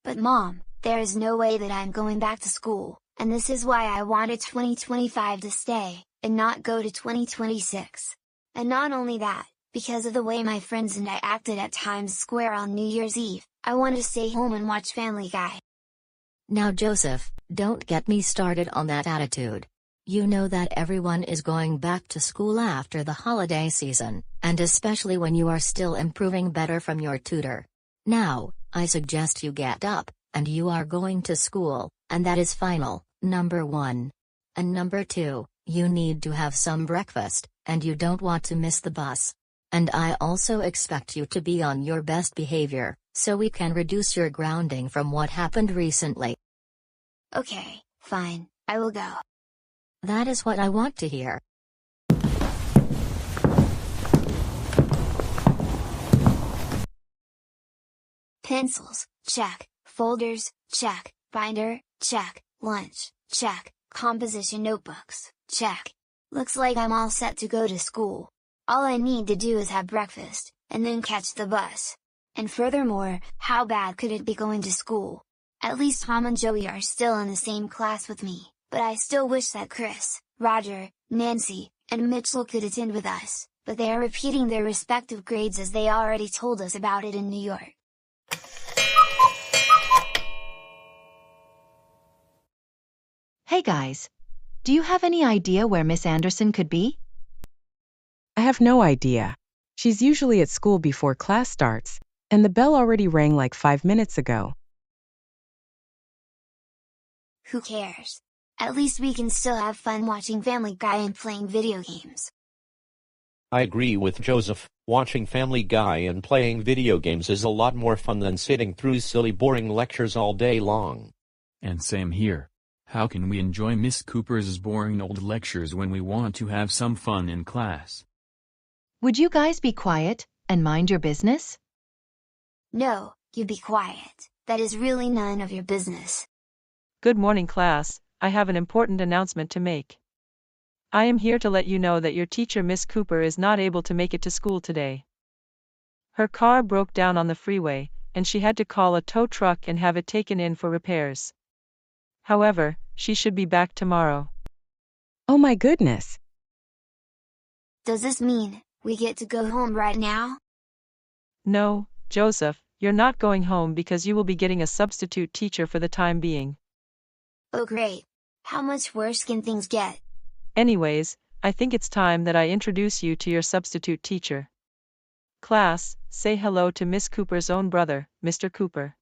But Mom, there is no way that I'm going back to school, and this is why I wanted 2025 to stay, and not go to 2026. And not only that, because of the way my friends and I acted at Times Square on New Year's Eve, I want to stay home and watch Family Guy. Now Joseph, don't get me started on that attitude. You know that everyone is going back to school after the holiday season, and especially when you are still improving better from your tutor. Now, I suggest you get up, and you are going to school, and that is final, number 1. And number 2, you need to have some breakfast, and you don't want to miss the bus. And I also expect you to be on your best behavior, so we can reduce your grounding from what happened recently. Okay, fine, I will go. That is what I want to hear. Pencils, check. Folders, check. Binder, check. Lunch, check. Composition notebooks, check. Looks like I'm all set to go to school. All I need to do is have breakfast, and then catch the bus. And furthermore, how bad could it be going to school? At least Tom and Joey are still in the same class with me, but I still wish that Chris, Roger, Nancy, and Mitchell could attend with us, but they are repeating their respective grades as they already told us about it in New York. Hey guys! Do you have any idea where Miss Anderson could be? I have no idea. She's usually at school before class starts, and the bell already rang like 5 minutes ago. Who cares? At least we can still have fun watching Family Guy and playing video games. I agree with Joseph. Watching Family Guy and playing video games is a lot more fun than sitting through silly boring lectures all day long. And same here. How can we enjoy Miss Cooper's boring old lectures when we want to have some fun in class? Would you guys be quiet, and mind your business? No, you be quiet. That is really none of your business. Good morning class, I have an important announcement to make. I am here to let you know that your teacher Miss Cooper is not able to make it to school today. Her car broke down on the freeway, and she had to call a tow truck and have it taken in for repairs. However, she should be back tomorrow. Oh my goodness! Does this mean we get to go home right now? No, Joseph, you're not going home because you will be getting a substitute teacher for the time being. Oh great. How much worse can things get? Anyways, I think it's time that I introduce you to your substitute teacher. Class, say hello to Miss Cooper's own brother, Mr. Cooper.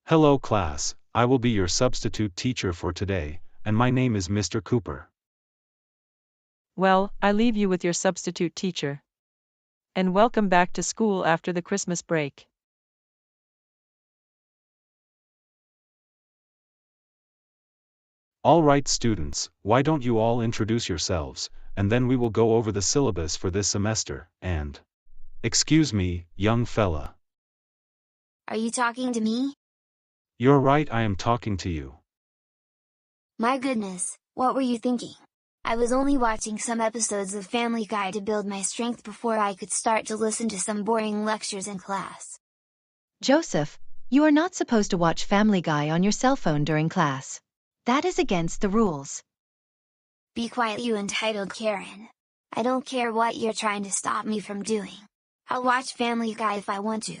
Hello class, I will be your substitute teacher for today, and my name is Mr. Cooper. Well, I leave you with your substitute teacher. And welcome back to school after the Christmas break. All right students, why don't you all introduce yourselves, and then we will go over the syllabus for this semester, and... Excuse me, young fella. Are you talking to me? You're right, I am talking to you. My goodness, what were you thinking? I was only watching some episodes of Family Guy to build my strength before I could start to listen to some boring lectures in class. Joseph, you are not supposed to watch Family Guy on your cell phone during class. That is against the rules. Be quiet, you entitled Karen. I don't care what you're trying to stop me from doing. I'll watch Family Guy if I want to.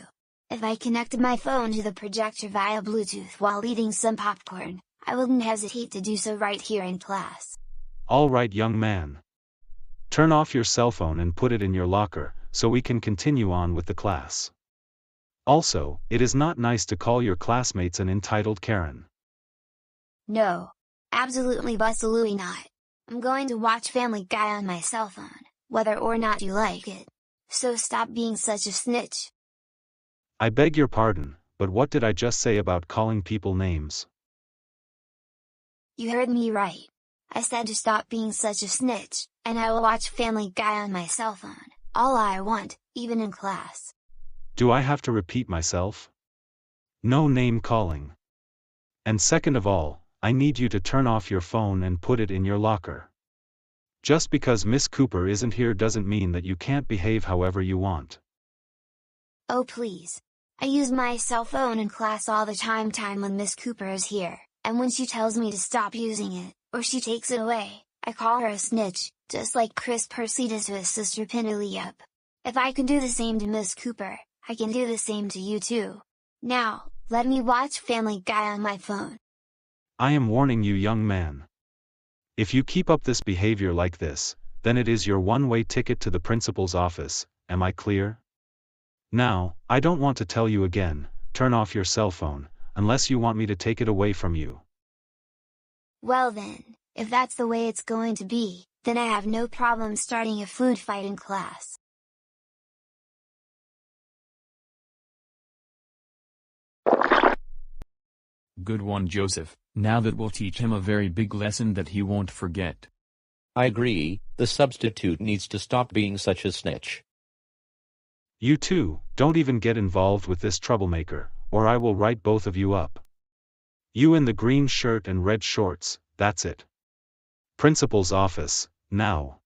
If I connected my phone to the projector via Bluetooth while eating some popcorn, I wouldn't hesitate to do so right here in class. All right, young man. Turn off your cell phone and put it in your locker, so we can continue on with the class. Also, it is not nice to call your classmates an entitled Karen. No. Absolutely bustalooey not. I'm going to watch Family Guy on my cell phone, whether or not you like it. So stop being such a snitch. I beg your pardon, but what did I just say about calling people names? You heard me right. I said to stop being such a snitch, and I will watch Family Guy on my cell phone, all I want, even in class. Do I have to repeat myself? No name calling. And second of all, I need you to turn off your phone and put it in your locker. Just because Miss Cooper isn't here doesn't mean that you can't behave however you want. Oh please. I use my cell phone in class all the time when Miss Cooper is here, and when she tells me to stop using it, or she takes it away, I call her a snitch, just like Chris Percy does to his sister Penelope. If I can do the same to Miss Cooper, I can do the same to you too. Now, let me watch Family Guy on my phone. I am warning you, young man. If you keep up this behavior like this, then it is your one-way ticket to the principal's office, am I clear? Now, I don't want to tell you again, turn off your cell phone, unless you want me to take it away from you. Well then, if that's the way it's going to be, then I have no problem starting a food fight in class. Good one, Joseph. Now that will teach him a very big lesson that he won't forget. I agree, the substitute needs to stop being such a snitch. You two, don't even get involved with this troublemaker, or I will write both of you up. You in the green shirt and red shorts, that's it. Principal's office, now.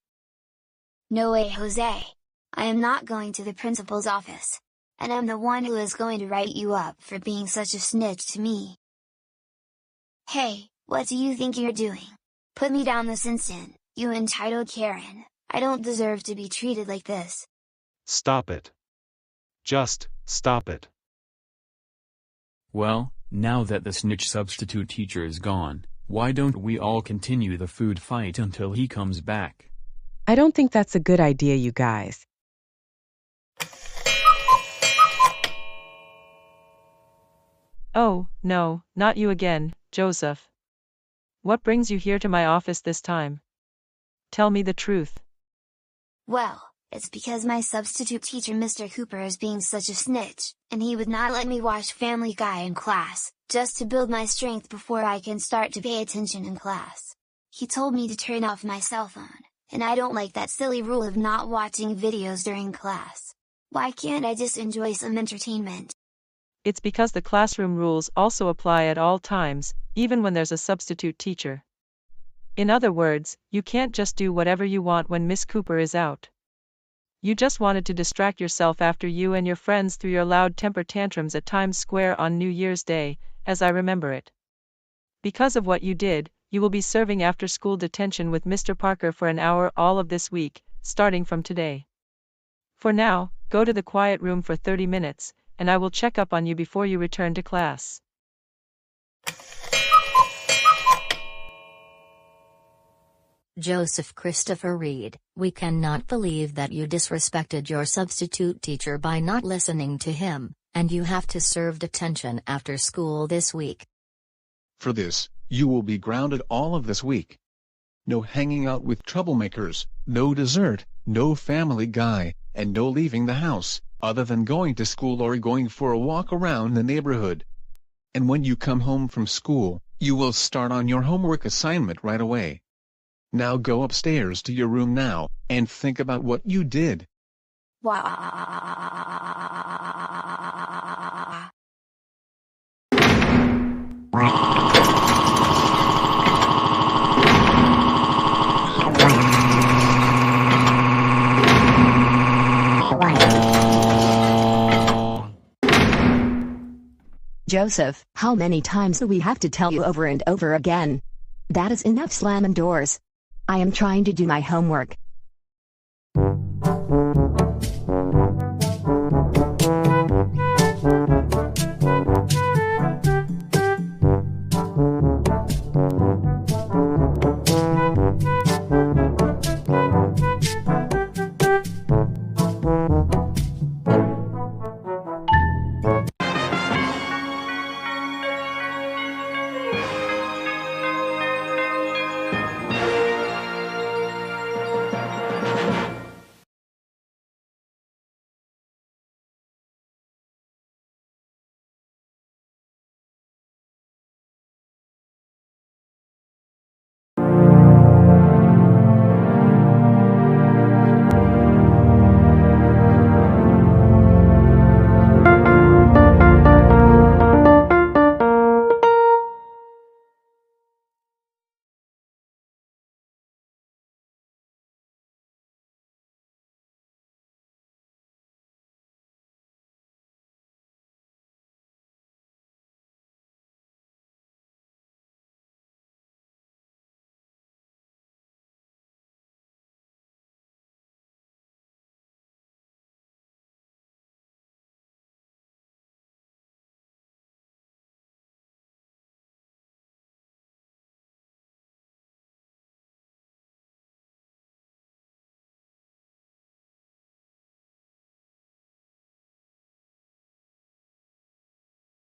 No way, Jose. I am not going to the principal's office. And I'm the one who is going to write you up for being such a snitch to me. Hey, what do you think you're doing? Put me down this instant, you entitled Karen. I don't deserve to be treated like this. Stop it. Just, stop it. Well, now that the snitch substitute teacher is gone, why don't we all continue the food fight until he comes back? I don't think that's a good idea, you guys. Oh, no, not you again, Joseph. What brings you here to my office this time? Tell me the truth. Well, it's because my substitute teacher Mr. Cooper is being such a snitch, and he would not let me watch Family Guy in class, just to build my strength before I can start to pay attention in class. He told me to turn off my cell phone, and I don't like that silly rule of not watching videos during class. Why can't I just enjoy some entertainment? It's because the classroom rules also apply at all times, even when there's a substitute teacher. In other words, you can't just do whatever you want when Miss Cooper is out. You just wanted to distract yourself after you and your friends threw your loud temper tantrums at Times Square on New Year's Day, as I remember it. Because of what you did, you will be serving after-school detention with Mr. Parker for an hour all of this week, starting from today. For now, go to the quiet room for 30 minutes, and I will check up on you before you return to class. Joseph Christopher Reed, we cannot believe that you disrespected your substitute teacher by not listening to him, and you have to serve detention after school this week. For this, you will be grounded all of this week. No hanging out with troublemakers, no dessert, no Family Guy, and no leaving the house, other than going to school or going for a walk around the neighborhood. And when you come home from school, you will start on your homework assignment right away. Now go upstairs to your room now, and think about what you did. Joseph, how many times do we have to tell you over and over again? That is enough slamming doors. I am trying to do my homework.